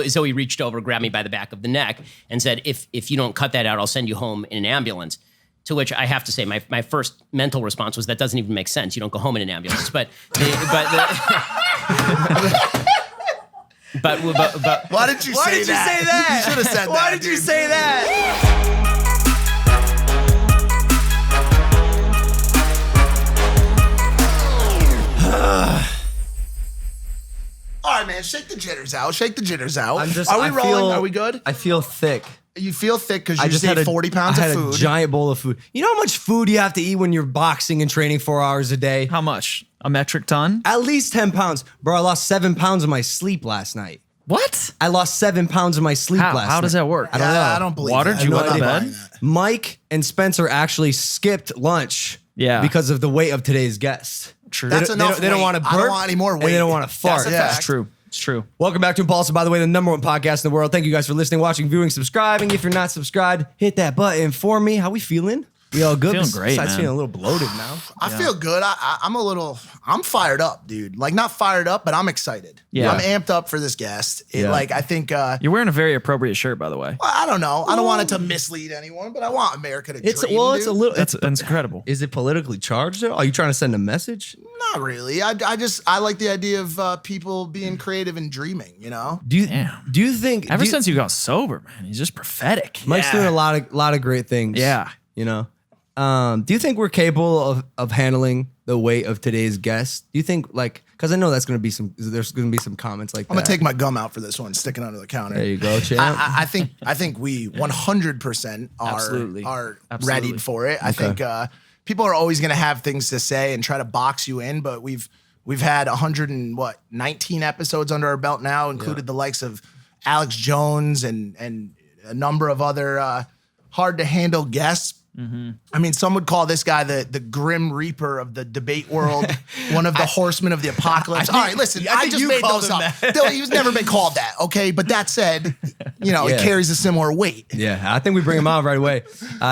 Zoe reached over, grabbed me by the back of the neck, and said, "If you don't cut that out, I'll send you home in an ambulance." To which I have to say, my first mental response was, that doesn't even make sense. You don't go home in an ambulance. But why did you say that? You should have said that. Why did you say that? All right, man. Shake the jitters out. Shake the jitters out. Are we rolling? Are we good? I feel thick. You feel thick because you just ate 40 pounds of food. I had a giant bowl of food. You know how much food you have to eat when you're boxing and training 4 hours a day? How much? A metric ton? At least 10 pounds. Bro, I lost 7 pounds of my sleep last night. What? I lost 7 pounds of my sleep last night. How does that work? I don't know. I don't believe Water? that. Did you wet the bed? Mike and Spencer actually skipped lunch because of the weight of today's guest. True. That's enough. They don't want to burp. I don't want any more weight. And they don't want to fart. It's true. It's true. Welcome back to Impaulsive, by the way, the #1 podcast in the world. Thank you guys for listening, watching, viewing, subscribing. If you're not subscribed, hit that button for me. How we feeling? We all good? Feeling great, Besides man. feeling a little bloated now. I feel good. I'm fired up, dude. Like, not fired up, but I'm excited. Yeah. I'm amped up for this guest. I think You're wearing a very appropriate shirt, by the way. I don't know. I don't want it to mislead anyone, but I want America to dream, It's a little. That's incredible. Is it politically charged? Though? Are you trying to send a message? Not really. I like the idea of people being creative and dreaming, you know? Do you think Ever since you got sober, man, he's just prophetic. Mike's doing a lot of great things? Yeah. You know. Do you think we're capable of handling the weight of today's guest? Do you think, like, because I know there's going to be some comments like that. I'm gonna take my gum out for this one, sticking under the counter. There you go, champ. I think we 100% are ready for it. I think people are always gonna have things to say and try to box you in, but we've had 19 episodes under our belt now, included the likes of Alex Jones and a number of other hard to handle guests. Mm-hmm. I mean, some would call this guy the Grim Reaper of the debate world, one of the horsemen of the apocalypse. All right, listen, I just made those up. He's never been called that, okay? But that said, it carries a similar weight. Yeah, I think we bring him on right away.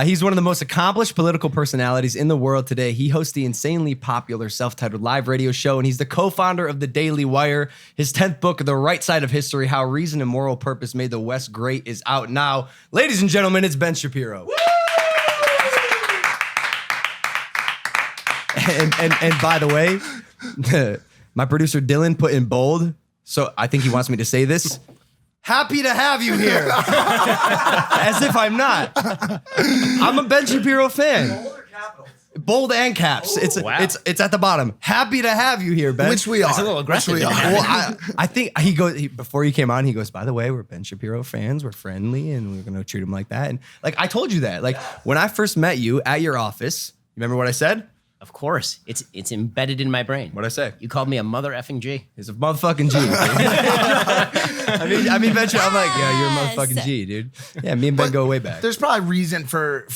He's one of the most accomplished political personalities in the world today. He hosts the insanely popular self-titled live radio show, and he's the co-founder of the Daily Wire. His 10th book, The Right Side of History, How Reason and Moral Purpose Made the West Great, is out now. Ladies and gentlemen, it's Ben Shapiro. Woo! And by the way, my producer Dylan put in bold, so I think he wants me to say this. Happy to have you here. As if I'm not. I'm a Ben Shapiro fan. Bold or capitals? Bold and caps. It's at the bottom. Happy to have you here, Ben. Which we are. It's a little aggressive. Well, I think before you came on, he goes, by the way, we're Ben Shapiro fans. We're friendly and we're going to treat him like that. And like, I told you that. Like, when I first met you at your office, you remember what I said? Of course, it's embedded in my brain. What'd I say? You called me a mother effing G. He's a motherfucking G. I mean, Ben, I'm like, yeah, you're a motherfucking G, dude. Yeah, me and Ben go way back. There's probably reason for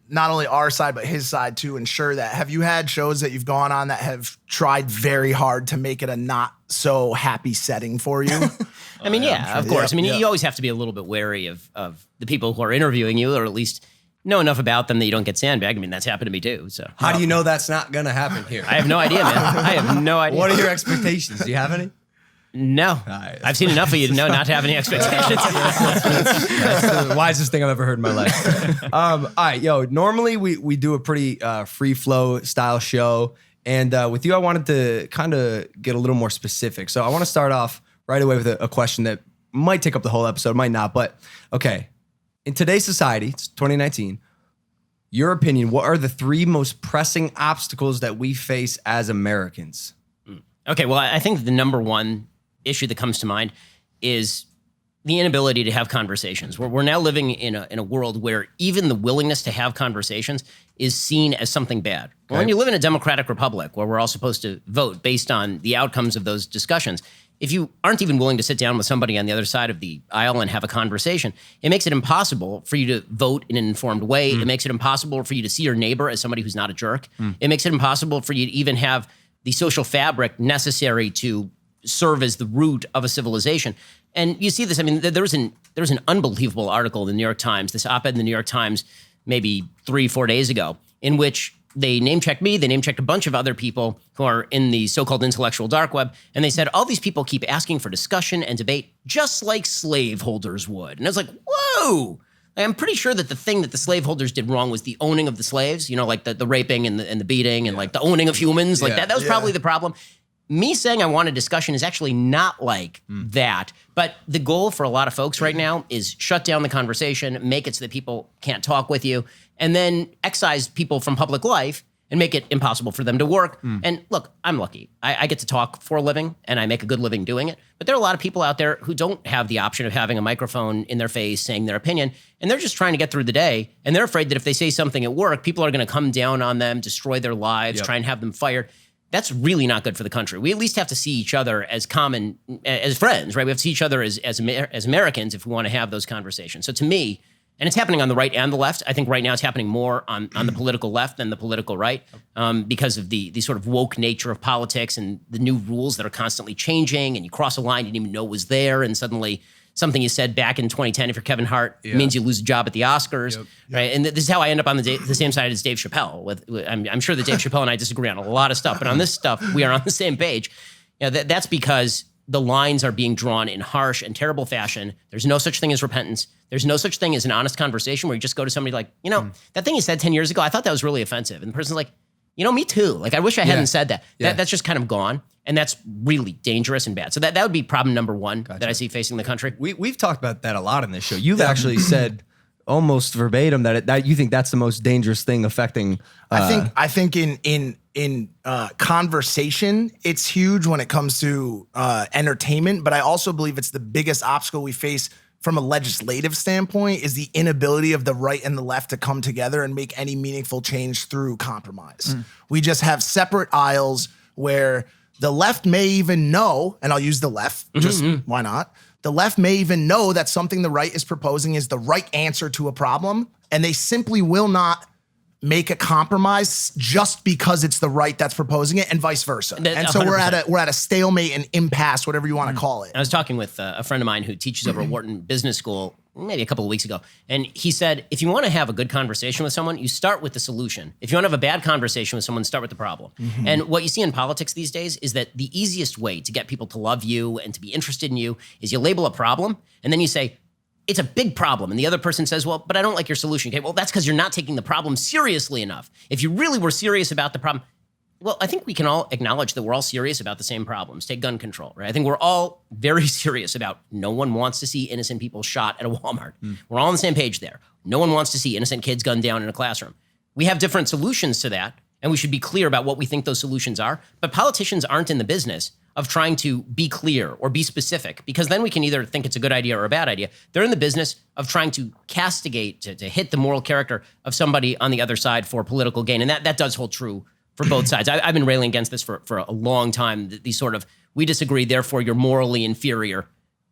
not only our side, but his side to ensure that. Have you had shows that you've gone on that have tried very hard to make it a not so happy setting for you? I mean, of course. I mean, you always have to be a little bit wary of the people who are interviewing you, or at least know enough about them that you don't get sandbagged. I mean, that's happened to me too. So how do you know that's not gonna happen here? I have no idea, man. I have no idea. What are your expectations? Do you have any? No. Right, I've seen enough of you to know not to have any expectations. That's the wisest thing I've ever heard in my life. All right, normally we do a pretty free flow style show. And with you, I wanted to kind of get a little more specific. So I want to start off right away with a question that might take up the whole episode, might not. But okay, in today's society, it's 2019, your opinion, what are the 3 most pressing obstacles that we face as Americans? Okay, well, I think the number one issue that comes to mind is the inability to have conversations. We're now living in a world where even the willingness to have conversations is seen as something bad. Well, when you live in a democratic republic where we're all supposed to vote based on the outcomes of those discussions, if you aren't even willing to sit down with somebody on the other side of the aisle and have a conversation, it makes it impossible for you to vote in an informed way. It makes it impossible for you to see your neighbor as somebody who's not a jerk. It makes it impossible for you to even have the social fabric necessary to serve as the root of a civilization. And you see this, I mean, there was an unbelievable article in the New York Times, this op-ed in the New York Times, maybe 3-4 days ago, in which they name-checked me, they name-checked a bunch of other people who are in the so-called intellectual dark web, and they said, all these people keep asking for discussion and debate just like slaveholders would. And I was like, whoa! I'm pretty sure that the thing that the slaveholders did wrong was the owning of the slaves, like the raping and the beating and like the owning of humans. Like that was probably the problem. Me saying I want a discussion is actually not like that. But the goal for a lot of folks right now is shut down the conversation, make it so that people can't talk with you, and then excise people from public life and make it impossible for them to work. And look, I'm lucky. I get to talk for a living, and I make a good living doing it. But there are a lot of people out there who don't have the option of having a microphone in their face saying their opinion, and they're just trying to get through the day, and they're afraid that if they say something at work, people are going to come down on them, destroy their lives, try and have them fired. That's really not good for the country. We at least have to see each other as as friends, right? We have to see each other as Americans if we want to have those conversations. So to me, and it's happening on the right and the left. I think right now it's happening more on the political left than the political right because of the sort of woke nature of politics and the new rules that are constantly changing, and you cross a line you didn't even know was there, and suddenly something you said back in 2010, if you're Kevin Hart, means you lose a job at the Oscars, right? And this is how I end up on the same side as Dave Chappelle. I'm sure that Dave Chappelle and I disagree on a lot of stuff, but on this stuff, we are on the same page. That's because the lines are being drawn in harsh and terrible fashion. There's no such thing as repentance. There's no such thing as an honest conversation where you just go to somebody like, that thing you said 10 years ago, I thought that was really offensive. And the person's like, me too. Like, I wish I hadn't said that. That's just kind of gone. And that's really dangerous and bad. So that would be problem number one that I see facing the country. We've talked about that a lot in this show. You've actually said almost verbatim that you think that's the most dangerous thing affecting. I think in conversation, it's huge when it comes to entertainment. But I also believe it's the biggest obstacle we face from a legislative standpoint is the inability of the right and the left to come together and make any meaningful change through compromise. We just have separate aisles where the left may even know, and I'll use the left, just why not? The left may even know that something the right is proposing is the right answer to a problem, and they simply will not make a compromise just because it's the right that's proposing it, and vice versa. And so 100%. we're at a stalemate, an impasse, whatever you want to call it. I was talking with a friend of mine who teaches over at Wharton Business School maybe a couple of weeks ago, and he said, if you want to have a good conversation with someone, you start with the solution. If you want to have a bad conversation with someone, start with the problem. And what you see in politics these days is that the easiest way to get people to love you and to be interested in you is you label a problem, and then you say, it's a big problem. And the other person says, well, but I don't like your solution. Okay, well, that's because you're not taking the problem seriously enough. If you really were serious about the problem, well, I think we can all acknowledge that we're all serious about the same problems. Take gun control, right? I think we're all very serious about no one wants to see innocent people shot at a Walmart. We're all on the same page there. No one wants to see innocent kids gunned down in a classroom. We have different solutions to that, and we should be clear about what we think those solutions are. But politicians aren't in the business of trying to be clear or be specific, because then we can either think it's a good idea or a bad idea. They're in the business of trying to castigate, to hit the moral character of somebody on the other side for political gain. And that does hold true for both sides. I've been railing against this for a long time, these sort of, we disagree, therefore you're morally inferior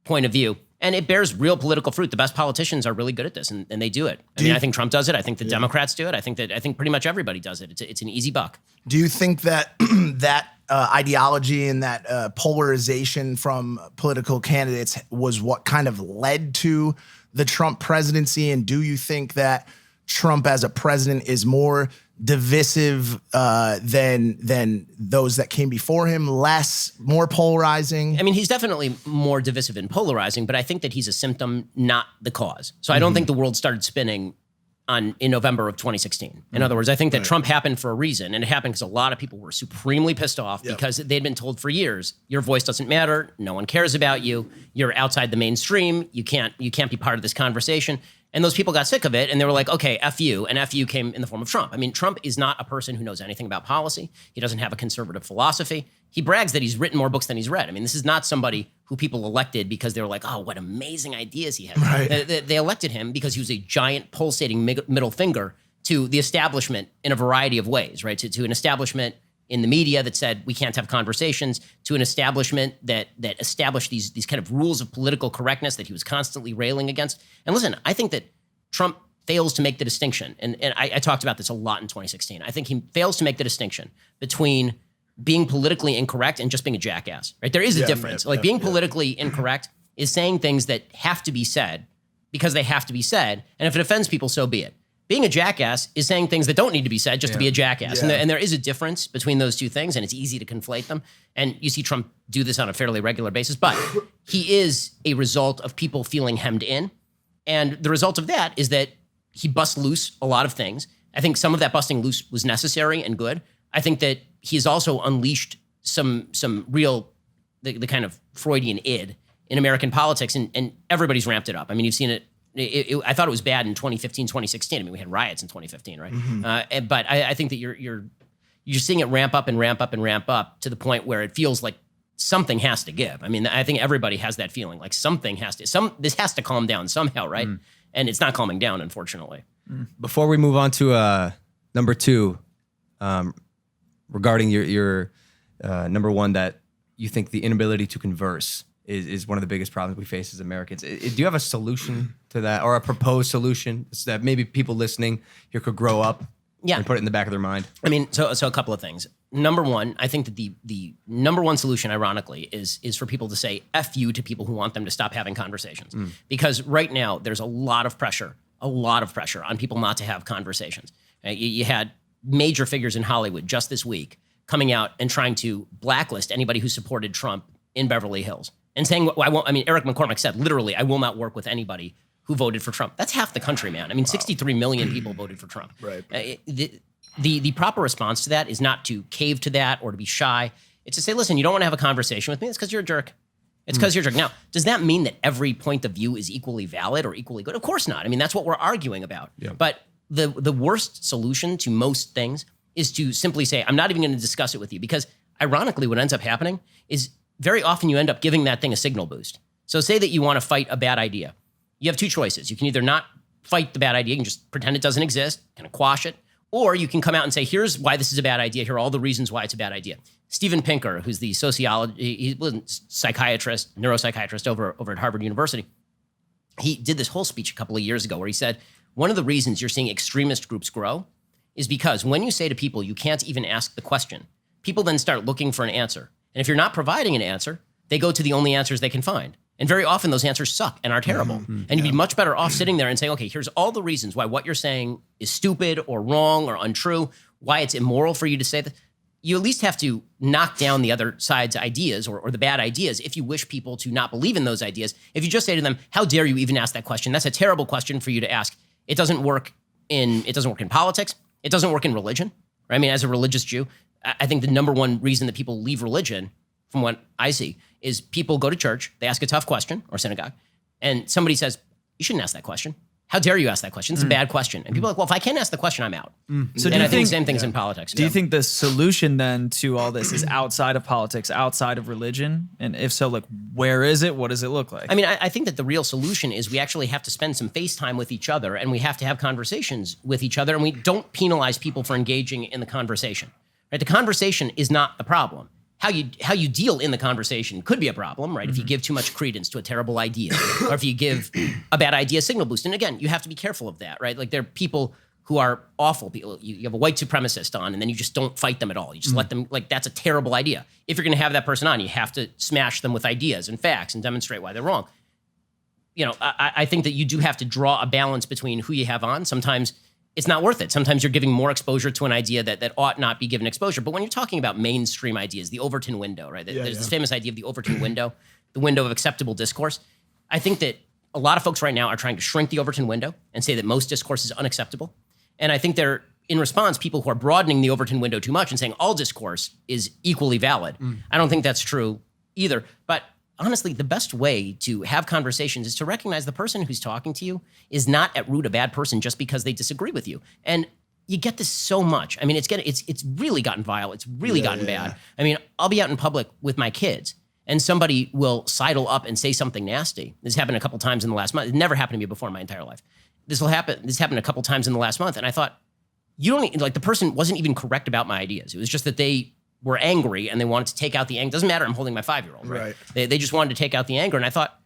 point of view. And it bears real political fruit. The best politicians are really good at this, and they do it. I think Trump does it. I think the Democrats do it. I think pretty much everybody does it. It's an easy buck. Do you think that that ideology and that polarization from political candidates was what kind of led to the Trump presidency? And do you think that Trump as a president is more divisive than those that came before him, more polarizing? I mean, he's definitely more divisive and polarizing, but I think that he's a symptom, not the cause. So I don't think the world started spinning in November of 2016. In other words, I think that Trump happened for a reason, and it happened because a lot of people were supremely pissed off because they'd been told for years, your voice doesn't matter, no one cares about you, you're outside the mainstream, you can't be part of this conversation. And those people got sick of it, and they were like, okay, F you. And F you came in the form of Trump. I mean, Trump is not a person who knows anything about policy. He doesn't have a conservative philosophy. He brags that he's written more books than he's read. I mean, this is not somebody who people elected because they were like, oh, what amazing ideas he has. Right. They elected him because he was a giant pulsating middle finger to the establishment in a variety of ways, right? To an establishment in the media that said we can't have conversations, to an establishment that established these kind of rules of political correctness that he was constantly railing against. And listen, I think that Trump fails to make the distinction, and I talked about this a lot in 2016. I think he fails to make the distinction between being politically incorrect and just being a jackass, right? There is a difference. Being politically incorrect is saying things that have to be said because they have to be said, and if it offends people, so be it. being a jackass is saying things that don't need to be said just to be a jackass. Yeah. And there is a difference between those two things, and it's easy to conflate them. And you see Trump do this on a fairly regular basis, but he is a result of people feeling hemmed in. And the result of that is that he busts loose a lot of things. I think some of that busting loose was necessary and good. I think that he's also unleashed some real, the kind of Freudian id in American politics, and everybody's ramped it up. I mean, you've seen it. I thought it was bad in 2015, 2016. I mean, we had riots in 2015, right? Mm-hmm. But I think that you're seeing it ramp up and ramp up and ramp up to the point where it feels like something has to give. I mean, I think everybody has that feeling, like something has to, this has to calm down somehow, right? And it's not calming down, unfortunately. Before we move on to number 2, regarding your number 1, that you think the inability to converse is one of the biggest problems we face as Americans. Do you have a solution to that, or a proposed solution so that maybe people listening here could grow up and put it in the back of their mind? I mean, so a couple of things. Number 1, I think that the number 1 solution, ironically, is for people to say F you to people who want them to stop having conversations. Because right now, there's a lot of pressure on people not to have conversations. You had major figures in Hollywood just this week coming out and trying to blacklist anybody who supported Trump in Beverly Hills and saying, Eric McCormack said, literally, I will not work with anybody who voted for Trump. That's half the country, man. I mean, 63 million people voted for Trump. Right. The proper response to that is not to cave to that or to be shy. It's to say, listen, you don't want to have a conversation with me. It's because you're a jerk. It's because you're a jerk. Now, does that mean that every point of view is equally valid or equally good? Of course not. I mean, that's what we're arguing about. Yeah. But the worst solution to most things is to simply say, I'm not even going to discuss it with you. Because ironically, what ends up happening is very often you end up giving that thing a signal boost. So say that you want to fight a bad idea. You have 2 choices. You can either not fight the bad idea, you can just pretend it doesn't exist, kind of quash it, or you can come out and say, here's why this is a bad idea, here are all the reasons why it's a bad idea. Steven Pinker, who's the he was a psychiatrist, neuropsychiatrist over at Harvard University, he did this whole speech a couple of years ago where he said, one of the reasons you're seeing extremist groups grow is because when you say to people, you can't even ask the question, people then start looking for an answer. And if you're not providing an answer, they go to the only answers they can find. And very often those answers suck and are terrible. And you'd be much better off sitting there and saying, okay, here's all the reasons why what you're saying is stupid or wrong or untrue, why it's immoral for you to say that. You at least have to knock down the other side's ideas or the bad ideas if you wish people to not believe in those ideas. If you just say to them, how dare you even ask that question? That's a terrible question for you to ask. It doesn't work in politics. It doesn't work in religion. Right? I mean, as a religious Jew, I think the number 1 reason that people leave religion, from what I see, is people go to church, they ask a tough question, or synagogue, and somebody says, you shouldn't ask that question. How dare you ask that question? It's a bad question. And people are like, well, if I can't ask the question, I'm out. So and I think the same thing's in politics. Do you think the solution then to all this is outside of politics, outside of religion? And if so, like, where is it? What does it look like? I mean, I think that the real solution is we actually have to spend some face time with each other, and we have to have conversations with each other, and we don't penalize people for engaging in the conversation. Right? The conversation is not the problem. How you deal in the conversation could be a problem, right? If you give too much credence to a terrible idea, or if you give a bad idea a signal boost. And again, you have to be careful of that, right? Like there are people who are awful people. You have a white supremacist on, and then you just don't fight them at all. You just let them, like, that's a terrible idea. If you're going to have that person on, you have to smash them with ideas and facts and demonstrate why they're wrong. You know, I think that you do have to draw a balance between who you have on. Sometimes it's not worth it. Sometimes you're giving more exposure to an idea that ought not be given exposure. But when you're talking about mainstream ideas, the Overton window, right? There's this famous idea of the Overton window, the window of acceptable discourse. I think that a lot of folks right now are trying to shrink the Overton window and say that most discourse is unacceptable. And I think they're, in response, people who are broadening the Overton window too much and saying all discourse is equally valid. I don't think that's true either. But honestly, the best way to have conversations is to recognize the person who's talking to you is not at root a bad person just because they disagree with you. And you get this so much. I mean, it's really gotten vile. It's really gotten bad. I mean, I'll be out in public with my kids and somebody will sidle up and say something nasty. This happened a couple times in the last month. It never happened to me before in my entire life. This happened a couple times in the last month. And I thought, the person wasn't even correct about my ideas. It was just that they were angry and they wanted to take out the anger. Doesn't matter, I'm holding my 5-year-old, right? They just wanted to take out the anger. And I thought,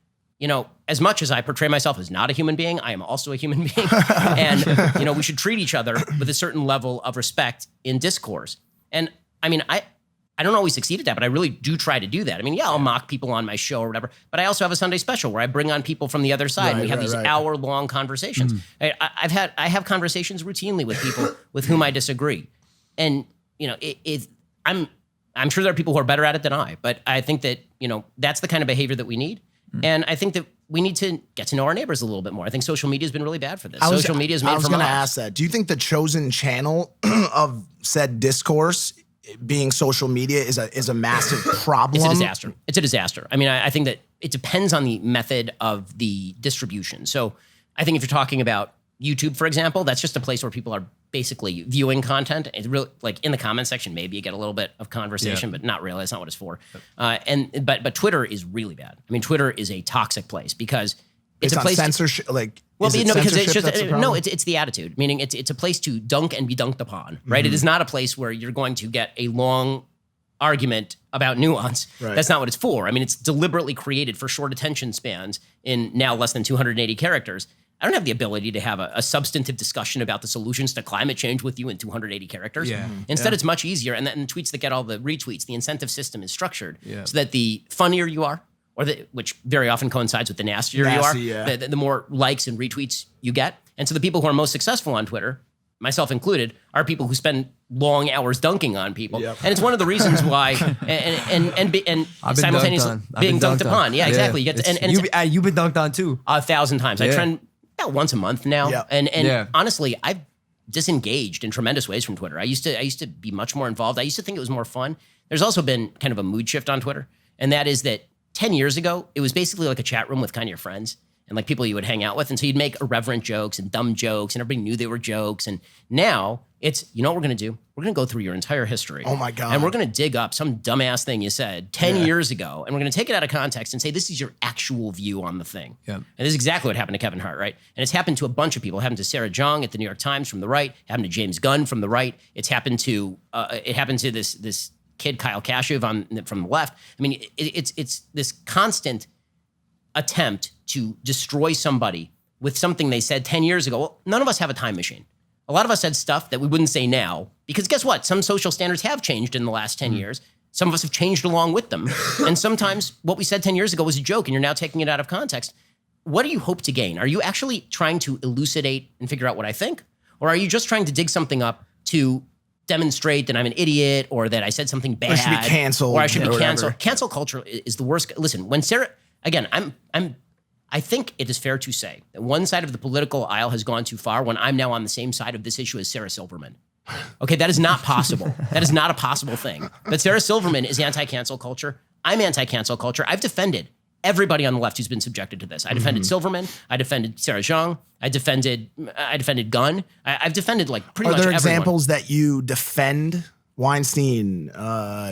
as much as I portray myself as not a human being, I am also a human being. And, we should treat each other with a certain level of respect in discourse. And I mean, I don't always succeed at that, but I really do try to do that. I mean, I'll mock people on my show or whatever, but I also have a Sunday special where I bring on people from the other side and we have these hour-long conversations. I have conversations routinely with people with whom I disagree. And, I'm sure there are people who are better at it than I, but I think that, that's the kind of behavior that we need. And I think that we need to get to know our neighbors a little bit more. I think social media has been really bad for this. Social media is made from us. I was going to ask that. Do you think the chosen channel of said discourse being social media is a massive problem? It's a disaster. I mean, I think that it depends on the method of the distribution. So I think if you're talking about YouTube, for example, that's just a place where people are basically viewing content. It's really like in the comment section, maybe you get a little bit of conversation, but not really. That's not what it's for. But Twitter is really bad. I mean, Twitter is a toxic place because it's a place censorship. Because it's just it's the attitude. Meaning it's a place to dunk and be dunked upon, right? It is not a place where you're going to get a long argument about nuance. Right. That's not what it's for. I mean, it's deliberately created for short attention spans in now less than 280 characters. I don't have the ability to have a substantive discussion about the solutions to climate change with you in 280 characters. Instead, it's much easier. And then tweets that get all the retweets, the incentive system is structured so that the funnier you are, which very often coincides with the nastier you are, the more likes and retweets you get. And so the people who are most successful on Twitter, myself included, are people who spend long hours dunking on people. And it's one of the reasons why, and simultaneously being dunked upon. Yeah, exactly. You get you've been dunked on too. 1,000 times. I trend about once a month now. And honestly, I've disengaged in tremendous ways from Twitter. I used to be much more involved. I used to think it was more fun. There's also been kind of a mood shift on Twitter. And that is that 10 years ago, it was basically like a chat room with kind of your friends and like people you would hang out with. And so you'd make irreverent jokes and dumb jokes and everybody knew they were jokes. And now it's, you know what we're going to do? We're going to go through your entire history. Oh my God. And we're going to dig up some dumbass thing you said 10 years ago. And we're going to take it out of context and say, this is your actual view on the thing. And this is exactly what happened to Kevin Hart, right? And it's happened to a bunch of people. It happened to Sarah Jung at the New York Times from the right. It happened to James Gunn from the right. It's happened to, this kid, Kyle Kashuv from the left. I mean, it's this constant attempt to destroy somebody with something they said 10 years ago. Well, none of us have a time machine. A lot of us said stuff that we wouldn't say now because guess what? Some social standards have changed in the last 10 years. Some of us have changed along with them. And sometimes what we said 10 years ago was a joke and you're now taking it out of context. What do you hope to gain? Are you actually trying to elucidate and figure out what I think? Or are you just trying to dig something up to demonstrate that I'm an idiot or that I said something bad? Or I should be canceled. Or I should be canceled. Cancel culture is the worst. Listen, when Sarah, again, I think it is fair to say that one side of the political aisle has gone too far when I'm now on the same side of this issue as Sarah Silverman. Okay, that is not possible. That is not a possible thing. But Sarah Silverman is anti-cancel culture. I'm anti-cancel culture. I've defended everybody on the left who's been subjected to this. I defended Silverman. I defended Sarah Jung. I defended Gunn. I've defended like pretty much everyone. Are there examples that you defend? Weinstein,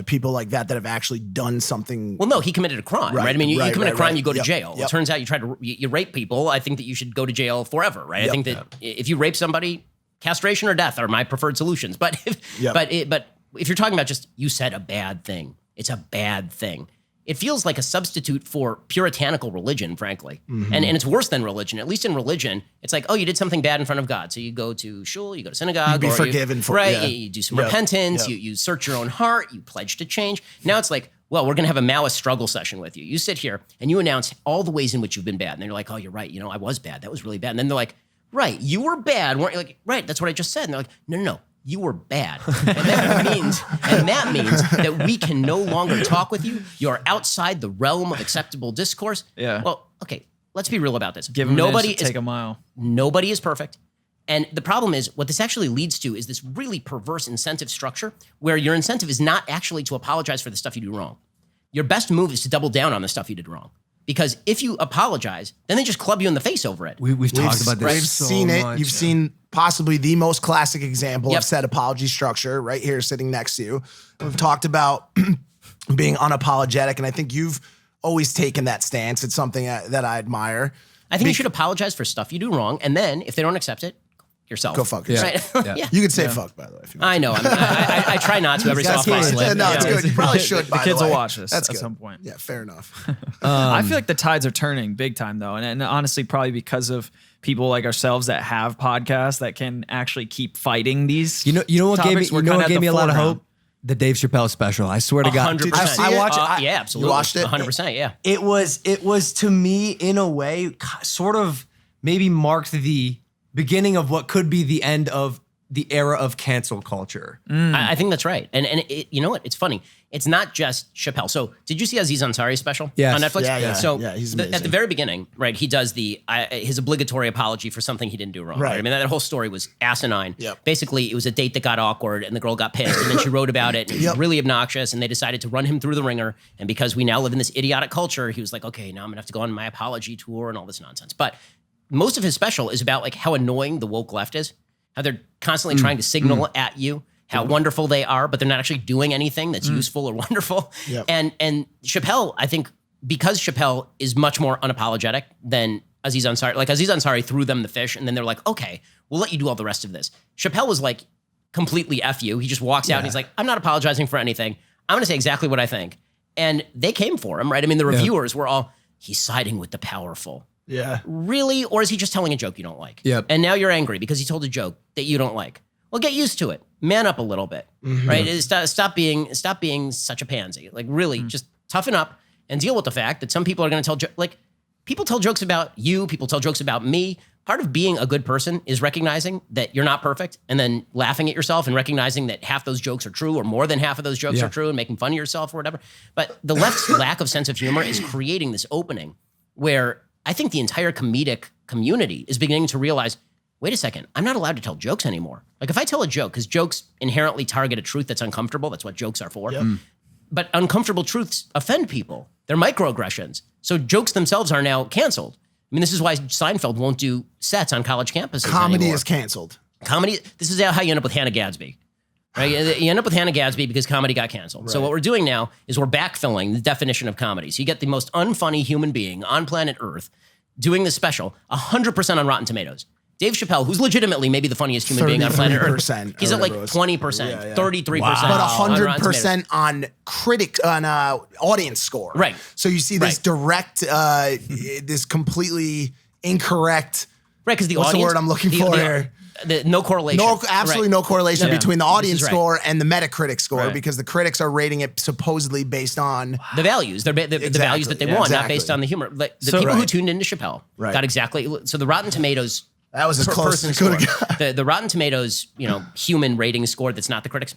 people like that have actually done something. Well, no, he committed a crime, right? I mean, you commit a crime, you go to jail. It turns out you rape people. I think that you should go to jail forever, right? I think that if you rape somebody, castration or death are my preferred solutions. But if you're talking about just you said a bad thing, it's a bad thing. It feels like a substitute for puritanical religion, frankly. And it's worse than religion. At least in religion, it's like, oh, you did something bad in front of God. So you go to shul, you go to synagogue. You'd be forgiven for it. Right, you do some repentance, you search your own heart, you pledge to change. Now it's like, well, we're going to have a Maoist struggle session with you. You sit here and you announce all the ways in which you've been bad. And then you're like, oh, you're right. I was bad. That was really bad. And then they're like, right, you were bad. Weren't you? Like, right, that's what I just said. And they're like, no. You were bad. And that means that we can no longer talk with you. You're outside the realm of acceptable discourse. Yeah. Well, okay, let's be real about this. Give them an inch to take a mile. Nobody is perfect. And the problem is what this actually leads to is this really perverse incentive structure where your incentive is not actually to apologize for the stuff you do wrong. Your best move is to double down on the stuff you did wrong. Because if you apologize, then they just club you in the face over it. We've talked about this. We've seen it. You've seen possibly the most classic example of said apology structure right here sitting next to you. We've talked about being unapologetic, and I think you've always taken that stance. It's something that I admire. I think you should apologize for stuff you do wrong, and then if they don't accept it, yourself. Go fuck yourself. Right? You could say fuck, by the way. If you want I know. I try not to every so often. No, it's good. You probably should, The kids will watch this at some point. Yeah, fair enough. I feel like the tides are turning big time, though. And honestly, probably because of people like ourselves that have podcasts that can actually keep fighting these You know what gave me a lot of hope? The Dave Chappelle special. I swear to God. 100%. I watch it. Yeah, absolutely. You watched it? 100%, yeah. It was to me, in a way, sort of maybe marked the beginning of what could be the end of the era of cancel culture. I think that's right. And you know what? It's funny. It's not just Chappelle. So did you see Aziz Ansari's special on Netflix? Yeah. So he's amazing. at the very beginning, right, he does his obligatory apology for something he didn't do wrong. Right. I mean, that whole story was asinine. Yep. Basically, it was a date that got awkward and the girl got pissed and then she wrote about it and it was really obnoxious and they decided to run him through the ringer. And because we now live in this idiotic culture, he was like, okay, now I'm gonna have to go on my apology tour and all this nonsense. But most of his special is about like how annoying the woke left is, how they're constantly trying to signal at you how wonderful they are, but they're not actually doing anything that's useful or wonderful. Yep. And Chappelle, I think, because Chappelle is much more unapologetic than Aziz Ansari. Like Aziz Ansari threw them the fish, and then they're like, okay, we'll let you do all the rest of this. Chappelle was like, completely F you. He just walks out and he's like, I'm not apologizing for anything. I'm going to say exactly what I think. And they came for him, right? I mean, the reviewers were all, he's siding with the powerful. Yeah. Really? Or is he just telling a joke you don't like? Yep. And now you're angry because he told a joke that you don't like. Well, get used to it. Man up a little bit, right? Stop being such a pansy. Like really, just toughen up and deal with the fact that some people are going to tell people tell jokes about you. People tell jokes about me. Part of being a good person is recognizing that you're not perfect and then laughing at yourself and recognizing that half those jokes are true or more than half of those jokes are true and making fun of yourself or whatever. But the left's lack of sense of humor is creating this opening where I think the entire comedic community is beginning to realize, wait a second, I'm not allowed to tell jokes anymore. Like if I tell a joke, because jokes inherently target a truth that's uncomfortable, that's what jokes are for. But uncomfortable truths offend people. They're microaggressions. So jokes themselves are now canceled. I mean, this is why Seinfeld won't do sets on college campuses Comedy anymore. is canceled. Comedy, this is how you end up with Hannah Gadsby. Right? You end up with Hannah Gadsby because comedy got canceled. Right. So what we're doing now is we're backfilling the definition of comedy. So you get the most unfunny human being on planet Earth doing this special, 100% on Rotten Tomatoes. Dave Chappelle, who's legitimately maybe the funniest human being on planet Earth, he's at like 20%, 33%. But 100% on audience score. Right. So you see this direct, this completely incorrect. Right, because the what's audience, the word I'm looking for here? No correlation. No, absolutely no correlation between the audience score and the Metacritic score because the critics are rating it supposedly based on the values. The values that they want, not based on the humor. Like, the people who tuned into Chappelle got exactly. So the Rotten Tomatoes. That was as close as it could have got. The Rotten Tomatoes, human rating score that's not the critics.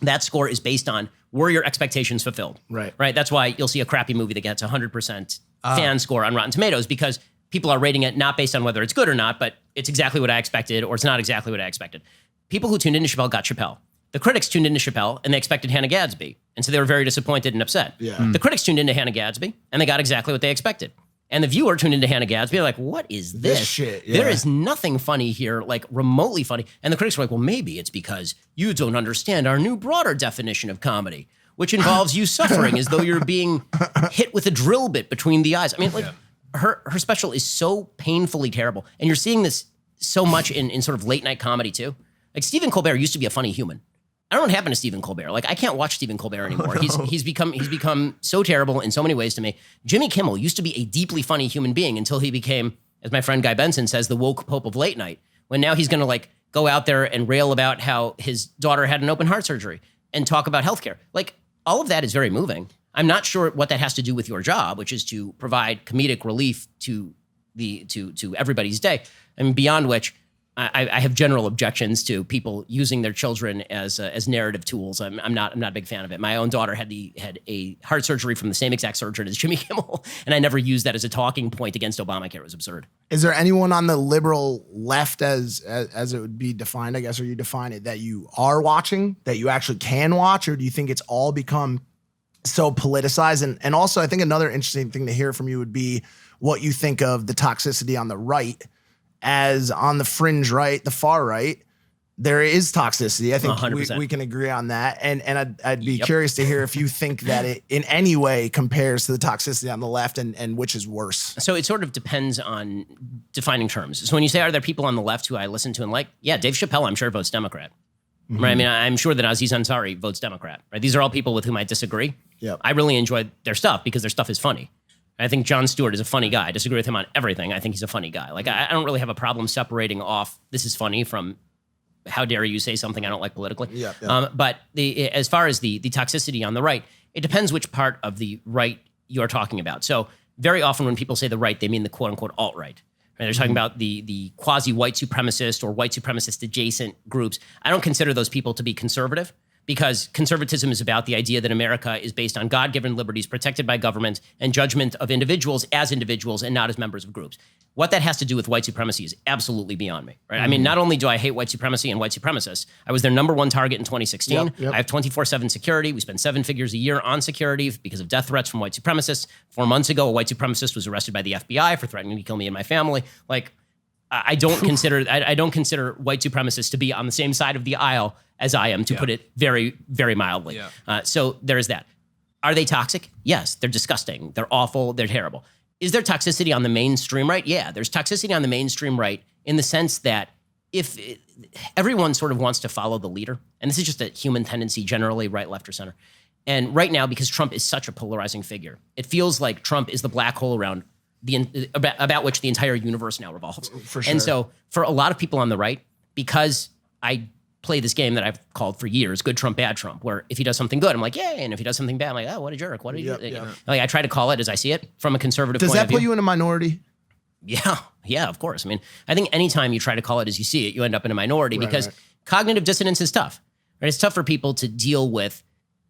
That score is based on were your expectations fulfilled? Right. That's why you'll see a crappy movie that gets 100% fan score on Rotten Tomatoes because people are rating it not based on whether it's good or not, but it's exactly what I expected or it's not exactly what I expected. People who tuned into Chappelle got Chappelle. The critics tuned into Chappelle and they expected Hannah Gadsby. And so they were very disappointed and upset. The critics tuned into Hannah Gadsby and they got exactly what they expected. And the viewer tuned into Hannah Gadsby like, what is this? Shit, There is nothing funny here, like remotely funny. And the critics were like, well, maybe it's because you don't understand our new broader definition of comedy, which involves you suffering as though you're being hit with a drill bit between the eyes. I mean, her special is so painfully terrible. And you're seeing this so much in sort of late night comedy too. Like Stephen Colbert used to be a funny human. I don't know what happened to Stephen Colbert. Like I can't watch Stephen Colbert anymore. He's become so terrible in so many ways to me. Jimmy Kimmel used to be a deeply funny human being until he became, as my friend Guy Benson says, the woke pope of late night. When now he's going to like go out there and rail about how his daughter had an open heart surgery and talk about healthcare. Like all of that is very moving. I'm not sure what that has to do with your job, which is to provide comedic relief to everybody's day. And beyond which, I have general objections to people using their children as narrative tools. I'm not a big fan of it. My own daughter had a heart surgery from the same exact surgeon as Jimmy Kimmel, and I never used that as a talking point against Obamacare. It was absurd. Is there anyone on the liberal left, as it would be defined, I guess, or you define it, that you are watching, that you actually can watch, or do you think it's all become so politicized? And also, I think another interesting thing to hear from you would be what you think of the toxicity on the right. As on the fringe right, the far right, there is toxicity. I think we can agree on that. And I'd be curious to hear if you think that it in any way compares to the toxicity on the left and which is worse. So it sort of depends on defining terms. So when you say, are there people on the left who I listen to and like? Yeah, Dave Chappelle, I'm sure votes Democrat. Right? I mean, I'm sure that Aziz Ansari votes Democrat. Right? These are all people with whom I disagree. I really enjoy their stuff because their stuff is funny. I think Jon Stewart is a funny guy. I disagree with him on everything. I think he's a funny guy. Like, I don't really have a problem separating off this is funny from how dare you say something I don't like politically. Yeah, yeah. But as far as the toxicity on the right, it depends which part of the right you're talking about. So very often when people say the right, they mean the quote unquote alt-right. Right? They're talking about the quasi-white supremacist or white supremacist adjacent groups. I don't consider those people to be conservative, because conservatism is about the idea that America is based on God-given liberties protected by government and judgment of individuals as individuals and not as members of groups. What that has to do with white supremacy is absolutely beyond me. Right? I mean, not only do I hate white supremacy and white supremacists, I was their number one target in 2016. Yep. I have 24/7 security. We spend 7 figures a year on security because of death threats from white supremacists. 4 months ago, a white supremacist was arrested by the FBI for threatening to kill me and my family. Like, I don't consider white supremacists to be on the same side of the aisle as I am, to put it very, very mildly. Yeah. So there is that. Are they toxic? Yes, they're disgusting. They're awful. They're terrible. Is there toxicity on the mainstream right? Yeah, there's toxicity on the mainstream right in the sense that everyone sort of wants to follow the leader, and this is just a human tendency generally, right, left, or center. And right now, because Trump is such a polarizing figure, it feels like Trump is the black hole around about which the entire universe now revolves. For sure. And so for a lot of people on the right, because I play this game that I've called for years, good Trump, bad Trump, where if he does something good, I'm like, yay. And if he does something bad, I'm like, oh, what a jerk. What did you do? Like, I try to call it as I see it from a conservative point of view. Does that put you in a minority? Yeah, of course. I mean, I think anytime you try to call it as you see it, you end up in a minority because cognitive dissonance is tough. Right? It's tough for people to deal with.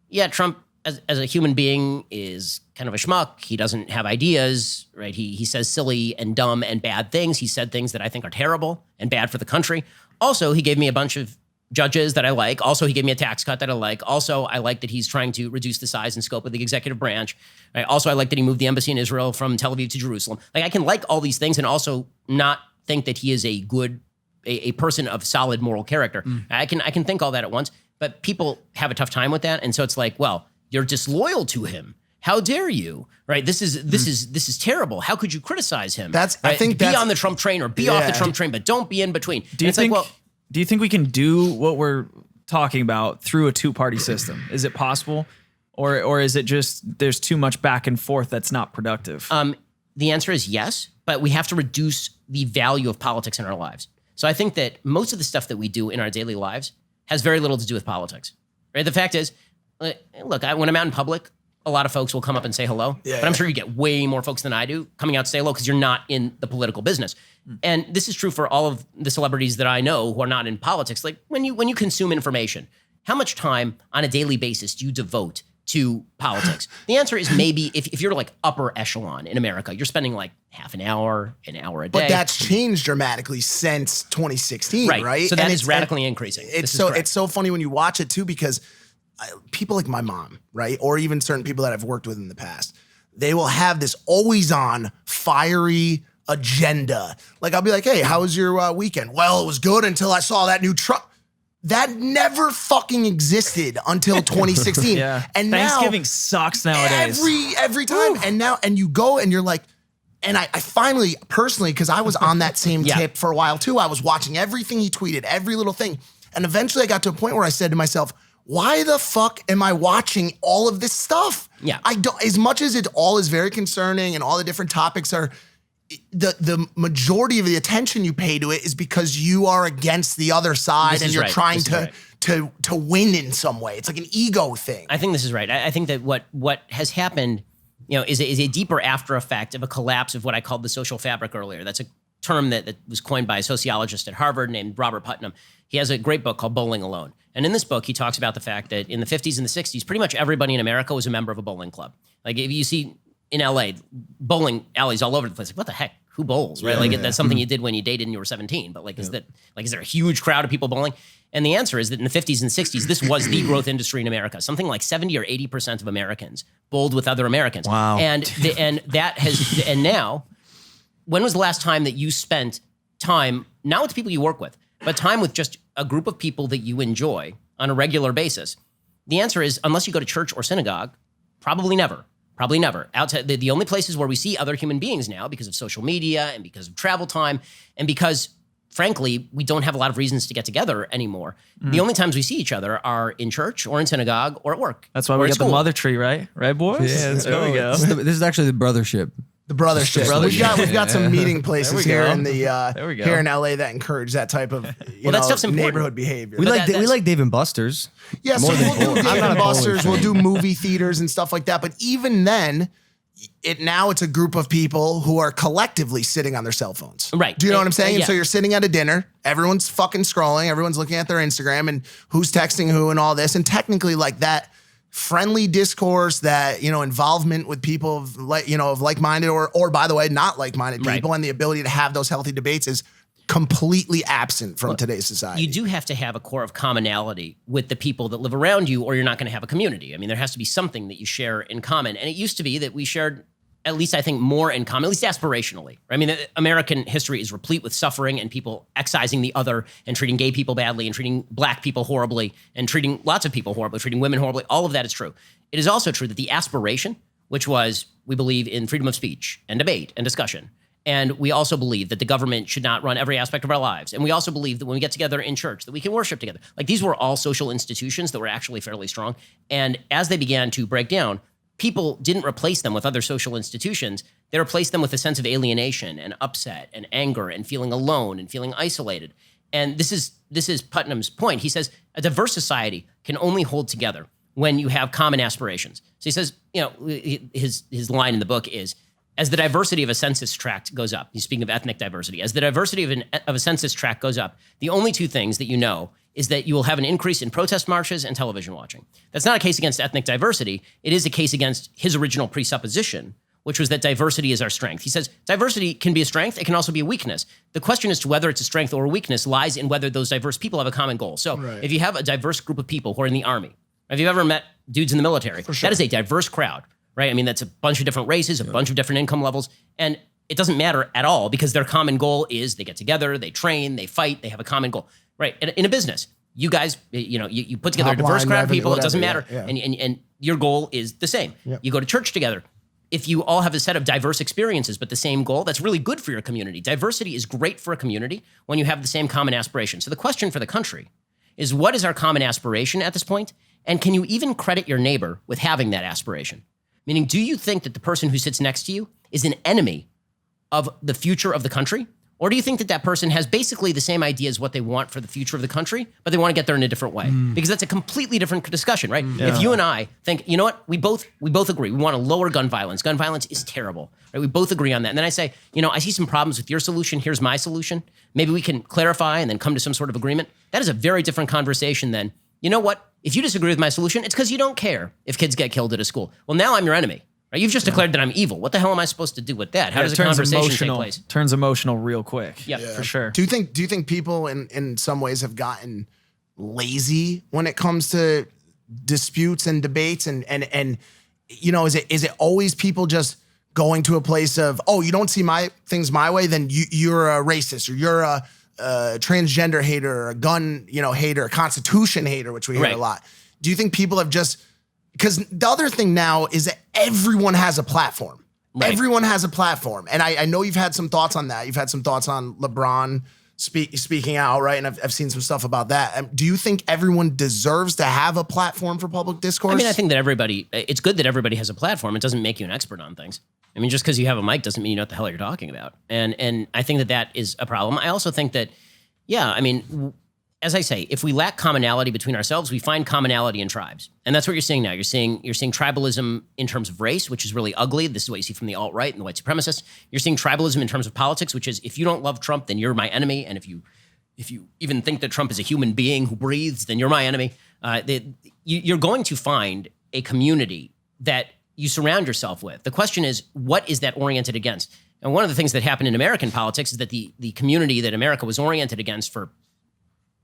Yeah, Trump as a human being is kind of a schmuck. He doesn't have ideas, right? He says silly and dumb and bad things. He said things that I think are terrible and bad for the country. Also, he gave me a bunch of judges that I like. Also, he gave me a tax cut that I like. Also, I like that he's trying to reduce the size and scope of the executive branch. Right? Also, I like that he moved the embassy in Israel from Tel Aviv to Jerusalem. Like, I can like all these things and also not think that he is a person of solid moral character. I can think all that at once, but people have a tough time with that. And so it's like, well, you're disloyal to him. How dare you? Right? This is terrible. How could you criticize him? I think be on the Trump train or be off the Trump train, but don't be in between. Do you think we can do what we're talking about through a two-party system? Is it possible? Or is it just there's too much back and forth that's not productive? The answer is yes, but we have to reduce the value of politics in our lives. So I think that most of the stuff that we do in our daily lives has very little to do with politics. Right? The fact is, look, when I'm out in public, a lot of folks will come up and say hello, but I'm sure you get way more folks than I do coming out to say hello because you're not in the political business. And this is true for all of the celebrities that I know who are not in politics. Like when you consume information, how much time on a daily basis do you devote to politics? The answer is maybe if you're like upper echelon in America, you're spending like half an hour a day. But that's changed dramatically since 2016, right? So that is radically increasing. It's so funny when you watch it too, because people like my mom, right? Or even certain people that I've worked with in the past, they will have this always on fiery agenda. Like I'll be like, hey, how was your weekend? Well, it was good until I saw that new truck. That never fucking existed until 2016. And Thanksgiving sucks nadays. Every time. And you go and you're like, and I finally, personally, because I was on that same tip for a while too, I was watching everything he tweeted, every little thing. And eventually I got to a point where I said to myself, why the fuck am I watching all of this stuff? Yeah. I don't, as much as it all is very concerning and all the different topics are, the majority of the attention you pay to it is because you are against the other side and you're trying to win in some way. It's like an ego thing. I think this is right. I think that what has happened, is a deeper after effect of a collapse of what I called the social fabric earlier. That's a term that was coined by a sociologist at Harvard named Robert Putnam. He has a great book called Bowling Alone. And in this book, he talks about the fact that in the 50s and the 60s, pretty much everybody in America was a member of a bowling club. Like if you see in LA, bowling alleys all over the place, like what the heck? Who bowls, right? That's something you did when you dated and you were 17. But is there a huge crowd of people bowling? And the answer is that in the 50s and 60s, this was the growth industry in America. Something like 70 or 80% of Americans bowled with other Americans. Wow. And now, when was the last time that you spent time, not with the people you work with, but time with just a group of people that you enjoy on a regular basis? The answer is, unless you go to church or synagogue, probably never. Probably never. Outside the only places where we see other human beings now because of social media and because of travel time and because, frankly, we don't have a lot of reasons to get together anymore. The only times we see each other are in church or in synagogue or at work. That's why we got the mother tree, right? Right, boys? Yeah, there we go. This is actually the brothership. The brothership. We've got some meeting places here in the we go. here in LA that encourage that type of that stuff's important. neighborhood behavior. We like Dave and Buster's. Yeah, so More than we'll do bowling. Dave I'm not and a bowling Buster's, fan. we'll do movie theaters and stuff like that. But even then, it's a group of people who are collectively sitting on their cell phones. Right. Do you know what I'm saying? Yeah. So you're sitting at a dinner, everyone's fucking scrolling, everyone's looking at their Instagram and who's texting who and all this. And technically, like, that friendly discourse, that, involvement with people of like-minded or by the way, not like-minded people, and the ability to have those healthy debates is completely absent from today's society. You do have to have a core of commonality with the people that live around you, or you're not going to have a community. I mean, there has to be something that you share in common. And it used to be that we shared, at least I think, more in common, at least aspirationally. I mean, American history is replete with suffering and people excising the other and treating gay people badly and treating black people horribly and treating lots of people horribly, treating women horribly. All of that is true. It is also true that the aspiration, which was, we believe in freedom of speech and debate and discussion. And we also believe that the government should not run every aspect of our lives. And we also believe that when we get together in church, that we can worship together. Like, these were all social institutions that were actually fairly strong. And as they began to break down, people didn't replace them with other social institutions. They replaced them with a sense of alienation and upset and anger and feeling alone and feeling isolated. And this is Putnam's point. He says a diverse society can only hold together when you have common aspirations. So he says, his line in the book is, as the diversity of a census tract goes up, he's speaking of ethnic diversity, as the diversity of a census tract goes up, the only two things that you know is that you will have an increase in protest marches and television watching. That's not a case against ethnic diversity. It is a case against his original presupposition, which was that diversity is our strength. He says diversity can be a strength. It can also be a weakness. The question as to whether it's a strength or a weakness lies in whether those diverse people have a common goal. So if you have a diverse group of people who are in the army, have you ever met dudes in the military? Sure. That is a diverse crowd, right? I mean, that's a bunch of different races, a bunch of different income levels. And it doesn't matter at all because their common goal is they get together, they train, they fight, they have a common goal, right? In a business, you guys, you put together a diverse crowd of people, it doesn't matter. Yeah. And your goal is the same. Yep. You go to church together. If you all have a set of diverse experiences, but the same goal, that's really good for your community. Diversity is great for a community when you have the same common aspiration. So the question for the country is, what is our common aspiration at this point? And can you even credit your neighbor with having that aspiration? Meaning, do you think that the person who sits next to you is an enemy of the future of the country? Or do you think that that person has basically the same idea as what they want for the future of the country, but they want to get there in a different way? Because that's a completely different discussion, right? Yeah. If you and I think, you know what, we both agree, we want to lower gun violence. Gun violence is terrible, right? We both agree on that. And then I say, I see some problems with your solution. Here's my solution. Maybe we can clarify and then come to some sort of agreement. That is a very different conversation than, you know what, if you disagree with my solution, it's because you don't care if kids get killed at a school. Well, now I'm your enemy. Right? You've just declared that I'm evil. What the hell am I supposed to do with that? How does a conversation take place? Turns emotional real quick. Yeah, for sure. Do you think people in some ways have gotten lazy when it comes to disputes and debates and is it always people just going to a place of, oh, you don't see my things my way, then you're a racist, or you're a transgender hater, or a gun hater, a constitution hater, which we hear a lot. Do you think people have just, because the other thing now is that everyone has a platform. Right. Everyone has a platform. And I know you've had some thoughts on that. You've had some thoughts on LeBron speaking out, right? And I've seen some stuff about that. Do you think everyone deserves to have a platform for public discourse? I mean, I think that it's good that everybody has a platform. It doesn't make you an expert on things. I mean, just because you have a mic doesn't mean you know what the hell you're talking about. And I think that is a problem. I also think that, as I say, if we lack commonality between ourselves, we find commonality in tribes. And that's what you're seeing now. You're seeing tribalism in terms of race, which is really ugly. This is what you see from the alt-right and the white supremacists. You're seeing tribalism in terms of politics, which is, if you don't love Trump, then you're my enemy. And if you even think that Trump is a human being who breathes, then you're my enemy. You're going to find a community that you surround yourself with. The question is, what is that oriented against? And one of the things that happened in American politics is that the community that America was oriented against for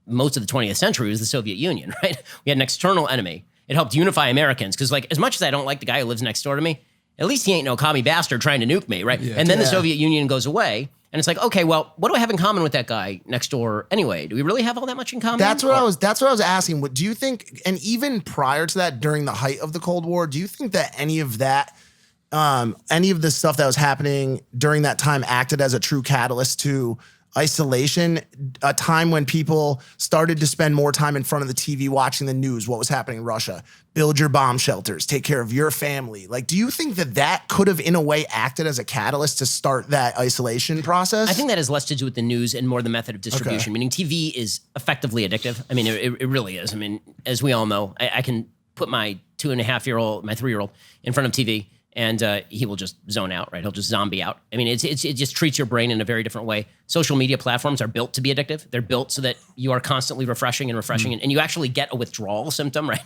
most of the 20th century was the Soviet Union, right? We had an external enemy. It helped unify Americans because, as much as I don't like the guy who lives next door to me, at least he ain't no commie bastard trying to nuke me, right? Yeah. And then the Soviet Union goes away, and it's like, okay, well, what do I have in common with that guy next door anyway? Do we really have all that much in common? That's what I was asking. What do you think? And even prior to that, during the height of the Cold War, do you think that any of the stuff that was happening during that time acted as a true catalyst to isolation, a time when people started to spend more time in front of the TV watching the news, what was happening in Russia, build your bomb shelters, take care of your family. Like, do you think that could have, in a way, acted as a catalyst to start that isolation process? I think that has less to do with the news and more the method of distribution, meaning TV is effectively addictive. I mean, it really is. I mean, as we all know, I can put my 2.5-year-old, my 3-year-old in front of TV, and he will just zone out, right? He'll just zombie out. I mean, it just treats your brain in a very different way. Social media platforms are built to be addictive. They're built so that you are constantly refreshing, and you actually get a withdrawal symptom, right?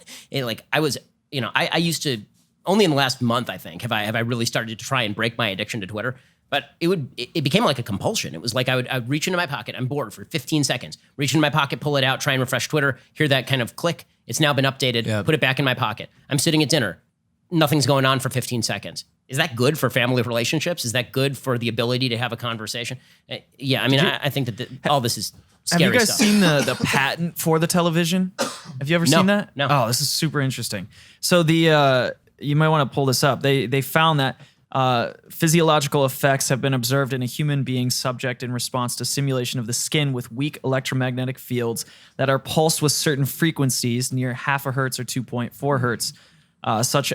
I used to, only in the last month, I think, have I really started to try and break my addiction to Twitter. But it became like a compulsion. It was like I would reach into my pocket. I'm bored for 15 seconds. Reach into my pocket, pull it out, try and refresh Twitter, hear that kind of click. It's now been updated, put it back in my pocket. I'm sitting at dinner. Nothing's going on for 15 seconds. Is that good for family relationships? Is that good for the ability to have a conversation? Yeah, I mean, I think that all this is scary Have you guys stuff. seen the patent for the television? Have you ever seen that? No. Oh, this is super interesting. So you might want to pull this up. They found that physiological effects have been observed in a human being subject in response to stimulation of the skin with weak electromagnetic fields that are pulsed with certain frequencies near 0.5 hertz or 2.4 hertz. Such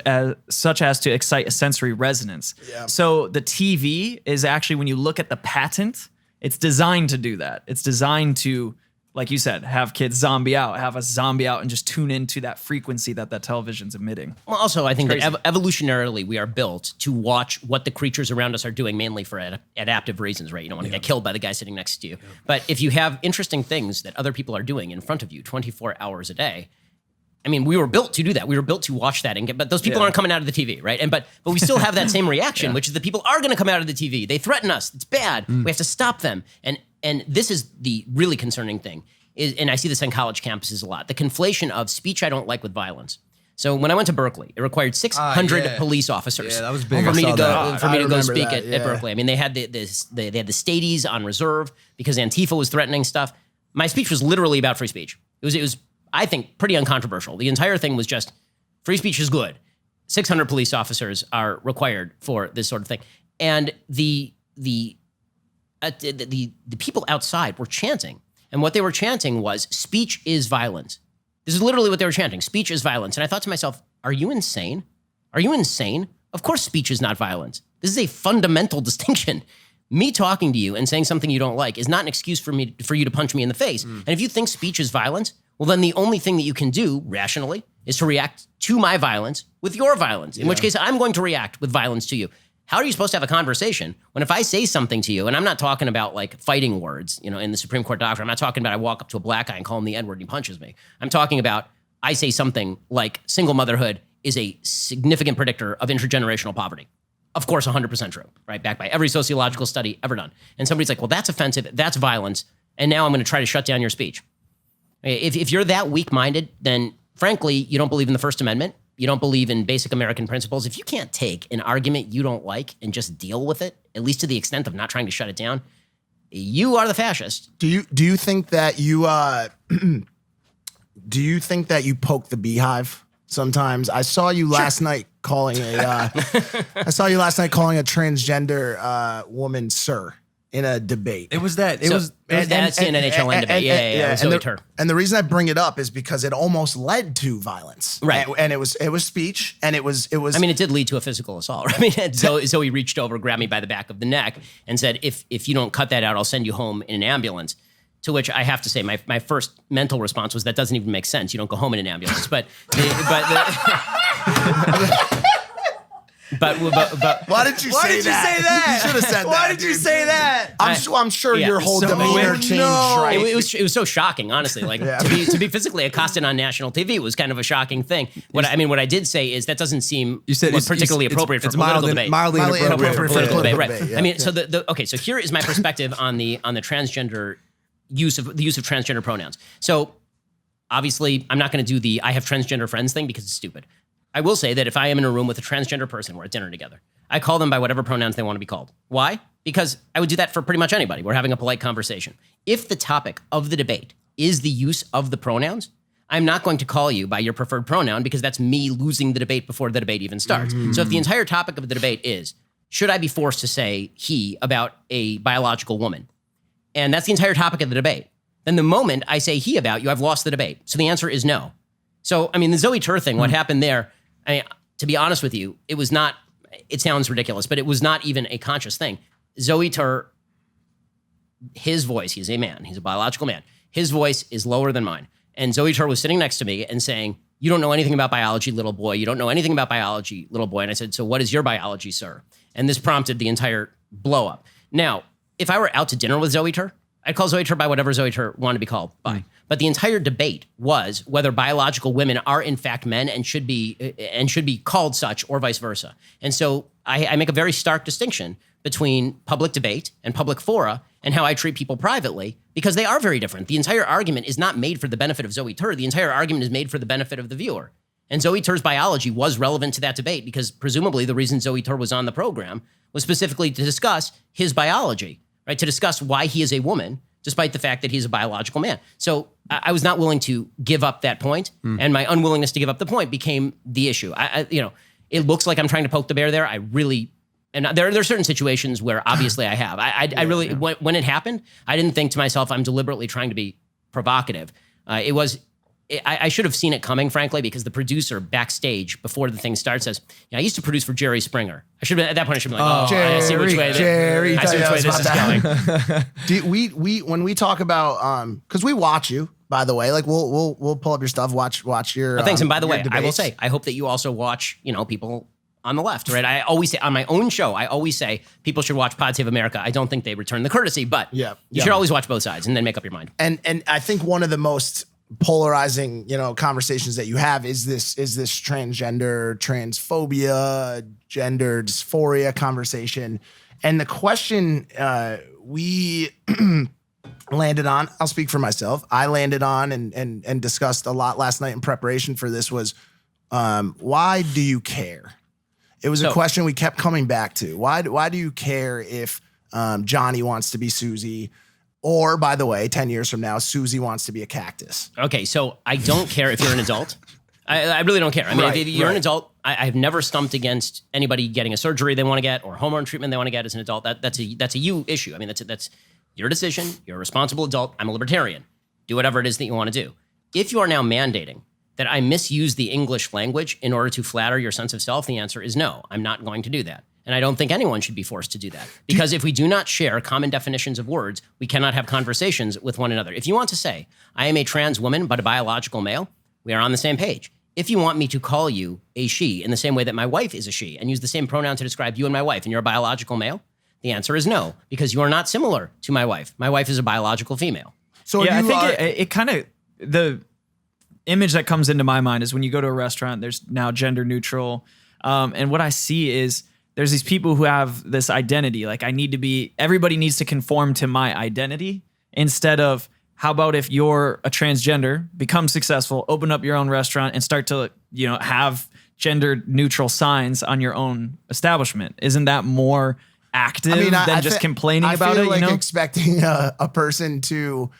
as to excite a sensory resonance. Yeah. So the TV is actually, when you look at the patent, it's designed to do that. It's designed to, like you said, have kids zombie out, have us zombie out and just tune into that frequency that television's emitting. Well, also, I think that evolutionarily, we are built to watch what the creatures around us are doing, mainly for adaptive reasons, right? You don't want to get killed by the guy sitting next to you. Yeah. But if you have interesting things that other people are doing in front of you 24 hours a day, I mean, we were built to do that. We were built to watch that but those people aren't coming out of the TV, right? But we still have that same reaction, which is the people are going to come out of the TV. They threaten us. It's bad. We have to stop them. And this is the really concerning thing. And I see this on college campuses a lot. The conflation of speech I don't like with violence. So when I went to Berkeley, it required 600 police officers that was big. for me to go speak that, at Berkeley. I mean, they had the stadies on reserve because Antifa was threatening stuff. My speech was literally about free speech. It was I think, pretty uncontroversial. The entire thing was just free speech is good. 600 police officers are required for this sort of thing. And the people outside were chanting. And what they were chanting was, speech is violence. This is literally what they were chanting. Speech is violence. And I thought to myself, are you insane? Are you insane? Of course speech is not violence. This is a fundamental distinction. Me talking to you and saying something you don't like is not an excuse for you to punch me in the face. And if you think speech is violence, well, then the only thing that you can do rationally is to react to my violence with your violence, in which case I'm going to react with violence to you. How are you supposed to have a conversation when if I say something to you, and I'm not talking about like fighting words, in the Supreme Court doctrine, I'm not talking about I walk up to a black guy and call him the N-word and he punches me. I'm talking about I say something like single motherhood is a significant predictor of intergenerational poverty. Of course, 100% true, right? Backed by every sociological study ever done. And somebody's like, well, that's offensive, that's violence, and now I'm going to try to shut down your speech. If you're that weak-minded, then frankly, you don't believe in the First Amendment. You don't believe in basic American principles. If you can't take an argument you don't like and just deal with it, at least to the extent of not trying to shut it down, you are the fascist. Do you think that you poke the beehive sometimes? I saw you last night calling a transgender woman sir in a debate. That's the NHL debate. Yeah. And the reason I bring it up is because it almost led to violence. Right. And it was speech, and it was. I mean, it did lead to a physical assault. I mean, so he reached over, grabbed me by the back of the neck, and said, "If you don't cut that out, I'll send you home in an ambulance." To which I have to say, my first mental response was, that doesn't even make sense. You don't go home in an ambulance. But why did you say that? You should have said that. Why did you say that? I'm sure your whole demeanor changed. Right? It was so shocking, honestly. Like to be physically accosted on national TV was kind of a shocking thing. What I did say is that doesn't seem particularly appropriate for political debate. Mildly inappropriate for political debate. Right. Yeah. I mean, so so here is my perspective on the transgender use of transgender pronouns. So obviously, I'm not going to do the I have transgender friends thing because it's stupid. I will say that if I am in a room with a transgender person, we're at dinner together, I call them by whatever pronouns they want to be called. Why? Because I would do that for pretty much anybody. We're having a polite conversation. If the topic of the debate is the use of the pronouns, I'm not going to call you by your preferred pronoun because that's me losing the debate before the debate even starts. So if the entire topic of the debate is, should I be forced to say he about a biological woman? And that's the entire topic of the debate. Then the moment I say he about you, I've lost the debate. So the answer is no. So, I mean, the Zoe Tur thing, what happened there, to be honest with you, it was not, it sounds ridiculous, but it was not even a conscious thing. Zoe Tur, his voice, he's a man, he's a biological man. His voice is lower than mine. And Zoe Tur was sitting next to me and saying, you don't know anything about biology, little boy. You don't know anything about biology, little boy. And I said, so what is your biology, sir? And this prompted the entire blow up. Now, if I were out to dinner with Zoe Tur, I'd call Zoe Tur by whatever Zoe Tur wanted to be called by. But the entire debate was whether biological women are in fact men and should be called such, or vice versa. And so I make a very stark distinction between public debate and public fora and how I treat people privately, because they are very different. The entire argument is not made for the benefit of Zoe Tur. The entire argument is made for the benefit of the viewer. And Zoe Tur's biology was relevant to that debate because presumably the reason Zoe Tur was on the program was specifically to discuss his biology, right? To discuss why he is a woman, despite the fact that he's a biological man. So I was not willing to give up that point, and my unwillingness to give up the point became the issue. It looks like I'm trying to poke the bear there. And there are certain situations where obviously I have. When it happened, I didn't think to myself, I'm deliberately trying to be provocative. I should have seen it coming, frankly, because the producer backstage before the thing starts says, I used to produce for Jerry Springer. At that point, I should be like, I see which way this is going. When we talk about, because we watch you, by the way, like we'll pull up your stuff, watch your. Thanks, and by the way, debates. I will say, I hope that you also watch, people on the left, right? I always say on my own show, I always say people should watch Pod Save America. I don't think they return the courtesy, but you should always watch both sides and then make up your mind. And I think one of the most polarizing, conversations that you have is this transgender, transphobia, gender dysphoria conversation. And the question we landed on, I'll speak for myself. I landed on and discussed a lot last night in preparation for this was, why do you care? It was a question we kept coming back to. Why do you care if Johnny wants to be Susie? Or, by the way, 10 years from now, Susie wants to be a cactus. Okay, so I don't care if you're an adult. I really don't care. I mean, if you're an adult, I've never stumped against anybody getting a surgery they want to get or hormone treatment they want to get as an adult. That's a you issue. I mean, that's your decision. You're a responsible adult. I'm a libertarian. Do whatever it is that you want to do. If you are now mandating that I misuse the English language in order to flatter your sense of self, the answer is no. I'm not going to do that. And I don't think anyone should be forced to do that. Because if we do not share common definitions of words, we cannot have conversations with one another. If you want to say, I am a trans woman, but a biological male, we are on the same page. If you want me to call you a she in the same way that my wife is a she and use the same pronoun to describe you and my wife and you're a biological male, the answer is no, because you are not similar to my wife. My wife is a biological female. So yeah, I think it kind of, the image that comes into my mind is when you go to a restaurant, there's now gender neutral. And what I see is, there's these people who have this identity, like everybody needs to conform to my identity, instead of, how about if you're a transgender, become successful, open up your own restaurant and start to, have gender neutral signs on your own establishment? Isn't that more active than just complaining about it? I feel like expecting a person to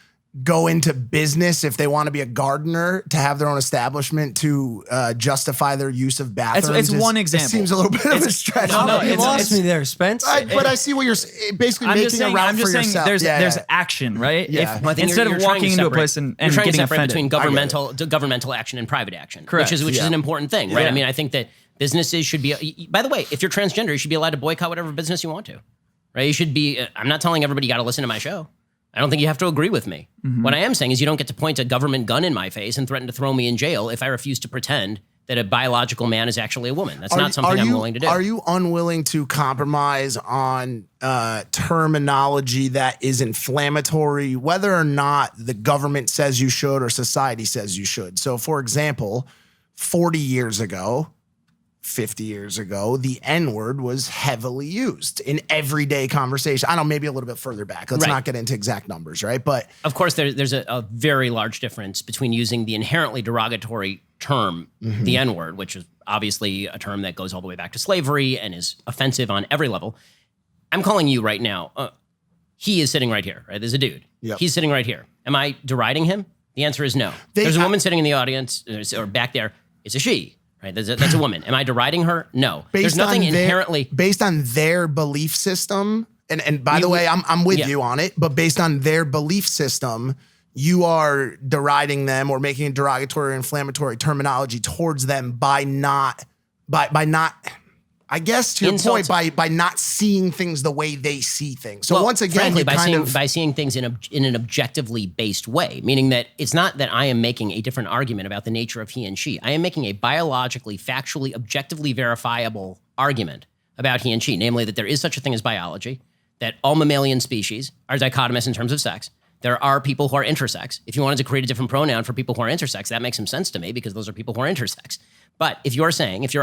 go into business if they want to be a gardener to have their own establishment to justify their use of bathrooms. It's one example. It seems a little bit of a stretch. You lost me there, Spence. But I see what you're basically making a route for yourself. There's action, right? Yeah. Instead of walking into a place and getting offended. Between governmental action and private action, correct? Which is an important thing, right? I mean, I think that businesses should be. By the way, if you're transgender, you should be allowed to boycott whatever business you want to, right? You should be. I'm not telling everybody you got to listen to my show. I don't think you have to agree with me. Mm-hmm. What I am saying is you don't get to point a government gun in my face and threaten to throw me in jail if I refuse to pretend that a biological man is actually a woman. That's not something I'm willing to do. Are you unwilling to compromise on terminology that is inflammatory, whether or not the government says you should or society says you should? So, for example, 40 years ago, 50 years ago, the N-word was heavily used in everyday conversation. I don't know, maybe a little bit further back. Let's not get into exact numbers, right? But of course, there's a very large difference between using the inherently derogatory term, the N-word, which is obviously a term that goes all the way back to slavery and is offensive on every level. I'm calling you right now. He is sitting right here, right? There's a dude. Yep. He's sitting right here. Am I deriding him? The answer is no. There's a woman sitting in the audience or back there. It's a she. Right, that's a woman. Am I deriding her? No. There's nothing inherently based on their belief system. and by the way, I'm with you on it, but based on their belief system, you are deriding them or making a derogatory or inflammatory terminology towards them by not, I guess to your point, by not seeing things the way they see things. So once again, frankly, by seeing things in an objectively based way, meaning that it's not that I am making a different argument about the nature of he and she. I am making a biologically, factually, objectively verifiable argument about he and she, namely that there is such a thing as biology, that all mammalian species are dichotomous in terms of sex. There are people who are intersex. If you wanted to create a different pronoun for people who are intersex, that makes some sense to me because those are people who are intersex. But if your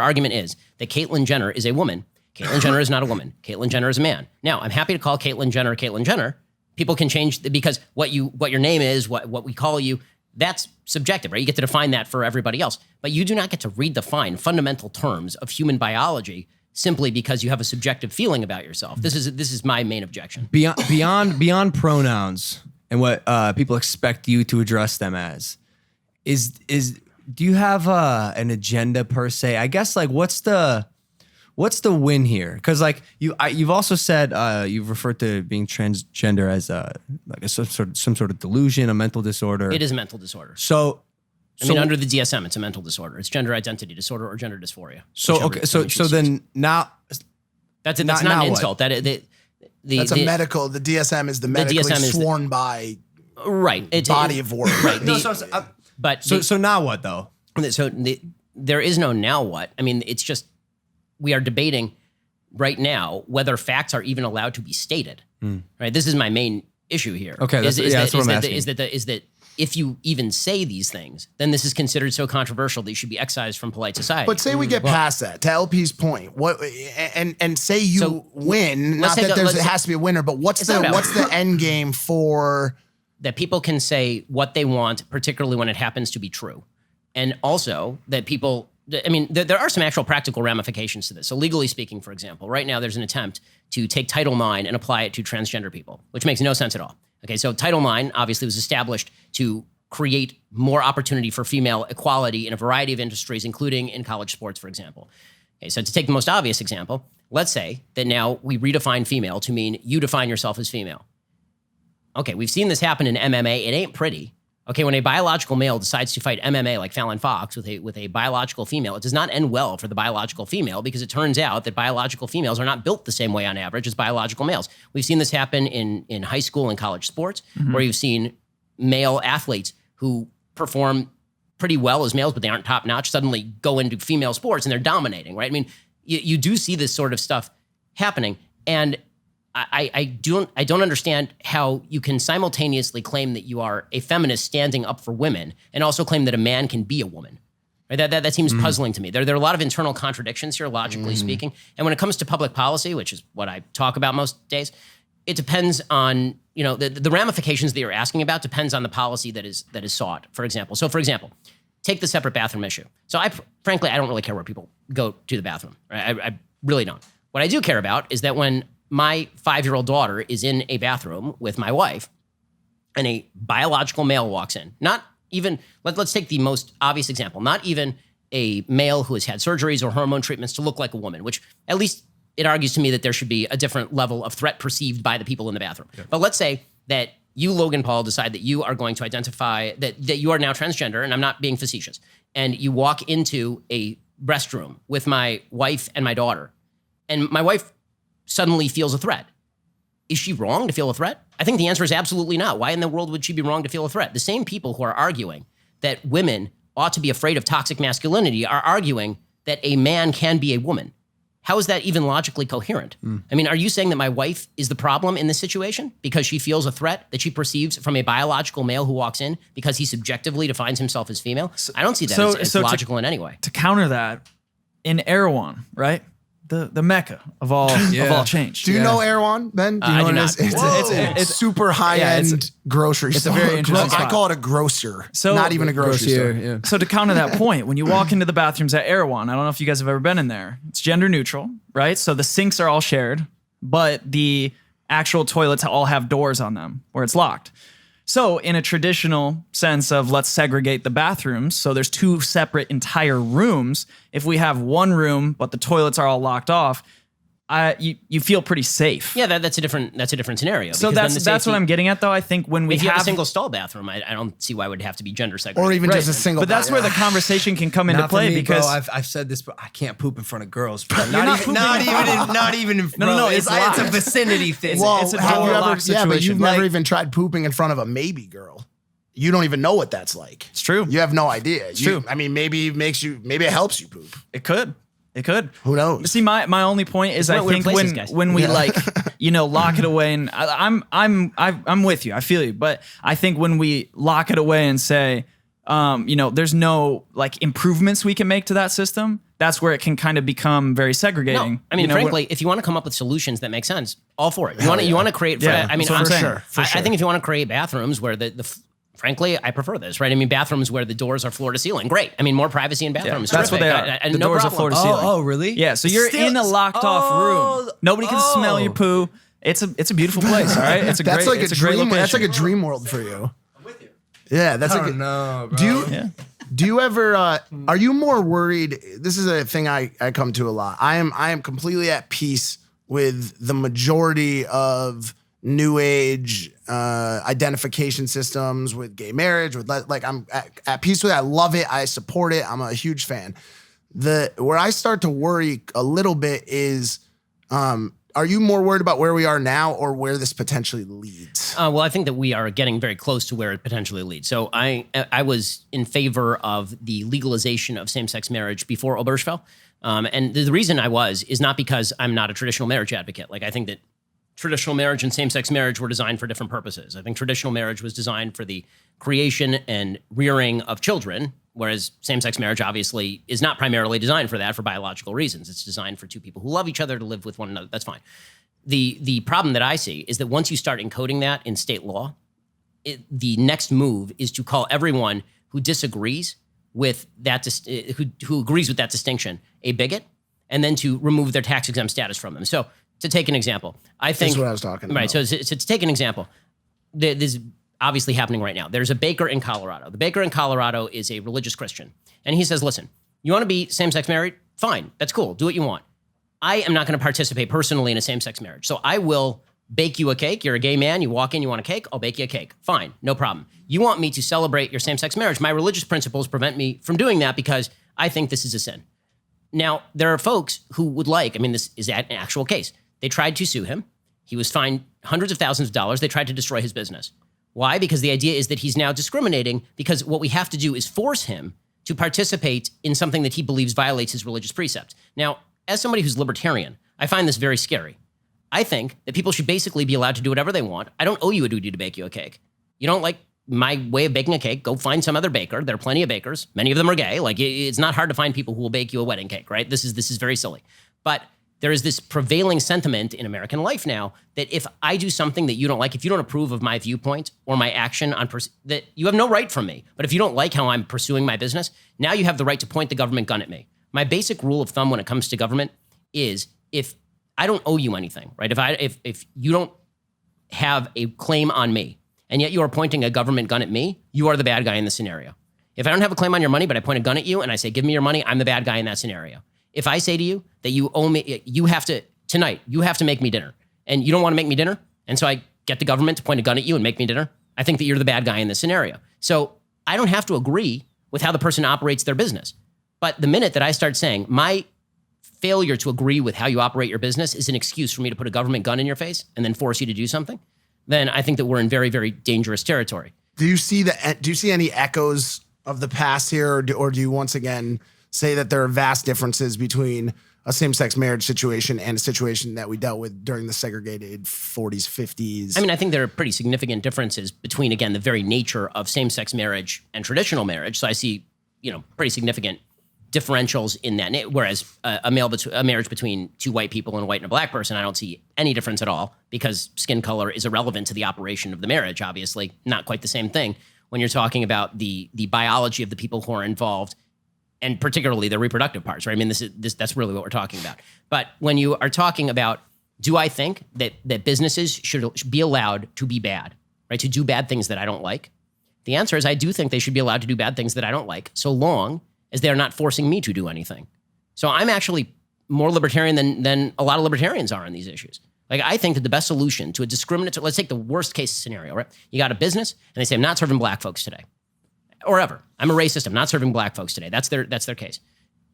argument is that Caitlyn Jenner is a woman, Caitlyn Jenner is not a woman. Caitlyn Jenner is a man. Now, I'm happy to call Caitlyn Jenner. People can change because what your name is, what we call you, that's subjective, right? You get to define that for everybody else. But you do not get to redefine fundamental terms of human biology simply because you have a subjective feeling about yourself. This is my main objection. Beyond pronouns and what people expect you to address them as, do you have an agenda per se? I guess like what's the win here? Because like you've also said you've referred to being transgender as some sort of delusion, a mental disorder. It is a mental disorder. I mean, under the DSM, it's a mental disorder. It's gender identity disorder or gender dysphoria. So then now that's not an insult. That's a medical. The DSM is the medically sworn by body of work. Right. So now what though? There is no now what. I mean, it's just we are debating right now whether facts are even allowed to be stated. Right. This is my main issue here. Okay, that's what I'm asking. Is that if you even say these things, then this is considered so controversial that you should be excised from polite society. But say we get past that, to LP's point, and say you win, not that it has to be a winner, but what's the end game for... That people can say what they want, particularly when it happens to be true. And also that people... I mean, there are some actual practical ramifications to this. So legally speaking, for example, right now there's an attempt to take Title IX and apply it to transgender people, which makes no sense at all. Okay, so Title IX obviously was established to create more opportunity for female equality in a variety of industries, including in college sports, for example. Okay, so to take the most obvious example, let's say that now we redefine female to mean you define yourself as female. Okay, we've seen this happen in MMA. It ain't pretty. Okay, when a biological male decides to fight MMA like Fallon Fox with a biological female, it does not end well for the biological female because it turns out that biological females are not built the same way on average as biological males. We've seen this happen in high school and college sports, where you've seen male athletes who perform pretty well as males, but they aren't top notch, suddenly go into female sports and they're dominating, right? I mean, you do see this sort of stuff happening, and I don't understand how you can simultaneously claim that you are a feminist standing up for women and also claim that a man can be a woman. Right? That seems puzzling to me. There are a lot of internal contradictions here, logically speaking. And when it comes to public policy, which is what I talk about most days, it depends on, the ramifications that you're asking about depends on the policy that is sought, for example. So for example, take the separate bathroom issue. So frankly, I don't really care where people go to the bathroom. Right? I really don't. What I do care about is that when my 5-year-old daughter is in a bathroom with my wife and a biological male walks in, not even, let's take the most obvious example, not even a male who has had surgeries or hormone treatments to look like a woman, which at least it argues to me that there should be a different level of threat perceived by the people in the bathroom. Yeah. But let's say that you, Logan Paul, decide that you are going to identify that you are now transgender, and I'm not being facetious, and you walk into a restroom with my wife and my daughter, and my wife suddenly feels a threat. Is she wrong to feel a threat? I think the answer is absolutely not. Why in the world would she be wrong to feel a threat? The same people who are arguing that women ought to be afraid of toxic masculinity are arguing that a man can be a woman. How is that even logically coherent? I mean, are you saying that my wife is the problem in this situation because she feels a threat that she perceives from a biological male who walks in because he subjectively defines himself as female? I don't see that as logical in any way. To counter that, in Erewhon, right? The mecca of all change. Do you know Erewhon, Ben? Do you know I do what it is? It's super high-end grocery store. It's a very interesting spot. I call it a grocer, not even a grocery store. Yeah. So to counter that point, when you walk into the bathrooms at Erewhon, I don't know if you guys have ever been in there. It's gender neutral, right? So the sinks are all shared, but the actual toilets all have doors on them where it's locked. So in a traditional sense of let's segregate the bathrooms, so there's 2 separate entire rooms. If we have one room, but the toilets are all locked off, you feel pretty safe. Yeah, that's a different scenario. So that's what I'm getting at, though. I think when we if you have a single stall bathroom, I don't see why it would have to be gender segregated. Or even just a single. But that's where the conversation can come into play because I've said this, but I can't poop in front of girls. Bro. Not even in front. No, it's a vicinity thing. Well, it's a have door you lock ever, situation. but you've never even tried pooping in front of a maybe girl. You don't even know what that's like. It's true. You have no idea. It's true. I mean, maybe it helps you poop. It could. Who knows? See, my only point is I think when we like, lock it away, and I'm with you. I feel you, but I think when we lock it away and say, there's no like improvements we can make to that system, that's where it can kind of become very segregating. No, I mean, frankly, if you want to come up with solutions that make sense, all for it. You want to create. Yeah, I mean, for sure. I think if you want to create bathrooms where frankly, I prefer this, right? I mean, bathrooms where the doors are floor to ceiling. Great. I mean, more privacy in bathrooms. That's what they are. The no doors problem. are floor to ceiling. Oh, really? Yeah. So you're in a locked off room. Nobody can smell your poo. It's a beautiful place. All right. It's a That's great. like it's a a great dream. location. That's like a dream world for you. I'm with you. Yeah, that's like. No, bro. Do you ever? Are you more worried? This is a thing I come to a lot. I am completely at peace with the majority of new age identification systems with gay marriage. With like, I'm at peace with it. I love it. I support it. I'm a huge fan. Where I start to worry a little bit is, are you more worried about where we are now or where this potentially leads? Well, I think that we are getting very close to where it potentially leads. So I was in favor of the legalization of same-sex marriage before Obergefell. And the reason I is not because I'm not a traditional marriage advocate. Like, I think that traditional marriage and same-sex marriage were designed for different purposes. I think traditional marriage was designed for the creation and rearing of children, whereas same-sex marriage obviously is not primarily designed for that for biological reasons. It's designed for two people who love each other to live with one another. That's fine. The problem that I see is that once you start encoding that in state law, the next move is to call everyone who disagrees with that, who agrees with that distinction, a bigot, and then to remove their tax-exempt status from them. So to take an example, I think— That's what I was talking about. Right, so to take an example, this is obviously happening right now. There's a baker in Colorado. The baker in Colorado is a religious Christian. And he says, listen, you want to be same-sex married? Fine, that's cool. Do what you want. I am not going to participate personally in a same-sex marriage. So I will bake you a cake. You're a gay man. You walk in, you want a cake? I'll bake you a cake. Fine, no problem. You want me to celebrate your same-sex marriage? My religious principles prevent me from doing that because I think this is a sin. Now, there are folks who would this is an actual case. They tried to sue him. He was fined hundreds of thousands of dollars. They tried to destroy his business. Why? Because the idea is that he's now discriminating because what we have to do is force him to participate in something that he believes violates his religious precept. Now, as somebody who's libertarian, I find this very scary. I think that people should basically be allowed to do whatever they want. I don't owe you a duty to bake you a cake. You don't like my way of baking a cake, go find some other baker. There are plenty of bakers. Many of them are gay. Like, it's not hard to find people who will bake you a wedding cake, right? This is very silly. But there is this prevailing sentiment in American life now that if I do something that you don't like, if you don't approve of my viewpoint or my action that you have no right from me. But if you don't like how I'm pursuing my business, now you have the right to point the government gun at me. My basic rule of thumb when it comes to government is if I don't owe you anything, right? If you don't have a claim on me and yet you are pointing a government gun at me, you are the bad guy in the scenario. If I don't have a claim on your money, but I point a gun at you and I say, give me your money, I'm the bad guy in that scenario. If I say to you that you owe me, you have to make me dinner, and you don't want to make me dinner, and so I get the government to point a gun at you and make me dinner, I think that you're the bad guy in this scenario. So I don't have to agree with how the person operates their business. But the minute that I start saying my failure to agree with how you operate your business is an excuse for me to put a government gun in your face and then force you to do something, then I think that we're in very, very dangerous territory. Do you see any echoes of the past here, or do you once again say that there are vast differences between a same-sex marriage situation and a situation that we dealt with during the segregated 40s, 50s? I mean, I think there are pretty significant differences between, again, the very nature of same-sex marriage and traditional marriage. So I see, pretty significant differentials in that. Whereas a marriage between two white people and a white and a black person, I don't see any difference at all because skin color is irrelevant to the operation of the marriage, obviously. Not quite the same thing when you're talking about the biology of the people who are involved, and particularly the reproductive parts, right? I mean, that's really what we're talking about. But when you are talking about, do I think that businesses should be allowed to be bad, right? To do bad things that I don't like? The answer is I do think they should be allowed to do bad things that I don't like, so long as they're not forcing me to do anything. So I'm actually more libertarian than a lot of libertarians are on these issues. Like, I think that the best solution to a discriminatory, let's take the worst case scenario, right? You got a business and they say, I'm not serving black folks today. Or ever. I'm a racist. I'm not serving black folks today. That's their case.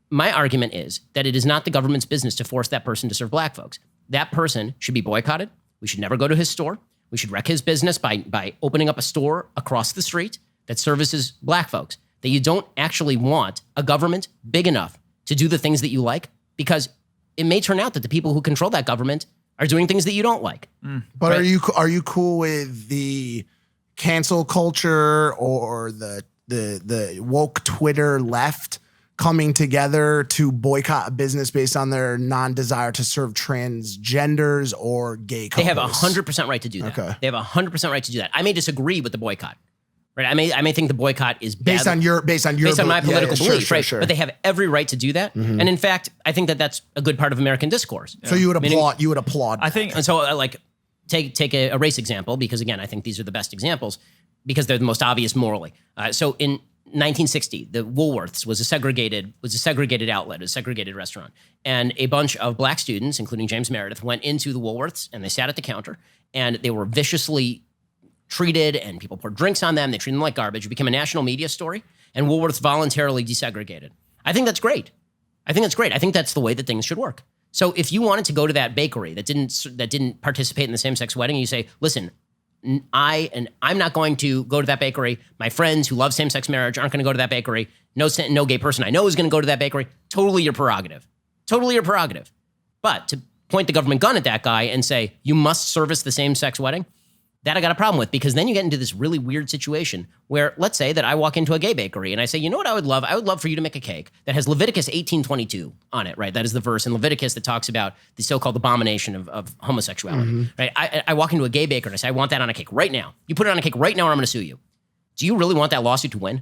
My argument is that it is not the government's business to force that person to serve black folks. That person should be boycotted. We should never go to his store. We should wreck his business by opening up a store across the street that services black folks. That you don't actually want a government big enough to do the things that you like, because it may turn out that the people who control that government are doing things that you don't like. But right? are you cool with the cancel culture or the woke Twitter left coming together to boycott a business based on their non-desire to serve transgenders or gay couples? They have 100% right to do that. Okay. They have 100% right to do that. I may disagree with the boycott. Right? I may think the boycott is based on my political beliefs, sure, right? Sure. But they have every right to do that. And in fact, I think that that's a good part of American discourse. So you would applaud. You would applaud. I think. And so, take a race example, because again, I think these are the best examples because they're the most obvious morally. So in 1960, the Woolworths was a segregated outlet, a segregated restaurant, and a bunch of black students, including James Meredith, went into the Woolworths and they sat at the counter and they were viciously treated, and people poured drinks on them. They treated them like garbage. It became a national media story, and Woolworths voluntarily desegregated. I think that's great. I think that's the way that things should work. So if you wanted to go to that bakery that didn't participate in the same-sex wedding, and you say, listen, I'm not going to go to that bakery. My friends who love same-sex marriage aren't going to go to that bakery. No gay person I know is going to go to that bakery. Totally your prerogative. But to point the government gun at that guy and say, you must service the same-sex wedding, that I got a problem with, because then you get into this really weird situation where, let's say that I walk into a gay bakery and I say, you know what I would love? I would love for you to make a cake that has Leviticus 18:22 on it, right? That is the verse in Leviticus that talks about the so-called abomination of homosexuality, right? I walk into a gay baker and I say, I want that on a cake right now. You put it on a cake right now or I'm going to sue you. Do you really want that lawsuit to win?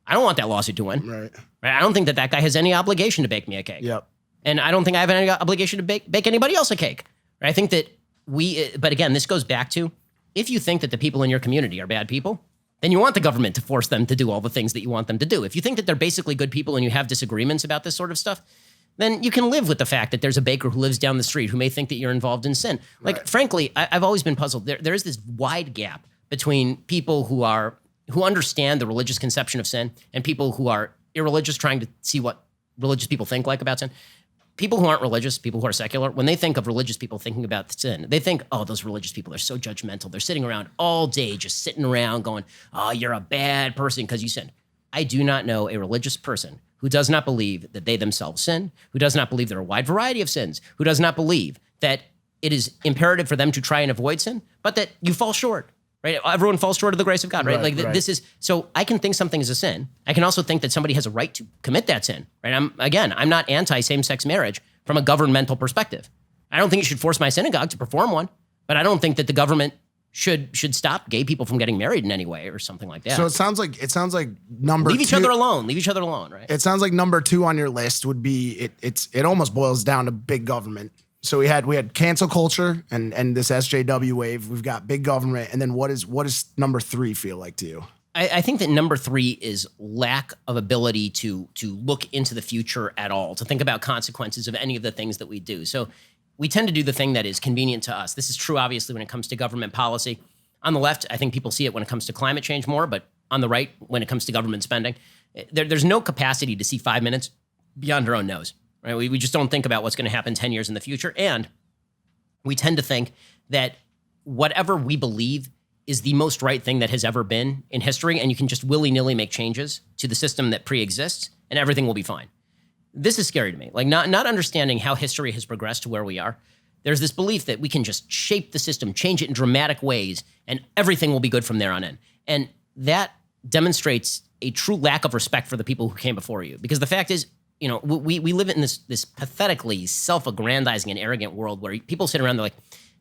I don't want that lawsuit to win. Right. I don't think that guy has any obligation to bake me a cake. Yep. And I don't think I have any obligation to bake anybody else a cake. Right? I think that but again, this goes back to, if you think that the people in your community are bad people, then you want the government to force them to do all the things that you want them to do. If you think that they're basically good people and you have disagreements about this sort of stuff, then you can live with the fact that there's a baker who lives down the street who may think that you're involved in sin. Like, frankly, I've always been puzzled. There is this wide gap between people who understand the religious conception of sin and people who are irreligious, trying to see what religious people think like about sin. People who aren't religious, people who are secular, when they think of religious people thinking about sin, they think, oh, those religious people are so judgmental. They're sitting around all day, just sitting around going, oh, you're a bad person because you sinned. I do not know a religious person who does not believe that they themselves sin, who does not believe there are a wide variety of sins, who does not believe that it is imperative for them to try and avoid sin, but that you fall short. Right? Everyone falls short of the grace of God, right? This is, so I can think something is a sin. I can also think that somebody has a right to commit that sin, right? I'm not anti same-sex marriage from a governmental perspective. I don't think you should force my synagogue to perform one, but I don't think that the government should stop gay people from getting married in any way or something like that. So it sounds like number Leave each other alone, right? It sounds like number 2 on your list would be, it almost boils down to big government. So we had cancel culture and this SJW wave. We've got big government, and then what does number 3 feel like to you? I think that number 3 is lack of ability to look into the future at all, to think about consequences of any of the things that we do. So we tend to do the thing that is convenient to us. This is true, obviously, when it comes to government policy. On the left, I think people see it when it comes to climate change more, but on the right, when it comes to government spending, there's no capacity to see 5 minutes beyond our own nose. Right? We just don't think about what's going to happen 10 years in the future. And we tend to think that whatever we believe is the most right thing that has ever been in history, and you can just willy-nilly make changes to the system that pre-exists, and everything will be fine. This is scary to me. Like, not understanding how history has progressed to where we are. There's this belief that we can just shape the system, change it in dramatic ways, and everything will be good from there on in. And that demonstrates a true lack of respect for the people who came before you. Because the fact is, you know, we live in this pathetically self-aggrandizing and arrogant world where people sit around, they're like,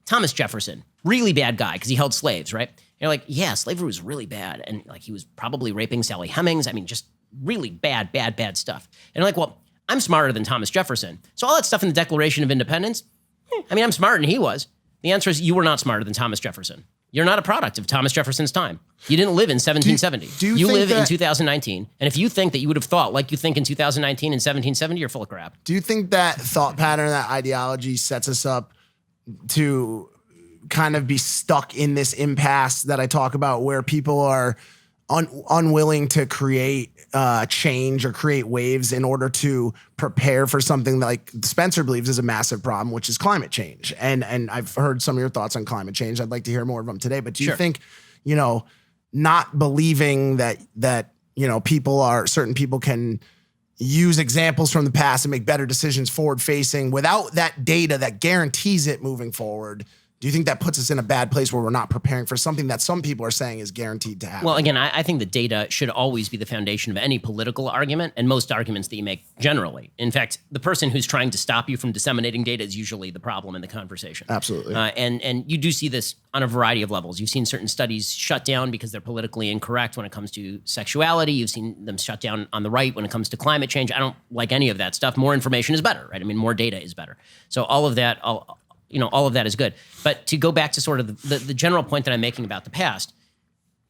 Thomas Jefferson, really bad guy because he held slaves, right? And you're like, yeah, slavery was really bad. And like, he was probably raping Sally Hemings. I mean, just really bad stuff. And you're like, well, I'm smarter than Thomas Jefferson. So all that stuff in the Declaration of Independence, I mean, I'm smarter than he was. The answer is you were not smarter than Thomas Jefferson. You're not a product of Thomas Jefferson's time. You didn't live in 1770. You live in 2019. And if you think that you would have thought like you think in 2019 and 1770, you're full of crap. Do you think that thought pattern, that ideology sets us up to kind of be stuck in this impasse that I talk about, where people are unwilling to create change or create waves in order to prepare for something that, like Spencer believes is a massive problem, which is climate change. And I've heard some of your thoughts on climate change. I'd like to hear more of them today. But do you think, not believing that certain people can use examples from the past and make better decisions forward facing without that data that guarantees it moving forward? Do you think that puts us in a bad place where we're not preparing for something that some people are saying is guaranteed to happen? Well, again, I think the data should always be the foundation of any political argument and most arguments that you make generally. In fact, the person who's trying to stop you from disseminating data is usually the problem in the conversation. Absolutely. And you do see this on a variety of levels. You've seen certain studies shut down because they're politically incorrect when it comes to sexuality. You've seen them shut down on the right when it comes to climate change. I don't like any of that stuff. More information is better, right? I mean, more data is better. So all of that, all of that is good. But to go back to sort of the general point that I'm making about the past,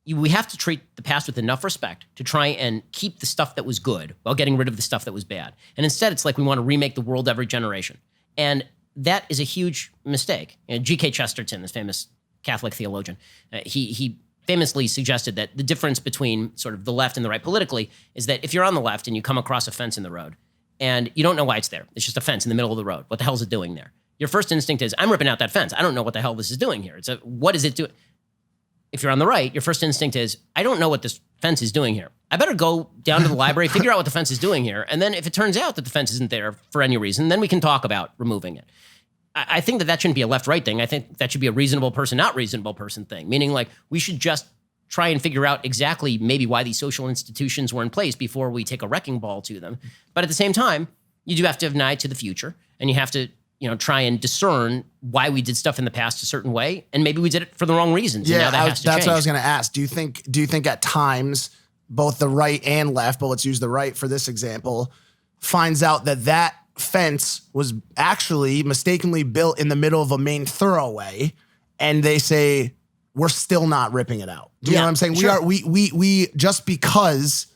we have to treat the past with enough respect to try and keep the stuff that was good while getting rid of the stuff that was bad. And instead, it's like we want to remake the world every generation. And that is a huge mistake. G.K. Chesterton, this famous Catholic theologian, he famously suggested that the difference between sort of the left and the right politically is that if you're on the left and you come across a fence in the road and you don't know why it's there, it's just a fence in the middle of the road. What the hell is it doing there? Your first instinct is, I'm ripping out that fence. I don't know what the hell this is doing here. What is it doing? If you're on the right, your first instinct is, I don't know what this fence is doing here. I better go down to the library, figure out what the fence is doing here. And then if it turns out that the fence isn't there for any reason, then we can talk about removing it. I think that shouldn't be a left-right thing. I think that should be a reasonable person, not reasonable person thing. Meaning like we should just try and figure out exactly maybe why these social institutions were in place before we take a wrecking ball to them. But at the same time, you do have to have an eye to the future, and you have to try and discern why we did stuff in the past a certain way, and maybe we did it for the wrong reasons. Yeah, and now that's what I was going to ask. Do you think at times both the right and left, but let's use the right for this example, finds out that fence was actually mistakenly built in the middle of a main thoroughway, and they say we're still not ripping it out? Do you know what I'm saying? Sure. We just because,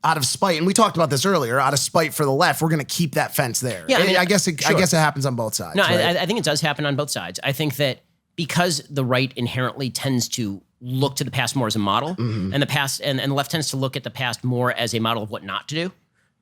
out of spite, and we talked about this earlier, out of spite for the left, we're going to keep that fence there. Yeah, I guess it happens on both sides. No, right? I think it does happen on both sides. I think that because the right inherently tends to look to the past more as a model, and the past and the left tends to look at the past more as a model of what not to do,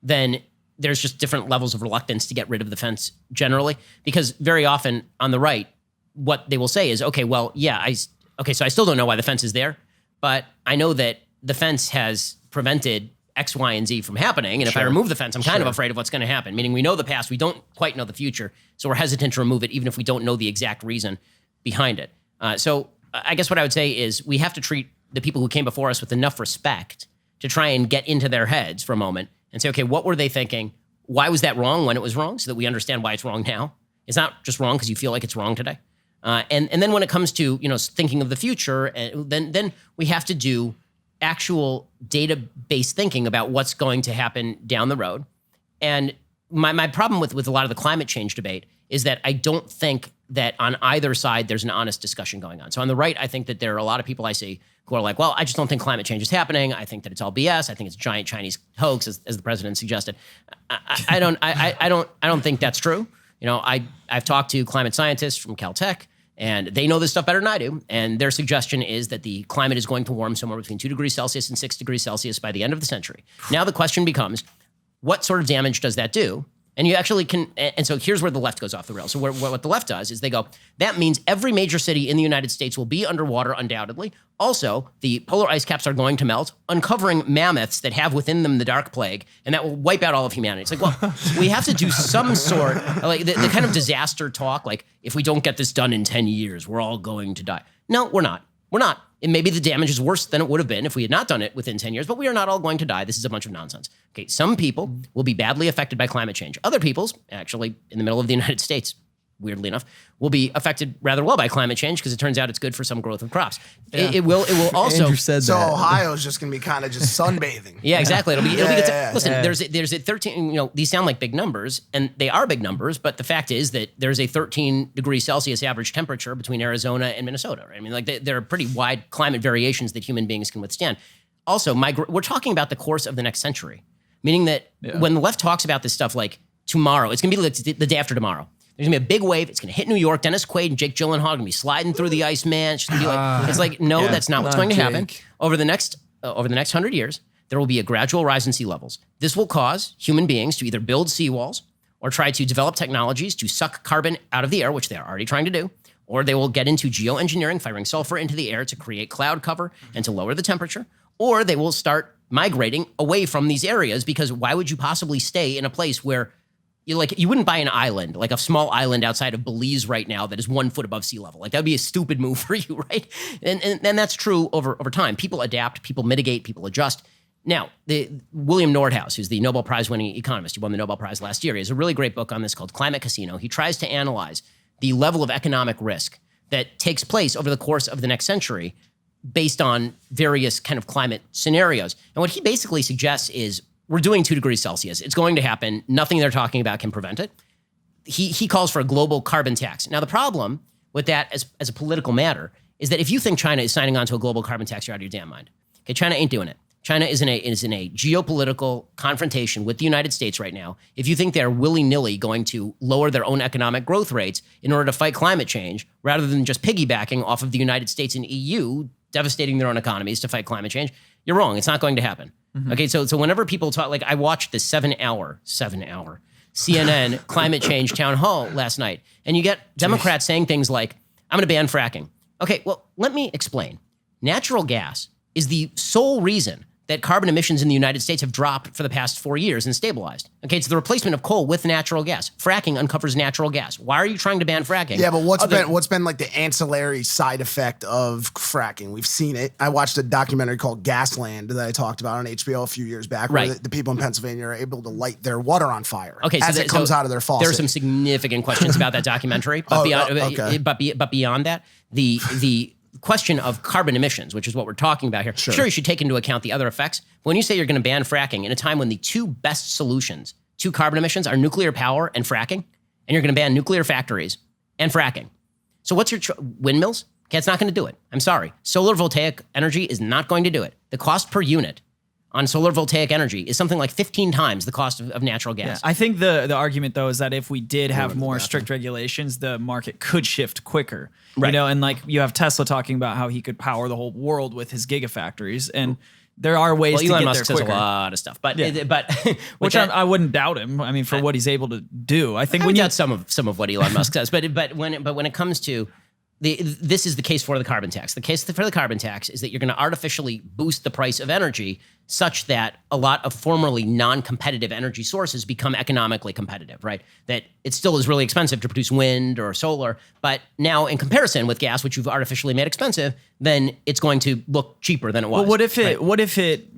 then there's just different levels of reluctance to get rid of the fence generally. Because very often on the right, what they will say is, okay, well, so I still don't know why the fence is there, but I know that the fence has prevented X, Y, and Z from happening. And if I remove the fence, I'm kind of afraid of what's going to happen. Meaning we know the past, we don't quite know the future. So we're hesitant to remove it, even if we don't know the exact reason behind it. So I guess what I would say is we have to treat the people who came before us with enough respect to try and get into their heads for a moment and say, okay, what were they thinking? Why was that wrong when it was wrong? So that we understand why it's wrong now. It's not just wrong because you feel like it's wrong today. And then when it comes to, thinking of the future, then we have to do actual data-based thinking about what's going to happen down the road. And my problem with a lot of the climate change debate is that I don't think that on either side there's an honest discussion going on. So on the right, I think that there are a lot of people I see who are like, well, I just don't think climate change is happening. I think that it's all BS. I think it's a giant Chinese hoax, as the president suggested. I don't think that's true. I've talked to climate scientists from Caltech, and they know this stuff better than I do. And their suggestion is that the climate is going to warm somewhere between 2 degrees Celsius and 6 degrees Celsius by the end of the century. Now the question becomes, what sort of damage does that do? And you actually can, and so here's where the left goes off the rails. So what the left does is they go, that means every major city in the United States will be underwater undoubtedly. Also, the polar ice caps are going to melt, uncovering mammoths that have within them the dark plague, and that will wipe out all of humanity. It's like, well, we have to do some sort, like the kind of disaster talk, like if we don't get this done in 10 years, we're all going to die. No, we're not. We're not. And maybe the damage is worse than it would have been if we had not done it within 10 years, but we are not all going to die. This is a bunch of nonsense. Okay, some people will be badly affected by climate change. Other people's, actually in the middle of the United States, weirdly enough, will be affected rather well by climate change because it turns out it's good for some growth of crops. It will also. Andrew said So that. Ohio's just going to be kind of just sunbathing. Yeah, exactly. It'll be listen, yeah. there's a 13, these sound like big numbers, and they are big numbers, but the fact is that there's a 13 degrees Celsius average temperature between Arizona and Minnesota. Right? I mean, like there are pretty wide climate variations that human beings can withstand. Also, we're talking about the course of the next century, meaning that when the left talks about this stuff like tomorrow, it's going to be like the day after tomorrow. There's going to be a big wave. It's going to hit New York. Dennis Quaid and Jake Gyllenhaal are going to be sliding through the ice, man. It's going to be like, it's like, no, that's not what's going to happen. Over the next 100 years, there will be a gradual rise in sea levels. This will cause human beings to either build seawalls or try to develop technologies to suck carbon out of the air, which they are already trying to do, or they will get into geoengineering, firing sulfur into the air to create cloud cover and to lower the temperature, or they will start migrating away from these areas because why would you possibly stay in a place where you wouldn't buy an island, like a small island outside of Belize right now that is 1 foot above sea level. Like that'd be a stupid move for you, right? And that's true over time. People adapt, people mitigate, people adjust. Now, William Nordhaus, who's the Nobel Prize-winning economist, he won the Nobel Prize last year. He has a really great book on this called Climate Casino. He tries to analyze the level of economic risk that takes place over the course of the next century based on various kind of climate scenarios. And what he basically suggests is we're doing 2 degrees Celsius. It's going to happen. Nothing they're talking about can prevent it. He calls for a global carbon tax. Now, the problem with that as a political matter is that if you think China is signing on to a global carbon tax, you're out of your damn mind. Okay, China ain't doing it. China is in a geopolitical confrontation with the United States right now. If you think they're willy-nilly going to lower their own economic growth rates in order to fight climate change, rather than just piggybacking off of the United States and EU, devastating their own economies to fight climate change, you're wrong. It's not going to happen. Mm-hmm. Okay, so whenever people talk, like I watched the 7-hour CNN climate change town hall last night, and you get Democrats saying things like, I'm going to ban fracking. Okay, well, let me explain. Natural gas is the sole reason that carbon emissions in the United States have dropped for the past 4 years and stabilized. Okay, it's the replacement of coal with natural gas. Fracking uncovers natural gas. Why are you trying to ban fracking? Yeah, but what's been like the ancillary side effect of fracking? We've seen it. I watched a documentary called Gasland that I talked about on HBO a few years back, where the people in Pennsylvania are able to light their water on fire as it comes out of their faucet. There are some significant questions about that documentary, but but beyond that, the question of carbon emissions, which is what we're talking about here. Sure, you should take into account the other effects. But when you say you're going to ban fracking in a time when the 2 best solutions to carbon emissions are nuclear power and fracking, and you're going to ban nuclear factories and fracking. So what's your windmills? Okay, it's not going to do it. I'm sorry. Solar voltaic energy is not going to do it. The cost per unit on solar voltaic energy is something like 15 times the cost of natural gas. Yeah, I think the argument, though, is that if we did have more strict regulations, the market could shift quicker. Right. And like you have Tesla talking about how he could power the whole world with his gigafactories. And there are ways to Elon get Musk there quicker. says a lot of stuff. But which I wouldn't doubt him. I mean, for what he's able to do. I think when you doubt some of what Elon Musk says. But when it comes to this is the case for the carbon tax. The case for the carbon tax is that you're going to artificially boost the price of energy such that a lot of formerly non-competitive energy sources become economically competitive, right? That it still is really expensive to produce wind or solar, but now in comparison with gas, which you've artificially made expensive, then it's going to look cheaper than it was. Well, what if it,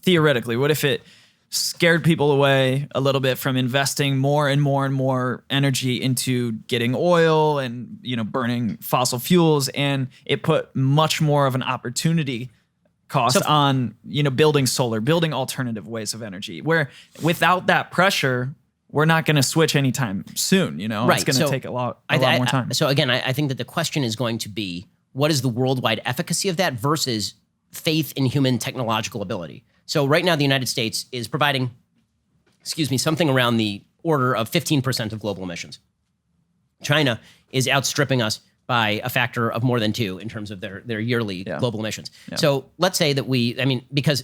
theoretically, what if it scared people away a little bit from investing more and more and more energy into getting oil and, burning fossil fuels, and it put much more of an opportunity cost on, building solar, building alternative ways of energy, where without that pressure, we're not going to switch anytime soon. Right. It's going to take a lot more time. So again, I think that the question is going to be, what is the worldwide efficacy of that versus faith in human technological ability? So right now, the United States is providing, something around the order of 15% of global emissions. China is outstripping us by a factor of more than 2 in terms of their yearly global emissions. Yeah. So let's say that because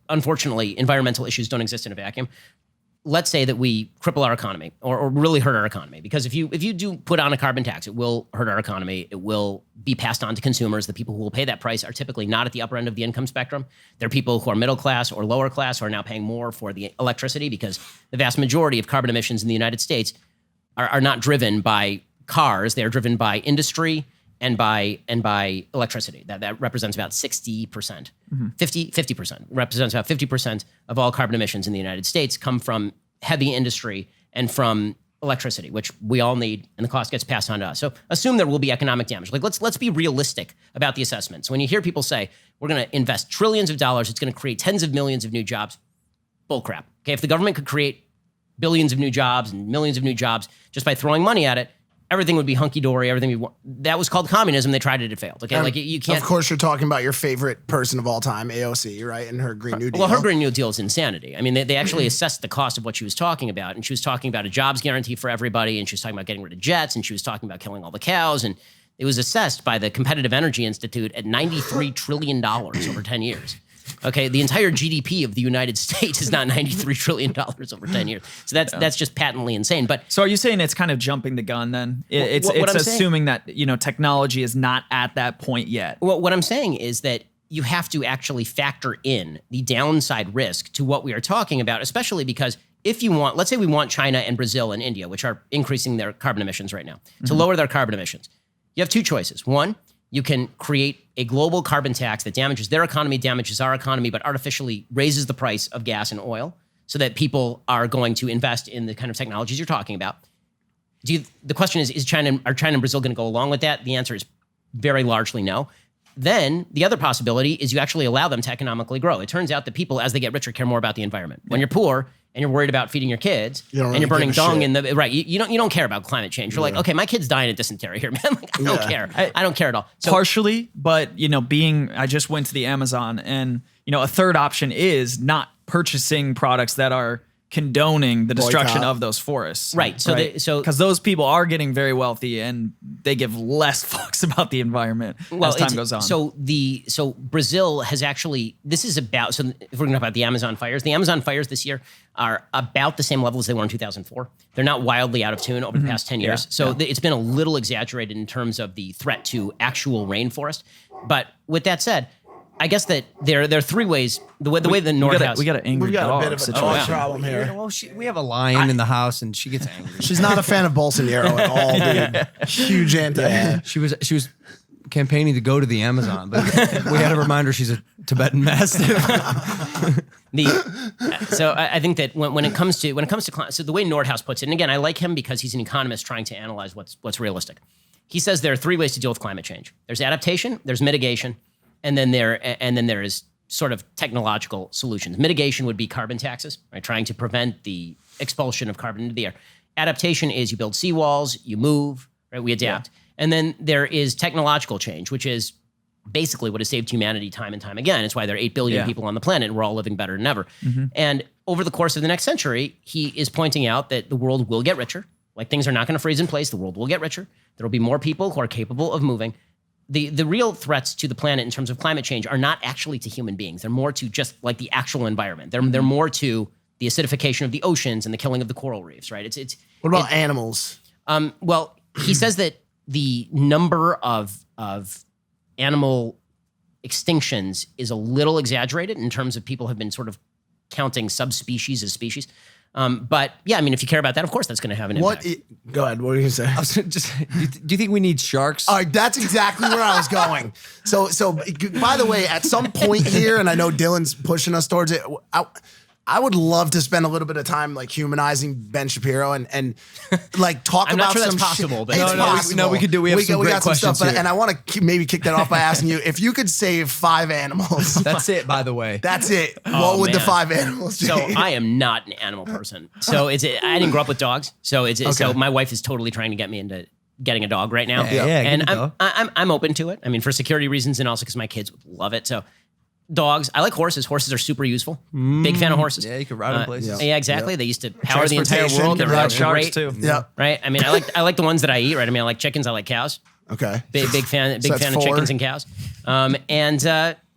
unfortunately, environmental issues don't exist in a vacuum. Let's say that we cripple our economy or really hurt our economy, because if you do put on a carbon tax, it will hurt our economy. It will be passed on to consumers. The people who will pay that price are typically not at the upper end of the income spectrum. They're people who are middle class or lower class who are now paying more for the electricity, because the vast majority of carbon emissions in the United States are not driven by cars. They're driven by industry and by electricity. That represents about 60%. 50% represents about 50% of all carbon emissions in the United States come from heavy industry and from electricity, which we all need, and the cost gets passed on to us. So assume there will be economic damage. Like let's be realistic about the assessments. When you hear people say we're going to invest trillions of dollars, it's going to create tens of millions of new jobs, bull crap. Okay, if the government could create billions of new jobs and millions of new jobs just by throwing money at it, everything would be hunky-dory, that was called communism. They tried it, it failed. Okay, like you can't. Of course, you're talking about your favorite person of all time, AOC, right? And her Green New Deal. Well, her Green New Deal is insanity. I mean, they actually assessed the cost of what she was talking about, and she was talking about a jobs guarantee for everybody, and she was talking about getting rid of jets, and she was talking about killing all the cows, and it was assessed by the Competitive Energy Institute at $93 trillion over 10 years. Okay, the entire GDP of the United States is not $93 trillion over 10 years. So that's just patently insane. But so are you saying it's kind of jumping the gun then? It's assuming that, technology is not at that point yet. Well, what I'm saying is that you have to actually factor in the downside risk to what we are talking about, especially because if you want, let's say we want China and Brazil and India, which are increasing their carbon emissions right now, to lower their carbon emissions. You have two choices. One, you can create a global carbon tax that damages their economy, damages our economy, but artificially raises the price of gas and oil so that people are going to invest in the kind of technologies you're talking about. The question is are China and Brazil going to go along with that? The answer is very largely no. Then the other possibility is you actually allow them to economically grow. It turns out that people, as they get richer, care more about the environment. When you're poor and you're worried about feeding your kids and you're burning dung in the right, you don't care about climate change. You're like, okay, my kid's dying of dysentery here, man. Like, I don't care. I don't care at all. So, partially, but I just went to the Amazon, and a third option is not purchasing products that are condoning the destruction of those forests. Right. So because those people are getting very wealthy and they give less fucks about the environment as time goes on. So Brazil has actually, this is about, so if we're going to talk about the Amazon fires this year are about the same level as they were in 2004. They're not wildly out of tune over the past 10 years. It's been a little exaggerated in terms of the threat to actual rainforest. But with that said, I guess that there are three ways. The way the North House, we got an angry dog a bit of a situation. problem here. Well, we have a lion in the house, and she gets angry. She's not a fan of Bolsonaro at all, dude. Huge anti. She was campaigning to go to the Amazon, but we had to remind her she's a Tibetan Mastiff. So I think that when it comes to climate, so the way Nordhaus puts it, and again, I like him because he's an economist trying to analyze what's realistic. He says there are three ways to deal with climate change. There's adaptation, there's mitigation, and then there is sort of technological solutions. Mitigation would be carbon taxes, right? Trying to prevent the expulsion of carbon into the air. Adaptation is you build seawalls, you move, right? We adapt. Yeah. And then there is technological change, which is basically what has saved humanity time and time again. It's why there are 8 billion people on the planet and we're all living better than ever. Mm-hmm. And over the course of the next century, he is pointing out that the world will get richer. Like things are not going to freeze in place. The world will get richer. There will be more people who are capable of moving. The real threats to the planet in terms of climate change are not actually to human beings. They're more to just like the actual environment. They're more to the acidification of the oceans and the killing of the coral reefs, right? What about animals? Well, he says that the number of animal extinctions is a little exaggerated in terms of people have been sort of counting subspecies as species. But yeah, I mean, if you care about that, of course, that's going to have an impact. Go ahead. What are you going to say? Do you think we need sharks? All right, that's exactly where I was going. So by the way, at some point here, and I know Dylan's pushing us towards it, I would love to spend a little bit of time like humanizing Ben Shapiro and like talk I'm about not sure some that's possible, shit. but It's possible. we could do. We have some great questions stuff, here. and I want to maybe kick that off by asking you if you could save 5 animals. That's it, by the way. That's it. What would the 5 animals be? So I am not an animal person. So I didn't grow up with dogs. So so my wife is totally trying to get me into getting a dog right now. And I'm open to it. I mean, for security reasons and also because my kids would love it. So. Dogs. I like horses. Horses are super useful. Big fan of horses. Yeah, you could ride them places. Yeah, exactly. They used to power the entire world. They're ride sharks great, too. Yeah. Right. I mean, I like the ones that I eat. Right. I mean, I like chickens. I like cows. Okay. Big fan of chickens and cows.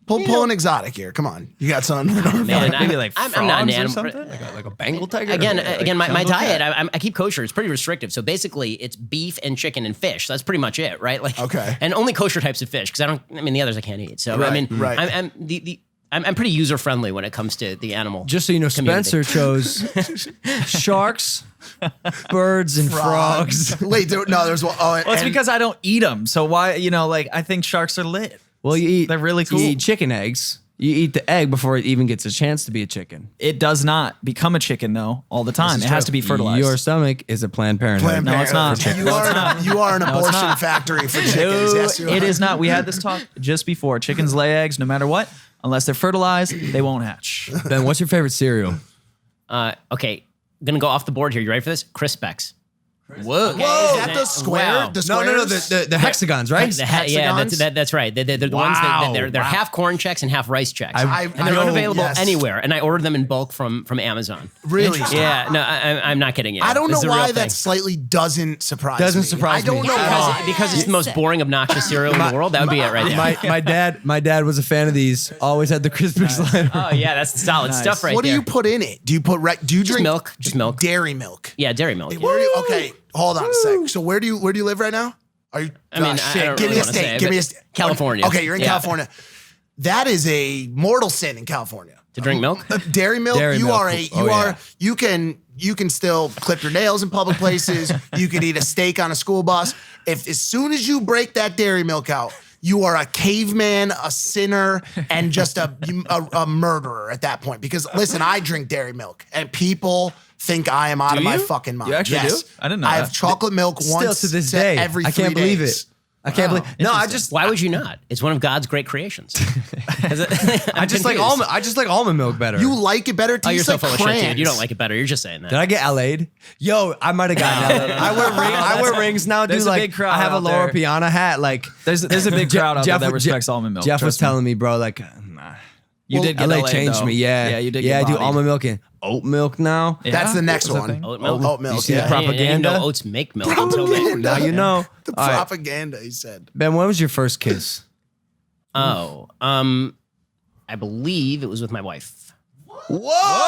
Pull an exotic here. Come on. You got something. Man, Maybe like I'm not an frogs or animal. something? Like a Bengal tiger? Again, my diet, I keep kosher. It's pretty restrictive. So basically, it's beef and chicken and fish. That's pretty much it, right? Like, okay. And only kosher types of fish because the others I can't eat. So right, I mean, right. I'm pretty user friendly when it comes to the animal. Just so you know, community. Spencer chose sharks, birds, and frogs. Wait, there's one. Oh, Well, it's because I don't eat them. So why, I think sharks are lit. Well, They're really cool. You eat chicken eggs. You eat the egg before it even gets a chance to be a chicken. It does not become a chicken though all the time. It has to be fertilized. Your stomach is a Planned Parenthood. No, it's not. You are an abortion factory for chickens. Yes, you are. It is not. We had this talk just before. Chickens lay eggs no matter what. Unless they're fertilized, they won't hatch. Ben, what's your favorite cereal? Okay, gonna go off the board here. You ready for this? Crispecks. Whoa! Is that the square? Wow. The No, squares? the hexagons, right? Yeah, that's right. They're the ones that they're half corn checks and half rice checks, and they're unavailable anywhere. And I ordered them in bulk from Amazon. Really? Yeah. No, I'm not kidding you. I don't know This is a real why thing. that slightly doesn't surprise me. surprise I don't me. know why. because it's the most boring, obnoxious cereal in the world. That would be it right there. My dad was a fan of these. Always had the Crispix line. Oh yeah, that's the solid stuff right What there. do you put in it? Do you put do you drink milk? Just milk. Dairy milk. Yeah, dairy milk. Where do you, okay, hold on a sec. So where do you live right now? Are you? I mean, I shit. don't Give really me a wanna say state. it, Give me a but state. California. Okay, you're in Yeah. California. That is a mortal sin in California. To drink milk? Dairy milk. Dairy you milk. are a. Oh, You are. yeah. You can still clip your nails in public places. You can eat a steak on a school bus. If as soon as you break that dairy milk out, you are a caveman, a sinner, and just a murderer at that point. Because listen, I drink dairy milk, and people think I am out of my you? fucking mind. You actually Yes. do? I didn't know I have that. chocolate milk Still once to this day. every 3 I can't believe days. it. I can't believe. No, I just. Why would you not? It's one of God's great creations. I just like almond. I just like almond milk better. You like it better? It Oh, you're tastes so like full of crayons. shit, dude. You don't like it better. You're just saying that. Did I get LA'd? Yo, I might have gotten LA'd. I wear rings now, dude. There's a Like big crowd I have a out Laura there. Piana hat. Like There's a big crowd out there that respects almond milk. Jeff was trust me. telling me, bro. Like, nah. You did get LA LA changed though. me. Yeah, Yeah, you did. Yeah, get I do bodied. almond milk and oat milk now. Yeah? That's the next Is that a one. thing? Oat milk? Oat milk. You see the Yeah. propaganda? I didn't know oats make milk until then. Now you know. The All right. propaganda, he said. Ben, when was your first kiss? Oh, I believe it was with my wife.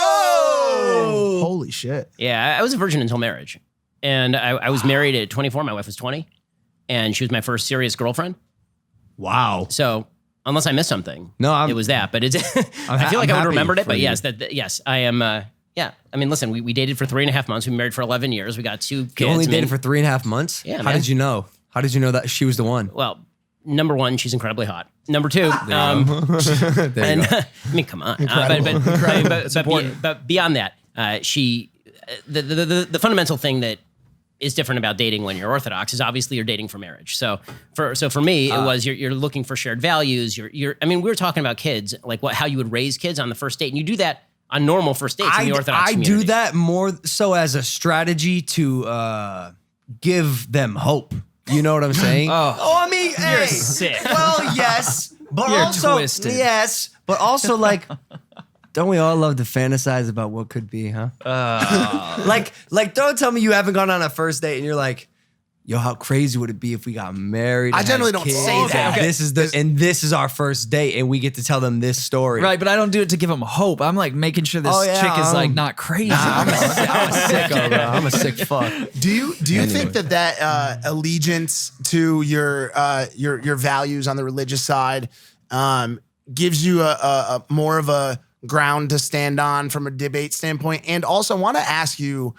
Whoa! Holy shit. Yeah, I was a virgin until marriage. And I was married at 24. My wife was 20. And she was my first serious girlfriend. Wow. So unless I missed something, No, it was that. But it's, I feel I'm like I would happy have remembered it. for But you. yes, I am. Yeah, I mean, listen, we dated for 3.5 months. We married for 11 years. We got 2 kids. You only I mean, dated for 3.5 months? Yeah, How man. did you know? How did you know that she was the one? Well, number one, she's incredibly hot. Number two, There you and go. I mean, come on. But beyond that, she the fundamental thing that is different about dating when you're Orthodox is obviously you're dating for marriage. So for me, it was you're looking for shared values. I mean, we were talking about kids, like how you would raise kids on the first date, and you do that on normal first dates in the Orthodox I community. do that more so as a strategy to give them hope. You know what I'm saying? I mean, hey, sick. well, yes, but You're also twisted. yes, but also like, don't we all love to fantasize about what could be, huh? Like, don't tell me you haven't gone on a first date and you're like, yo, how crazy would it be if we got married? I and generally had don't kids, say that. and this is our first date, and we get to tell them this story. Right, but I don't do it to give them hope. I'm like making sure this Oh, yeah, chick is like not crazy. I'm a sicko, bro. I'm a sick fuck. Do you think that allegiance to your values on the religious side gives you a more of a ground to stand on from a debate standpoint? And also, I want to ask you,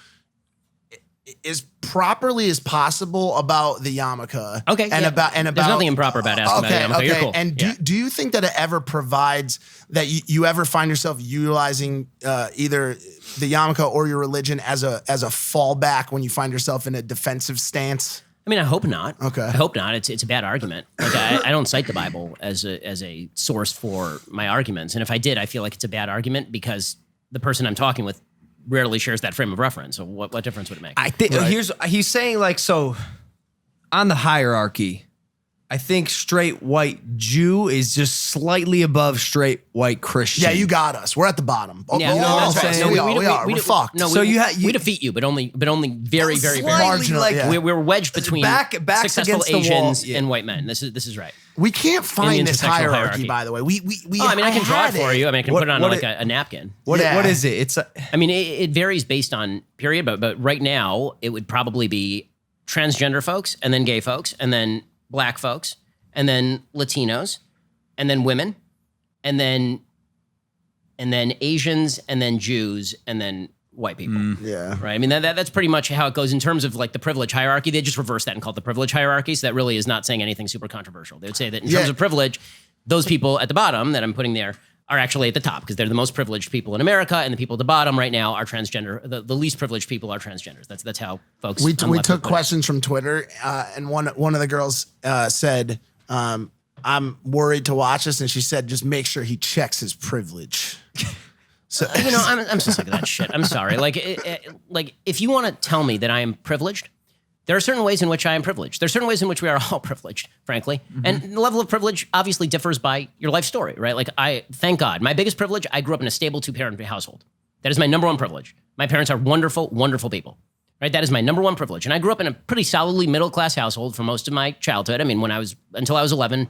as properly as possible about the yarmulke. Okay, and yeah. about There's nothing improper about asking about the yarmulke. You're cool. And Yeah. do you think that it ever provides that you ever find yourself utilizing either the yarmulke or your religion as a fallback when you find yourself in a defensive stance? I mean, I hope not. Okay. I hope not. It's a bad argument. Like I don't cite the Bible as a source for my arguments, and if I did, I feel like it's a bad argument because the person I'm talking with rarely shares that frame of reference. So what difference would it make? I think he's saying like, so on the hierarchy, I think straight white Jew is just slightly above straight white Christian. Yeah, you got us. We're at the bottom. Oh, Yeah, you know no, what I'm that's right. saying? We are. We're fucked. No, So we defeat you, but only very, very, very Slightly, marginal, like, yeah. We're wedged between Backs successful against the wall. Asians Yeah. and white men. This is right. We can't find this intersectional hierarchy, hierarchy. by the way. We Oh, I mean, I can draw it had for you. I mean, I can What- put it on what like it- a napkin. What Yeah. is it? It's I mean, it varies based on period, but right now it would probably be transgender folks, and then gay folks, and then black folks, and then Latinos, and then women, and then Asians, and then Jews, and then white people. Yeah. Right. I mean, that's pretty much how it goes in terms of like the privilege hierarchy. They just reverse that and call it the privilege hierarchy. So that really is not saying anything super controversial. They would say that in terms of privilege, those people at the bottom that I'm putting there are actually at the top because they're the most privileged people in America, and the people at the bottom right now are transgender. The least privileged people are transgenders. That's how folks. We took questions from Twitter, and one of the girls said, "I'm worried to watch this," and she said, "Just make sure he checks his privilege." So I'm so sick of that shit. I'm sorry. Like if you want to tell me that I am privileged, there are certain ways in which I am privileged. There are certain ways in which we are all privileged, frankly. And the level of privilege obviously differs by your life story, right? Like thank God, my biggest privilege, I grew up in a stable 2-parent household. That is my number one privilege. My parents are wonderful, wonderful people, right? That is my number one privilege. And I grew up in a pretty solidly middle-class household for most of my childhood. I mean, until I was 11,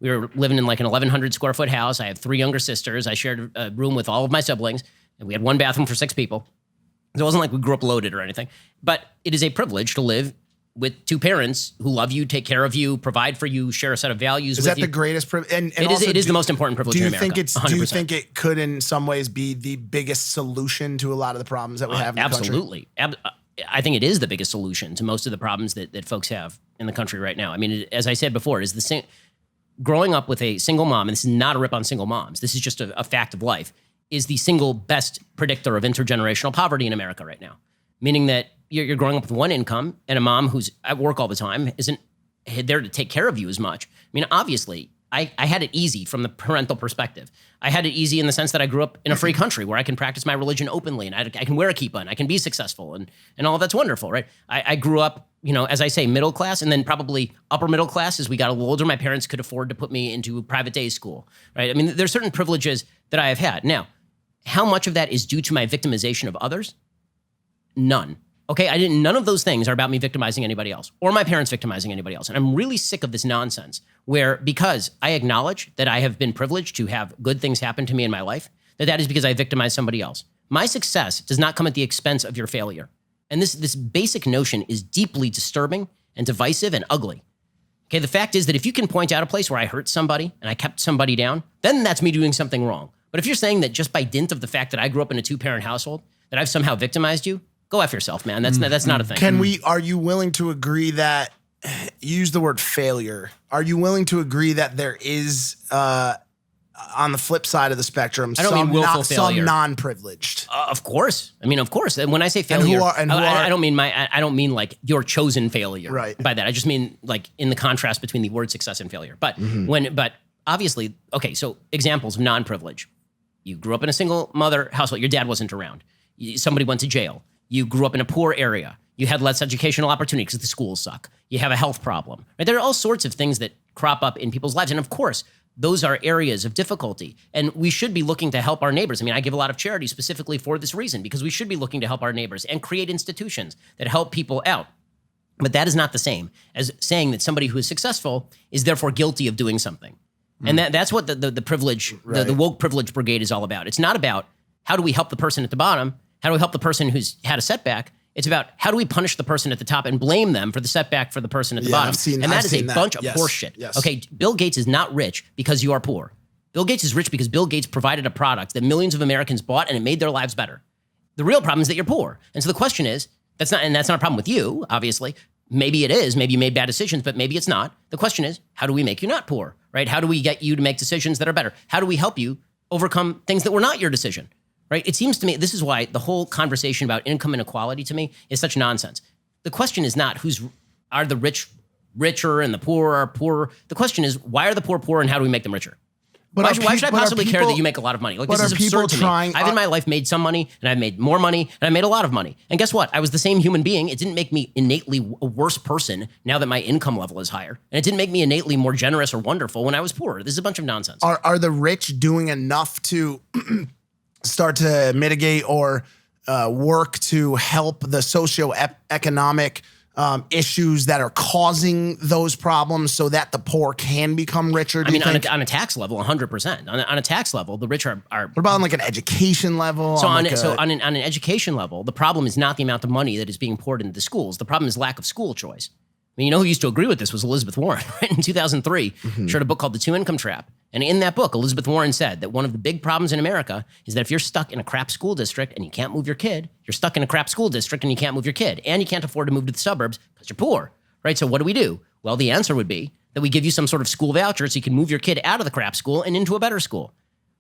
we were living in like an 1,100 square foot house. I have 3 younger sisters. I shared a room with all of my siblings, and we had 1 bathroom for 6 people. So it wasn't like we grew up loaded or anything, but it is a privilege to live with 2 parents who love you, take care of you, provide for you, share a set of values with you. Is that the greatest privilege? And it is the most important privilege in America. Do you think it could in some ways be the biggest solution to a lot of the problems that we have in the country? Absolutely. I think it is the biggest solution to most of the problems that folks have in the country right now. I mean, as I said before, is the same. Growing up with a single mom, and this is not a rip on single moms, this is just a fact of life, is the single best predictor of intergenerational poverty in America right now. Meaning that you're growing up with one income, and a mom who's at work all the time isn't there to take care of you as much. I mean, obviously, I had it easy from the parental perspective. I had it easy in the sense that I grew up in a free country where I can practice my religion openly, and I can wear a kippah, and I can be successful, and all of that's wonderful, right? I grew up, as I say, middle class, and then probably upper middle class. As we got a little older, my parents could afford to put me into private day school, right? I mean, there's certain privileges that I have had. Now, how much of that is due to my victimization of others? None. Okay, none of those things are about me victimizing anybody else or my parents victimizing anybody else. And I'm really sick of this nonsense where, because I acknowledge that I have been privileged to have good things happen to me in my life, that is because I victimized somebody else. My success does not come at the expense of your failure. And this basic notion is deeply disturbing and divisive and ugly. Okay, the fact is that if you can point out a place where I hurt somebody and I kept somebody down, then that's me doing something wrong. But if you're saying that just by dint of the fact that I grew up in a 2-parent household, that I've somehow victimized you, go F yourself, man. That's not a thing. Are you willing to agree that, use the word failure, are you willing to agree that there is, on the flip side of the spectrum, some non-privileged? Of course. I mean, of course. And when I say failure, I don't mean like your chosen failure. Right. By that, I just mean like in the contrast between the word success and failure. But but obviously, okay, so examples of non-privilege. You grew up in a single mother household. Your dad wasn't around. Somebody went to jail. You grew up in a poor area. You had less educational opportunity because the schools suck. You have a health problem. Right? There are all sorts of things that crop up in people's lives. And of course, those are areas of difficulty. And we should be looking to help our neighbors. I mean, I give a lot of charity specifically for this reason, because we should be looking to help our neighbors and create institutions that help people out. But that is not the same as saying that somebody who is successful is therefore guilty of doing something. And that's what the privilege, right, the woke privilege brigade is all about. It's not about how do we help the person at the bottom, how do we help the person who's had a setback. It's about how do we punish the person at the top and blame them for the setback for the person at the bottom. That is a bunch of horseshit. Yes. Okay, Bill Gates is not rich because you are poor. Bill Gates is rich because Bill Gates provided a product that millions of Americans bought and it made their lives better. The real problem is that you're poor. And so the question is, that's not a problem with you, obviously. Maybe it is. Maybe you made bad decisions, but maybe it's not. The question is, how do we make you not poor, right? How do we get you to make decisions that are better? How do we help you overcome things that were not your decision, right? It seems to me, this is why the whole conversation about income inequality to me is such nonsense. The question is not are the rich richer and the poor are poorer. The question is, why are the poor poor and how do we make them richer? Why should I possibly care that you make a lot of money? Like, this is absurd to me. I've in my life made some money, and I've made more money, and I made a lot of money. And guess what? I was the same human being. It didn't make me innately a worse person now that my income level is higher. And it didn't make me innately more generous or wonderful when I was poor. This is a bunch of nonsense. Are the rich doing enough to start to mitigate or work to help the socioeconomic issues that are causing those problems so that the poor can become richer? On a tax level, 100%. On a tax level, the rich are. What about on like an education level? So on an education level, the problem is not the amount of money that is being poured into the schools. The problem is lack of school choice. I mean, you know who used to agree with this was Elizabeth Warren, right? In 2003, she wrote a book called The Two-Income Trap. And in that book, Elizabeth Warren said that one of the big problems in America is that if you're stuck in a crap school district and you can't move your kid, you're stuck in a crap school district and you can't move your kid, and you can't afford to move to the suburbs because you're poor, right? So what do? Well, the answer would be that we give you some sort of school voucher so you can move your kid out of the crap school and into a better school.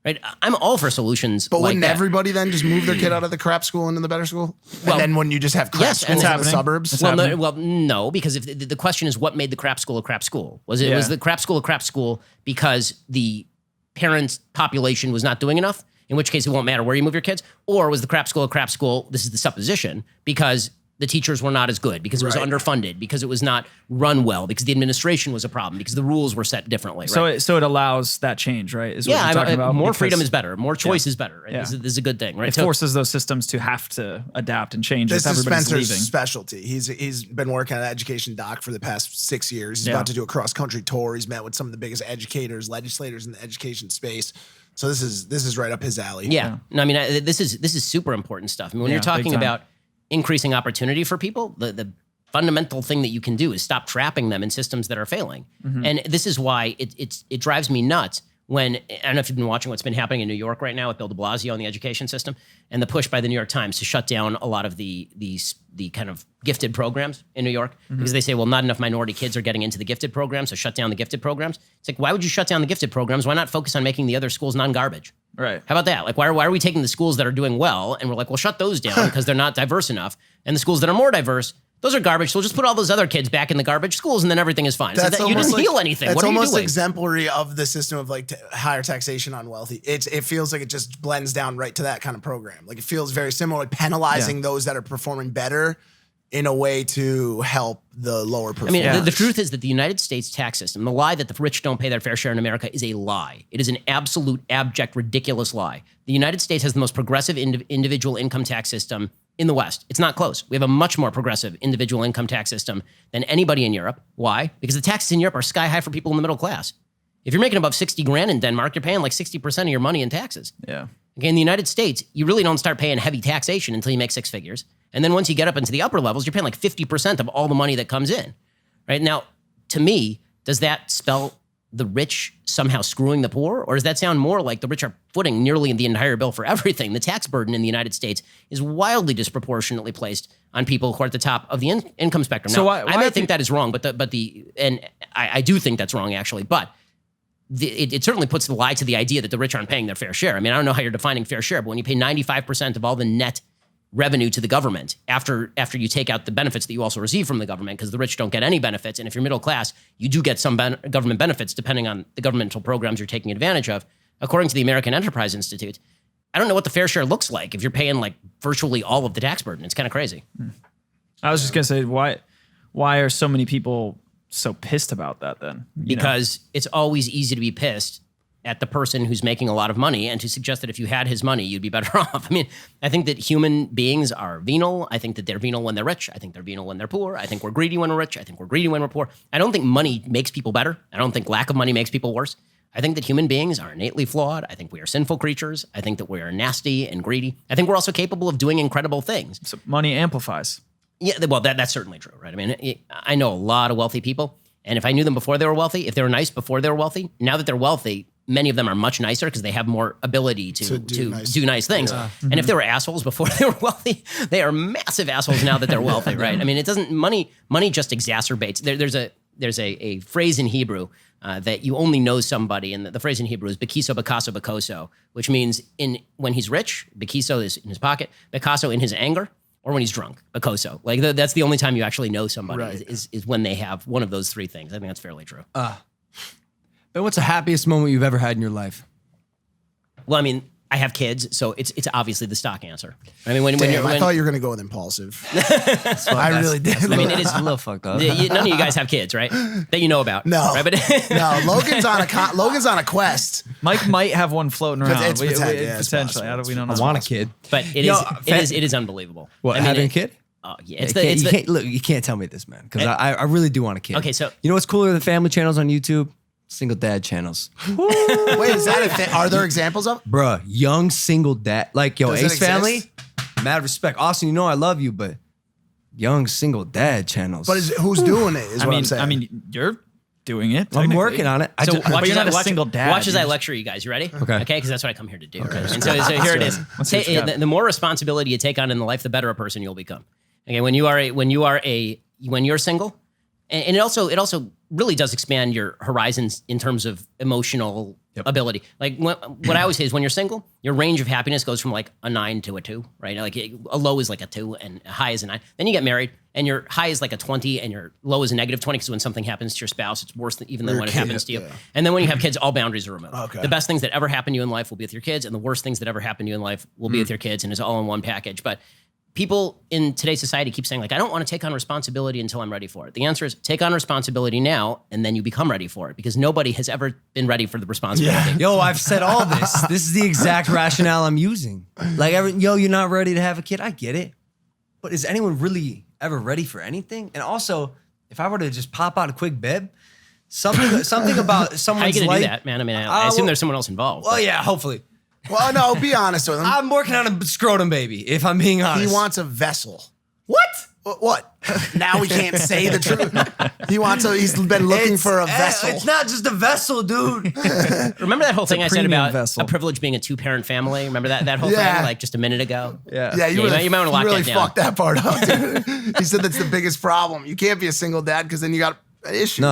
right? I'm all for solutions. But like wouldn't that. everybody then just move their kid out of the crap school into the better school? And then when you just have crap schools in the suburbs? No, because if the question is what made the crap school a crap school? Was the crap school a crap school because the parents' population was not doing enough? In which case it won't matter where you move your kids. Or was the crap school a crap school, this is the supposition, because the teachers were not as good, because it was underfunded, because it was not run well, because the administration was a problem, because the rules were set differently. Right? So it allows that change, right? Is what you're talking about? More freedom is better. More choice is better. Right? This is a good thing, right? It forces those systems to have to adapt and change if everybody's leaving. This is Spencer's specialty. He's been working at Education Doc for the past 6 years. He's about to do a cross-country tour. He's met with some of the biggest educators, legislators in the education space. So this is right up his alley. Yeah. No, I mean, this is super important stuff. I mean, when you're talking about increasing opportunity for people, the fundamental thing that you can do is stop trapping them in systems that are failing. And this is why it drives me nuts when, I don't know if you've been watching what's been happening in New York right now with Bill de Blasio and the education system, and the push by the New York Times to shut down a lot of the kind of gifted programs in New York, because they say, well, not enough minority kids are getting into the gifted programs, so shut down the gifted programs. It's like, why would you shut down the gifted programs? Why not focus on making the other schools non-garbage? Right. How about that? Like, why are we taking the schools that are doing well and we're like, well, shut those down because they're not diverse enough, and the schools that are more diverse, those are garbage. So we'll just put all those other kids back in the garbage schools, and then everything is fine. So you didn't heal anything. That's what are you almost doing? exemplary of the system of like higher taxation on wealthy. It feels like it just blends down right to that kind of program. Like it feels very similar, like penalizing those that are performing better in a way to help the lower performers. I mean, the truth is that the United States tax system, the lie that the rich don't pay their fair share in America, is a lie. It is an absolute, abject, ridiculous lie. The United States has the most progressive individual income tax system in the West. It's not close. We have a much more progressive individual income tax system than anybody in Europe. Why? Because the taxes in Europe are sky high for people in the middle class. If you're making above 60 grand in Denmark, you're paying like 60% of your money in taxes. Yeah. Okay, in the United States, you really don't start paying heavy taxation until you make six figures. And then once you get up into the upper levels, you're paying like 50% of all the money that comes in. Right? Now, to me, does that spell the rich somehow screwing the poor? Or does that sound more like the rich are footing nearly the entire bill for everything? The tax burden in the United States is wildly disproportionately placed on people who are at the top of the income spectrum. Now, So why I might think that is wrong, I do think that's wrong actually, but it certainly puts the lie to the idea that the rich aren't paying their fair share. I mean, I don't know how you're defining fair share, but when you pay 95% of all the net revenue to the government after you take out the benefits that you also receive from the government, because the rich don't get any benefits, and if you're middle class, you do get some government benefits depending on the governmental programs you're taking advantage of. According to the American Enterprise Institute, I don't know what the fair share looks like if you're paying like virtually all of the tax burden. It's kind of crazy. I was just gonna say, why are so many people so pissed about that then? Because it's always easy to be pissed at the person who's making a lot of money and to suggest that if you had his money, you'd be better off. I mean, I think that human beings are venal. I think that they're venal when they're rich. I think they're venal when they're poor. I think we're greedy when we're rich. I think we're greedy when we're poor. I don't think money makes people better. I don't think lack of money makes people worse. I think that human beings are innately flawed. I think we are sinful creatures. I think that we are nasty and greedy. I think we're also capable of doing incredible things. So money amplifies. Yeah, well, that's certainly true, right? I mean, I know a lot of wealthy people, and if I knew them before they were wealthy, if they were nice before they were wealthy, now that they're wealthy, many of them are much nicer because they have more ability to do nice things. Yeah. And if they were assholes before they were wealthy, they are massive assholes now that they're wealthy, right? I mean, it doesn't, money just exacerbates. There's a phrase in Hebrew that you only know somebody, and the phrase in Hebrew is Bekiso, Bekaso, Bekoso, which means when he's rich, Bekiso is in his pocket, Bekaso in his anger, or when he's drunk, Bekoso. Like that's the only time you actually know somebody is when they have one of those three things. I think that's fairly true. But what's the happiest moment you've ever had in your life? Well, I mean, I have kids, so it's obviously the stock answer. I mean, I thought you were going to go with Impulsive. I really did. I mean, it is a little fucked up. None of you guys have kids, right? That you know about. No. Right? But no, Logan's on a quest. Mike might have one floating around. It's potentially. We don't know. I want a kid. But it is unbleevable. What, having a kid? Oh, yeah. You can't tell me this, man, because I really do want a kid. Okay, so. You know what's cooler than family channels on YouTube? Single dad channels. Wait, is that a thing? Are there examples of? Bruh, young single dad. Like, yo, Ace Family, mad respect. Austin, you know I love you, but young single dad channels. But who's doing it is what I'm saying. I mean, you're doing it. I'm working on it. But you're not a single dad. Watch as I lecture you guys. You ready? Okay. Okay, because that's what I come here to do. Okay. And so here it is. The more responsibility you take on in the life, the better a person you'll become. Okay, when you're single, and it also really does expand your horizons in terms of emotional ability. Like what I always say is when you're single, your range of happiness goes from like a 9 to a 2, right? Like a low is like a 2 and a high is a 9. Then you get married and your high is like a 20 and your low is a negative 20 because when something happens to your spouse, it's worse than when it happens to you. Yeah. And then when you have kids, all boundaries are removed. Okay. The best things that ever happen to you in life will be with your kids, and the worst things that ever happen to you in life will be with your kids, and it's all in one package. But people in today's society keep saying, like, I don't want to take on responsibility until I'm ready for it. The answer is take on responsibility now, and then you become ready for it, because nobody has ever been ready for the responsibility. Yeah. Yo, I've said all this. This is the exact rationale I'm using. Like, you're not ready to have a kid. I get it. But is anyone really ever ready for anything? And also, if I were to just pop out a quick bib, something about someone's life. How are you going to do that, man? I mean, I assume there's someone else involved. Well, yeah, hopefully. Well, no, be honest with him. I'm working on a scrotum baby, if I'm being honest. He wants a vessel. What? Now we can't say the truth. He's been looking for a vessel. It's not just a vessel, dude. Remember that whole thing I said about a privilege being a 2-parent family? Remember that whole thing like just a minute ago? Yeah, you might want to lock that down. Fucked that part up, dude. He said that's the biggest problem. You can't be a single dad because then you got issues. No,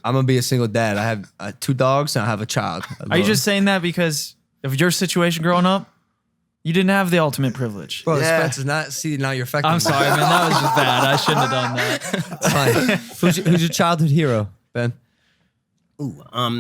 I'm going to be a single dad. I have 2 dogs and I have a child. Are you just saying that because of your situation growing up? You didn't have the ultimate privilege. Bro, Spencer's not. See, now you're affecting me. I'm sorry, man. That was just bad. I shouldn't have done that. It's fine. Who's your childhood hero, Ben? Ooh, I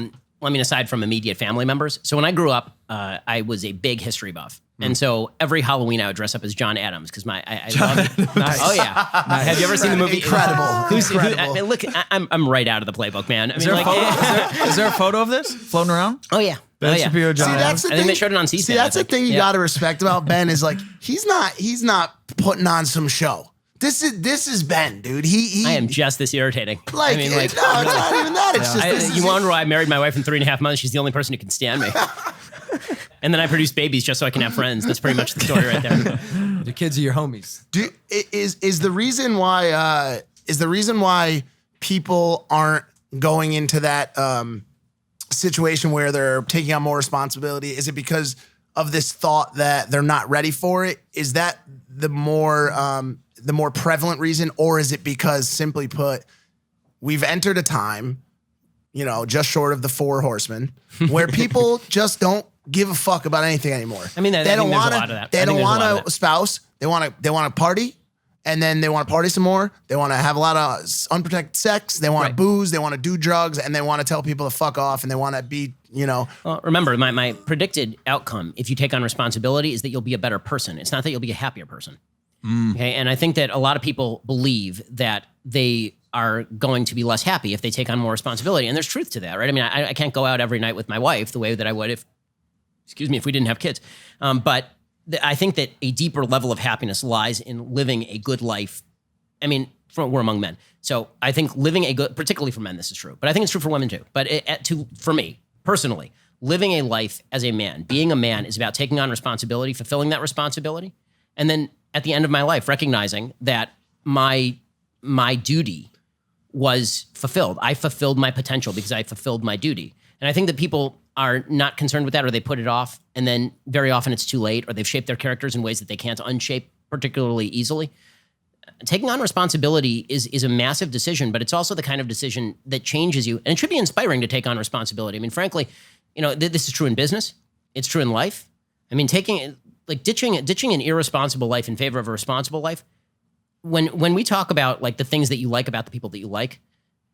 mean, aside from immediate family members. So when I grew up, I was a big history buff. And so every Halloween I would dress up as John Adams because I love it. Nice. Oh yeah. Nice. Have you ever seen the movie? Incredible. Look, I'm right out of the playbook, man. Is there a photo of this floating around? Oh yeah. Ben Shapiro, John Adams. I think they showed it on C-SPAN. See, that's the thing you got to respect about Ben is like he's not putting on some show. This is Ben, dude. I am just this irritating. No, it's not even that. It's just you wonder why I married my wife in 3.5 months. She's the only person who can stand me. And then I produce babies just so I can have friends. That's pretty much the story right there. The kids are your homies. Is the reason why people aren't going into that situation where they're taking on more responsibility? Is it because of this thought that they're not ready for it? Is that the more prevalent reason, or is it because, simply put, we've entered a time, just short of the 4 horsemen, where people just don't give a fuck about anything anymore. I mean, they don't want a spouse. They want to party, and then they want to party some more. They want to have a lot of unprotected sex. They want to booze. They want to do drugs, and they want to tell people to fuck off, and they want to be, Well, remember, my predicted outcome, if you take on responsibility, is that you'll be a better person. It's not that you'll be a happier person. Okay, and I think that a lot of people believe that they are going to be less happy if they take on more responsibility, and there's truth to that, right? I mean, I can't go out every night with my wife the way that I would if we didn't have kids. But I think that a deeper level of happiness lies in living a good life. I mean, we're among men. So I think particularly for men, this is true, but I think it's true for women too. But for me, personally, living a life as a man, being a man is about taking on responsibility, fulfilling that responsibility, and then at the end of my life, recognizing that my duty was fulfilled. I fulfilled my potential because I fulfilled my duty. And I think that people are not concerned with that, or they put it off, and then very often it's too late, or they've shaped their characters in ways that they can't unshape particularly easily. Taking on responsibility is a massive decision, but it's also the kind of decision that changes you, and it should be inspiring to take on responsibility. I mean, frankly, this is true in business. It's true in life. I mean, ditching an irresponsible life in favor of a responsible life. When we talk about like the things that you like about the people that you like,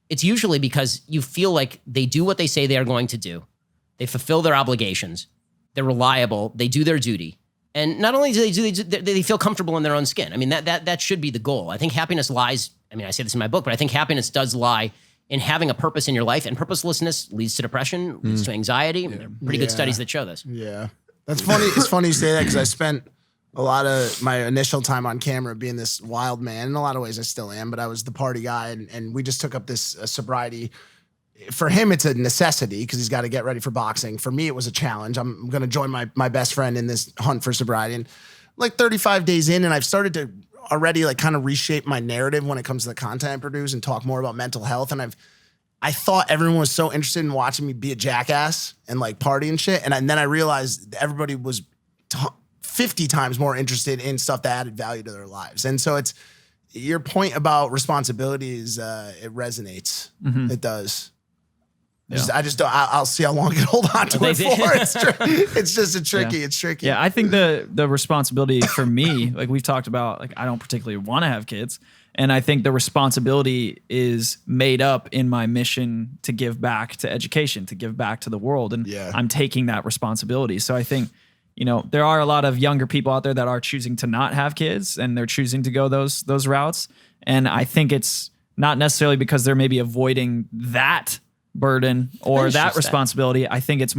it's usually because you feel like they do what they say they are going to do. They fulfill their obligations. They're reliable. They do their duty. And not only do they feel comfortable in their own skin. I mean, that should be the goal. I think happiness lies, I say this in my book, but I think happiness does lie in having a purpose in your life, and purposelessness leads to depression, leads to anxiety. There are pretty good studies that show this. Yeah. That's funny. It's funny you say that because I spent a lot of my initial time on camera being this wild man. In a lot of ways, I still am, but I was the party guy, and we just took up this sobriety. For him, it's a necessity because he's got to get ready for boxing. For me, it was a challenge. I'm going to join my best friend in this hunt for sobriety. And like 35 days in, and I've started to already like kind of reshape my narrative when it comes to the content I produce and talk more about mental health. And I thought everyone was so interested in watching me be a jackass and like party and shit. And then I realized everybody was 50 times more interested in stuff that added value to their lives. And so it's your point about responsibility is it resonates. Mm-hmm. It does. I just don't. I'll see how long I can hold on to it for. It's just tricky. It's tricky. Yeah, I think the responsibility for me, like we've talked about, like I don't particularly want to have kids, and I think the responsibility is made up in my mission to give back to education, to give back to the world, and I'm taking that responsibility. So I think, there are a lot of younger people out there that are choosing to not have kids, and they're choosing to go those routes, and I think it's not necessarily because they're maybe avoiding that burden or that responsibility. I think it's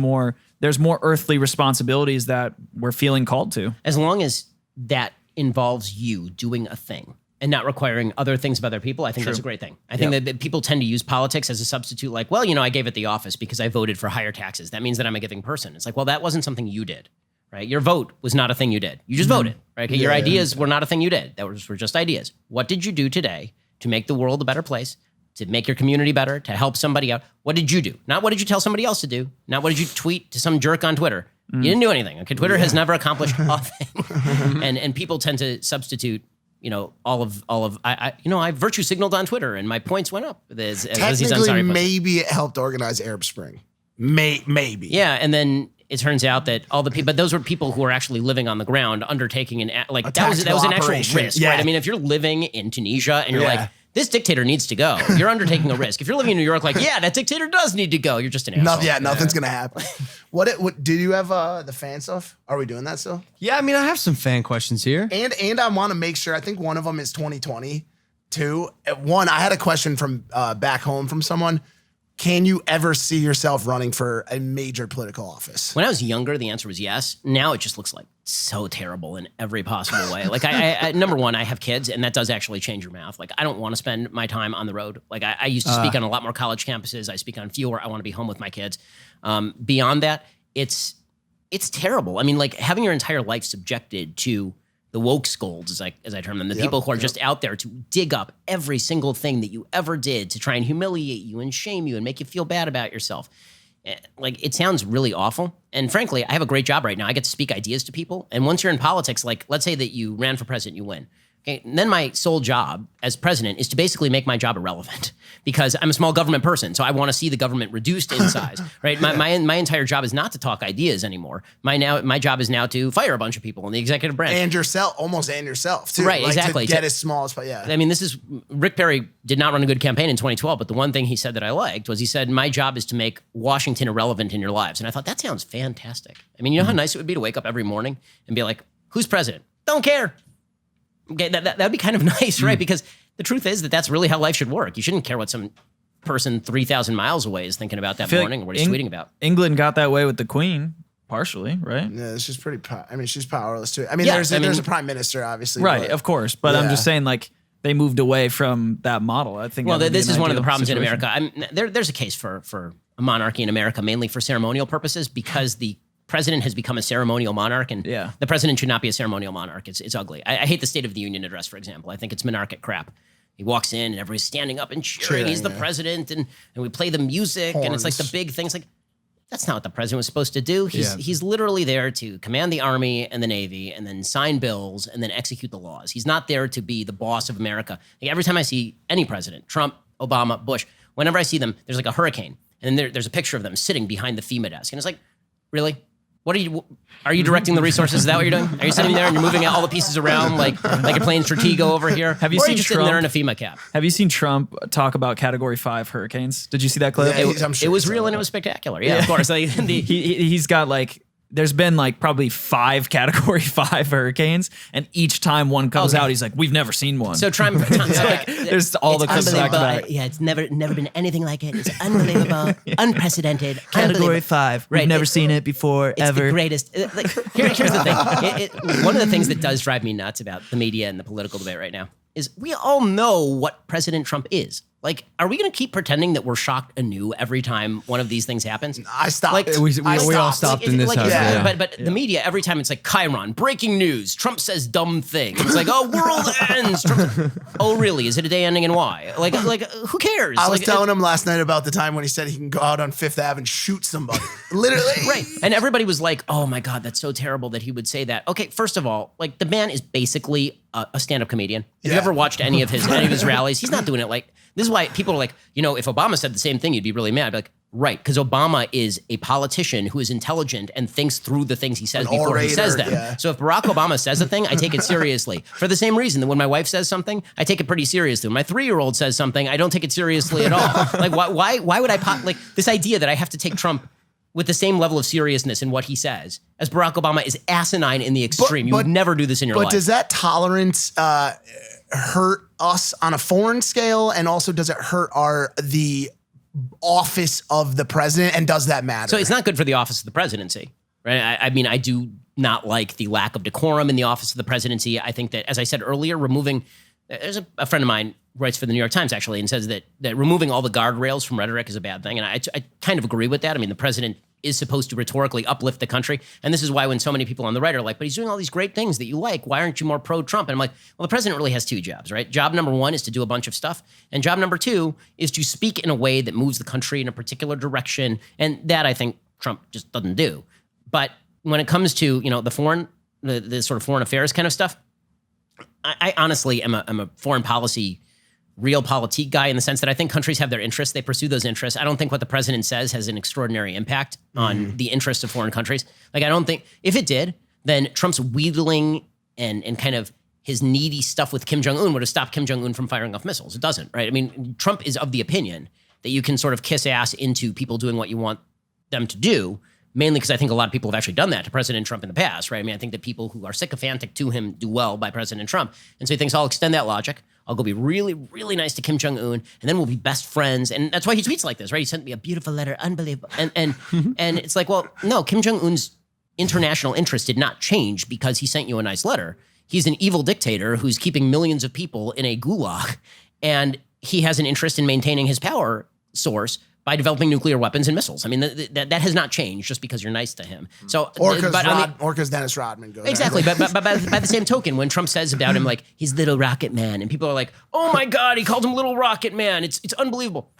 there's more earthly responsibilities that we're feeling called to. As long as that involves you doing a thing and not requiring other things of other people, I think that's a great thing. I think that people tend to use politics as a substitute, like, well, I gave it the office because I voted for higher taxes. That means that I'm a giving person. It's like, well, that wasn't something you did, right? Your vote was not a thing you did. You just voted, right? Okay, your ideas were not a thing you did. Were just ideas. What did you do today to make the world a better place, to make your community better, to help somebody out? What did you do? Not what did you tell somebody else to do? Not what did you tweet to some jerk on Twitter? You didn't do anything. Okay, Twitter has never accomplished a thing, and people tend to substitute, all of I virtue signaled on Twitter and my points went up. Technically, maybe it helped organize Arab Spring. Maybe. Yeah, and then it turns out that all the people, but those were people who were actually living on the ground, undertaking that was an actual risk, right? I mean, if you're living in Tunisia and you're like, this dictator needs to go, you're undertaking a risk. If you're living in New York, like, that dictator does need to go, you're just an asshole. Nothing's gonna happen. What did you have the fan stuff? Are we doing that still? Yeah, I mean, I have some fan questions here. And I want to make sure, I think one of them is 2020 too. One, I had a question from back home from someone. Can you ever see yourself running for a major political office? When I was younger, the answer was yes. Now it just looks like so terrible in every possible way. Like I number one, I have kids, and that does actually change your mouth. Like I don't want to spend my time on the road. Like I used to speak on a lot more college campuses. I speak on fewer. I want to be home with my kids. Beyond that, it's terrible. I mean, like having your entire life subjected to the woke scolds, as I term them, the people who are just out there to dig up every single thing that you ever did to try and humiliate you and shame you and make you feel bad about yourself. Like, it sounds really awful. And frankly, I have a great job right now. I get to speak ideas to people. And once you're in politics, like, let's say that you ran for president, you win. Okay, and then my sole job as president is to basically make my job irrelevant because I'm a small government person, so I want to see the government reduced in size. Right? My entire job is not to talk ideas anymore. My job is now to fire a bunch of people in the executive branch and yourself too. Right? Like exactly. To get as small as I mean, Rick Perry did not run a good campaign in 2012, but the one thing he said that I liked was he said, "My job is to make Washington irrelevant in your lives," and I thought that sounds fantastic. I mean, you know how nice it would be to wake up every morning and be like, "Who's president? Don't care." Okay, that'd be kind of nice, right? Because the truth is that that's really how life should work. You shouldn't care what some person 3,000 miles away is thinking about that morning or what he's tweeting about. England got that way with the Queen, partially, right? Yeah, she's she's powerless too. I mean, there's a prime minister, obviously. Right, of course. But I'm just saying, like, they moved away from that model. I think. Well, this is one of the problems in America. There's a case for a monarchy in America, mainly for ceremonial purposes, because the president has become a ceremonial monarch, and the president should not be a ceremonial monarch. It's ugly. I hate the State of the Union address, for example. I think it's monarchic crap. He walks in and everybody's standing up and cheering. He's the president, and we play the music, and it's like the big things. Like, that's not what the president was supposed to do. He's literally there to command the army and the navy, and then sign bills, and then execute the laws. He's not there to be the boss of America. Like, every time I see any president, Trump, Obama, Bush, whenever I see them, there's like a hurricane, and then there's a picture of them sitting behind the FEMA desk, and it's like, really? What are you directing the resources? Is that what you're doing? Are you sitting there and you're moving all the pieces around like you're playing Stratego over here? Have you seen just Trump sitting there in a FEMA cap? Have you seen Trump talk about Category 5 hurricanes? Did you see that clip? Yeah, it was real and it was spectacular. Yeah, of course. Like, he's got like, there's been like probably 5 Category 5 hurricanes, and each time one comes out, he's like, "We've never seen one." So there's all the clips back to back. Yeah, it's never been anything like it. It's unbelievable, unprecedented. Category 5. We've never seen it before, it's ever. The greatest. Here's the thing. One of the things that does drive me nuts about the media and the political debate right now is we all know what President Trump is. Like, are we going to keep pretending that we're shocked anew every time one of these things happens? I stopped. Like, we all stopped in this house. But the media, every time it's like, Chiron, breaking news, Trump says dumb thing. It's like, oh, world ends. Oh, really? Is it a day ending and why? Like, who cares? I was telling him last night about the time when he said he can go out on Fifth Ave and shoot somebody. Literally. Right. And everybody was like, oh my God, that's so terrible that he would say that. Okay, first of all, like, the man is basically a stand-up comedian. If you ever watched any of his rallies, he's not doing it like, This is why people are like, if Obama said the same thing, you'd be really mad. I'd be like, right, because Obama is a politician who is intelligent and thinks through the things he says before he says them. Yeah. So if Barack Obama says a thing, I take it seriously. For the same reason that when my wife says something, I take it pretty seriously. When my 3-year-old says something, I don't take it seriously at all. Like, why would I like this idea that I have to take Trump with the same level of seriousness in what he says as Barack Obama is asinine in the extreme. You would never do this in your life. But does that tolerance hurt us on a foreign scale? And also, does it hurt the office of the president? And does that matter? So it's not good for the office of the presidency, right? I mean, I do not like the lack of decorum in the office of the presidency. I think that, as I said earlier, there's a friend of mine writes for the New York Times actually and says that removing all the guardrails from rhetoric is a bad thing. And I kind of agree with that. I mean, the president is supposed to rhetorically uplift the country. And this is why when so many people on the right are like, but he's doing all these great things that you like, why aren't you more pro-Trump? And I'm like, well, the president really has 2 jobs, right? Job number 1 is to do a bunch of stuff. And job number 2 is to speak in a way that moves the country in a particular direction. And that I think Trump just doesn't do. But when it comes to, the sort of foreign affairs kind of stuff, I honestly am a foreign policy realpolitik guy in the sense that I think countries have their interests. They pursue those interests. I don't think what the president says has an extraordinary impact on the interests of foreign countries. Like, I don't think, if it did, then Trump's wheedling and kind of his needy stuff with Kim Jong-un would have stopped Kim Jong-un from firing off missiles. It doesn't, right? I mean, Trump is of the opinion that you can sort of kiss ass into people doing what you want them to do, mainly because I think a lot of people have actually done that to President Trump in the past, right? I mean, I think that people who are sycophantic to him do well by President Trump. And so he thinks, I'll extend that logic. I'll go be really, really nice to Kim Jong-un, and then we'll be best friends. And that's why he tweets like this, right? He sent me a beautiful letter, unbelievable. And it's like, well, no, Kim Jong-un's international interest did not change because he sent you a nice letter. He's an evil dictator who's keeping millions of people in a gulag, and he has an interest in maintaining his power source by developing nuclear weapons and missiles. I mean, that has not changed just because you're nice to him. So, or because Dennis Rodman goes exactly. But by the same token, when Trump says about him like he's little rocket man, and people are like, "Oh my God, he called him little rocket man. It's unbelievable."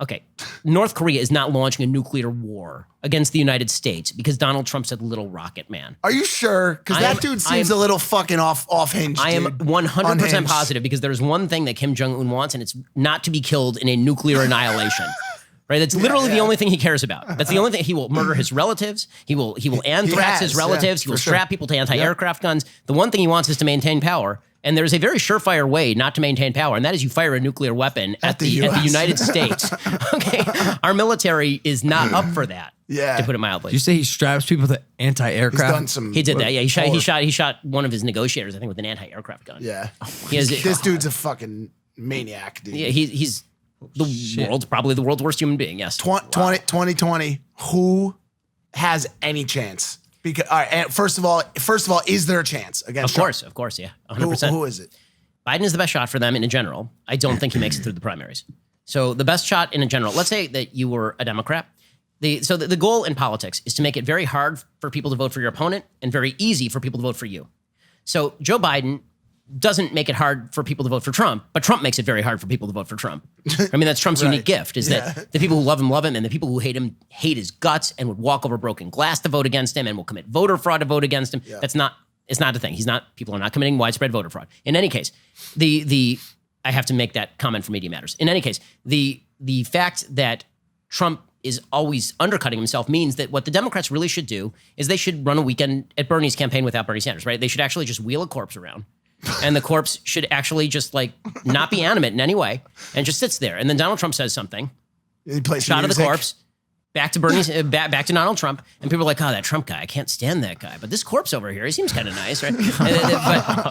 Okay, North Korea is not launching a nuclear war against the United States because Donald Trump said little rocket man. Are you sure? Because that dude seems a little fucking off hinge. I am 100% positive because there's one thing that Kim Jong-un wants, and it's not to be killed in a nuclear annihilation. Right, that's literally the only thing he cares about. That's the only thing. He will murder his relatives. He will anthrax his relatives. He will strap people to anti-aircraft guns. The one thing he wants is to maintain power. And there's a very surefire way not to maintain power, and that is you fire a nuclear weapon at the United States. Okay, our military is not up for that. Yeah, to put it mildly. Did you say he straps people to anti-aircraft? He did that. Yeah, he shot one of his negotiators, I think, with an anti-aircraft gun. Yeah, this dude's a fucking maniac, dude. Yeah, he's probably the world's worst human being. Yes. 2020. Who has any chance? Because all right, first of all, is there a chance against Trump? Of course, yeah, 100%. Who is it? Biden is the best shot for them in a general. I don't think he makes it through the primaries. So the best shot in a general. Let's say that you were a Democrat. The goal in politics is to make it very hard for people to vote for your opponent and very easy for people to vote for you. So Joe Biden doesn't make it hard for people to vote for Trump, but Trump makes it very hard for people to vote for Trump. I mean, that's Trump's unique gift, is that the people who love him, and the people who hate him hate his guts and would walk over broken glass to vote against him and will commit voter fraud to vote against him. Yeah. It's not the thing. People are not committing widespread voter fraud. In any case, I have to make that comment for Media Matters. In any case, the fact that Trump is always undercutting himself means that what the Democrats really should do is they should run a weekend at Bernie's campaign without Bernie Sanders, right? They should actually just wheel a corpse around. And the corpse should actually just like not be animate in any way and just sits there. And then Donald Trump says something. He plays shot of the corpse. Back to Bernie's, back to Donald Trump, and people are like, "Oh, that Trump guy, I can't stand that guy." But this corpse over here, he seems kind of nice, right?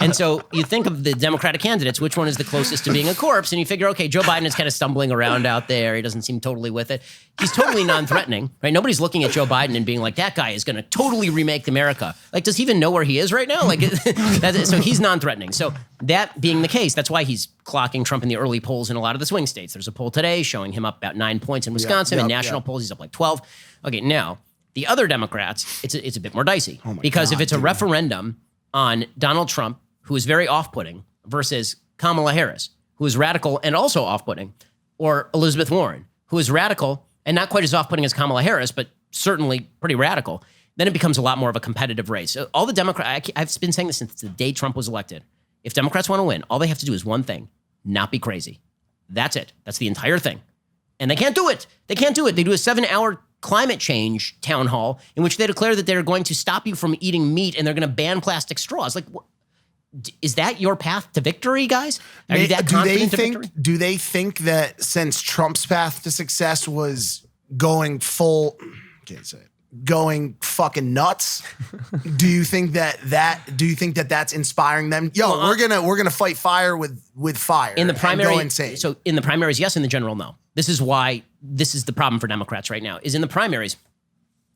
and so you think of the Democratic candidates, which one is the closest to being a corpse, and you figure, okay, Joe Biden is kind of stumbling around out there. He doesn't seem totally with it. He's totally non-threatening, right? Nobody's looking at Joe Biden and being like, "That guy is going to totally remake America." Like, does he even know where he is right now? Like, so he's non-threatening. So that being the case, that's why he's clocking Trump in the early polls in a lot of the swing states. There's a poll today showing him up about 9 points in Wisconsin. In national polls, he's up like 12. Okay, now, the other Democrats, it's a bit more dicey. Because if it's a referendum on Donald Trump, who is very off-putting, versus Kamala Harris, who is radical and also off-putting, or Elizabeth Warren, who is radical and not quite as off-putting as Kamala Harris, but certainly pretty radical, then it becomes a lot more of a competitive race. So all the Democrats, I've been saying this since the day Trump was elected. If Democrats want to win, all they have to do is one thing: not be crazy. That's it. That's the entire thing. And they can't do it. They can't do it. They do a 7-hour climate change town hall in which they declare that they're going to stop you from eating meat and they're going to ban plastic straws. Like, is that your path to victory, guys? Are you that confident to victory? Do they think that since Trump's path to success was going going fucking nuts, do you think that's inspiring them? Yo, well, we're gonna fight fire with fire in the primary. Go insane. So in the primaries, yes. In the general, no. This is why this is the problem for Democrats right now. Is in the primaries.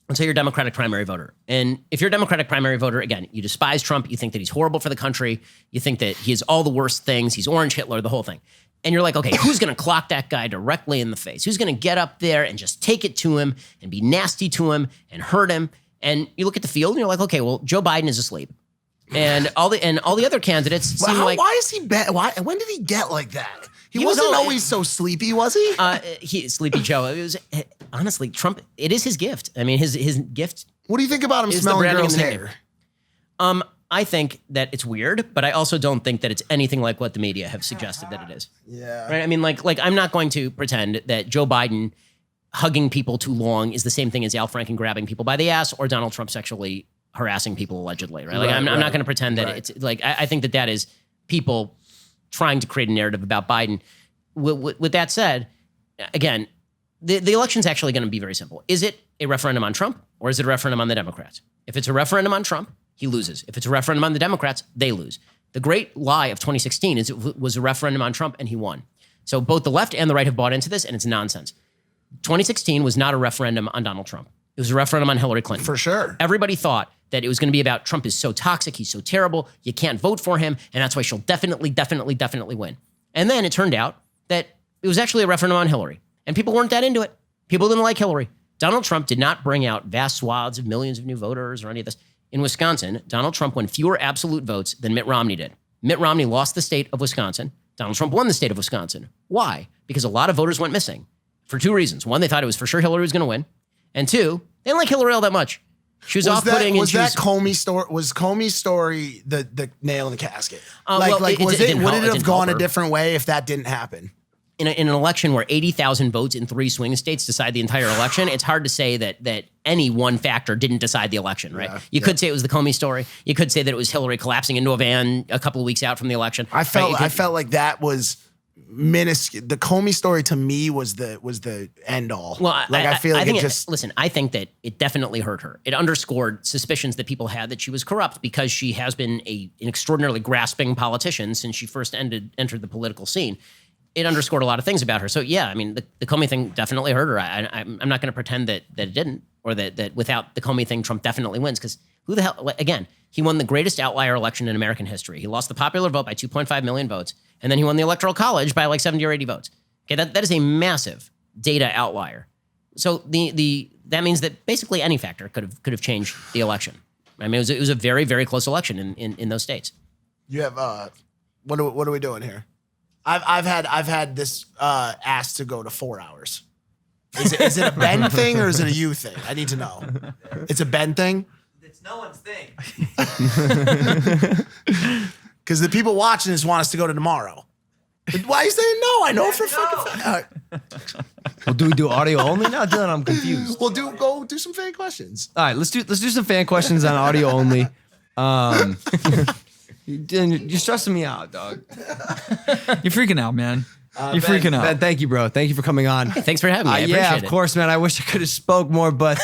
Let's say you're a Democratic primary voter. And if you're a Democratic primary voter, again, you despise Trump. You think that he's horrible for the country. You think that he has all the worst things. He's Orange Hitler, the whole thing. And you're like, okay, who's going to clock that guy directly in the face? Who's going to get up there and just take it to him and be nasty to him and hurt him? And you look at the field and you're like, okay, well, Joe Biden is asleep. And all the other candidates seem like... Why is he... when did he get like that? He wasn't always so sleepy, was he? Sleepy Joe. It was... Honestly, Trump, it is his gift. I mean, his gift... What do you think about him smelling girls' hair? I think that it's weird, but I also don't think that it's anything like what the media have suggested that it is. Yeah. Right? I mean, like I'm not going to pretend that Joe Biden hugging people too long is the same thing as Al Franken grabbing people by the ass or Donald Trump sexually harassing people allegedly, right? Like I'm not going to pretend that it's like, I think that is people trying to create a narrative about Biden. With that said, again, the election's actually going to be very simple. Is it a referendum on Trump or is it a referendum on the Democrats? If it's a referendum on Trump, he loses. If it's a referendum on the Democrats, they lose. The great lie of 2016 is it was a referendum on Trump and he won. So both the left and the right have bought into this and it's nonsense. 2016 was not a referendum on Donald Trump. It was a referendum on Hillary Clinton. For sure. Everybody thought that it was going to be about Trump is so toxic, he's so terrible, you can't vote for him, and that's why she'll definitely win. And then it turned out that it was actually a referendum on Hillary. And people weren't that into it. People didn't like Hillary. Donald Trump did not bring out vast swaths of millions of new voters or any of this. In Wisconsin, Donald Trump won fewer absolute votes than Mitt Romney did. Mitt Romney lost the state of Wisconsin. Donald Trump won the state of Wisconsin. Why? Because a lot of voters went missing for two reasons. One, they thought it was for sure Hillary was going to win. And two, they didn't like Hillary all that much. She was off-putting. Was Comey's story the nail in the casket? Would it have gone a different way if that didn't happen? In an election where 80,000 votes in 3 swing states decide the entire election, it's hard to say that any one factor didn't decide the election, right? You could say it was the Comey story. You could say that it was Hillary collapsing into a van a couple of weeks out from the election. I felt like that was minuscule. The Comey story to me was the end all. Well, I think that it definitely hurt her. It underscored suspicions that people had that she was corrupt because she has been an extraordinarily grasping politician since she first entered the political scene. It underscored a lot of things about her. So yeah, I mean, the Comey thing definitely hurt her. I'm not going to pretend that it didn't, or that without the Comey thing, Trump definitely wins. Because who the hell? Again, he won the greatest outlier election in American history. He lost the popular vote by 2.5 million votes, and then he won the Electoral College by like 70 or 80 votes. Okay, that is a massive data outlier. So that means that basically any factor could have changed the election. I mean, it was a very, very close election in those states. You have what are we doing here? I've had this asked to go to 4 hours. Is it a Ben thing or is it a you thing? I need to know. It's a Ben thing? It's no one's thing. Because the people watching this want us to go to tomorrow. Why are you saying no? I know for fucking fact. Well, do we do audio only now, Dylan? I'm confused. Well, go do some fan questions. All right, let's do some fan questions on audio only. You're stressing me out, dog. You're freaking out, man. You're freaking out. Ben, thank you, bro. Thank you for coming on. Hey, thanks for having me. I appreciate yeah, of course, man. I wish I could have spoke more, but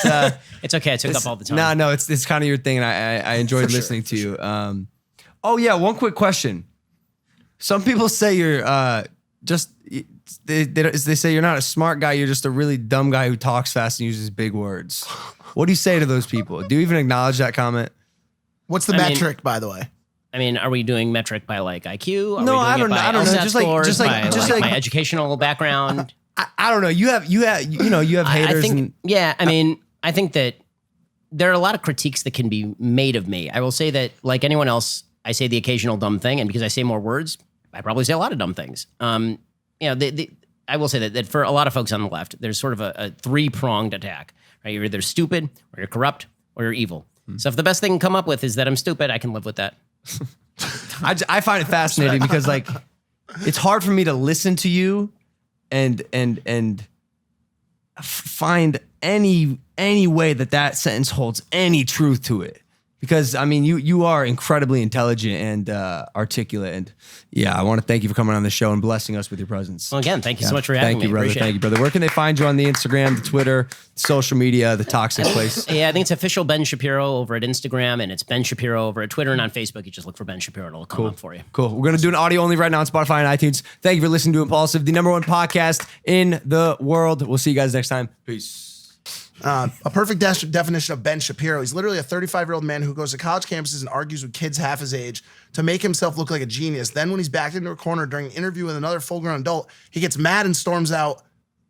it's okay. I took up all the time. No, it's kind of your thing, and I enjoyed listening to you. Oh yeah, one quick question. Some people say you're they say you're not a smart guy. You're just a really dumb guy who talks fast and uses big words. What do you say to those people? Do you even acknowledge that comment? What's the metric, by the way? I mean, are we doing metric by like IQ? No, I don't know. Just like my educational background. I don't know. You have haters. I think that there are a lot of critiques that can be made of me. I will say that, like anyone else, I say the occasional dumb thing, and because I say more words, I probably say a lot of dumb things. I will say that for a lot of folks on the left, there's sort of a 3-pronged attack. Right? You're either stupid, or you're corrupt, or you're evil. So if the best thing to come up with is that I'm stupid, I can live with that. I find it fascinating because like it's hard for me to listen to you and find any way that sentence holds any truth to it. Because I mean, you are incredibly intelligent and articulate, and yeah, I want to thank you for coming on the show and blessing us with your presence. Well, again, thank you so much for having me. Thank you, brother. Appreciate Thank you, brother. Where can they find you on the Instagram, the Twitter, social media, the toxic place? Yeah, I think it's official Ben Shapiro over at Instagram, and it's Ben Shapiro over at Twitter, and on Facebook, you just look for Ben Shapiro, and it'll come up for you. Cool. We're gonna do an audio only right now on Spotify and iTunes. Thank you for listening to Impaulsive, the #1 podcast in the world. We'll see you guys next time. Peace. A perfect definition of Ben Shapiro. He's literally a 35-year-old man who goes to college campuses and argues with kids half his age to make himself look like a genius. Then when he's backed into a corner during an interview with another full-grown adult, he gets mad and storms out,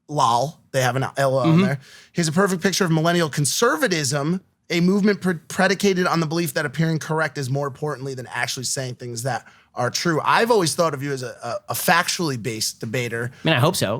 lol. They have an LOL in there. He's a perfect picture of millennial conservatism, a movement predicated on the belief that appearing correct is more importantly than actually saying things that are true. I've always thought of you as a factually based debater. I mean, I hope so.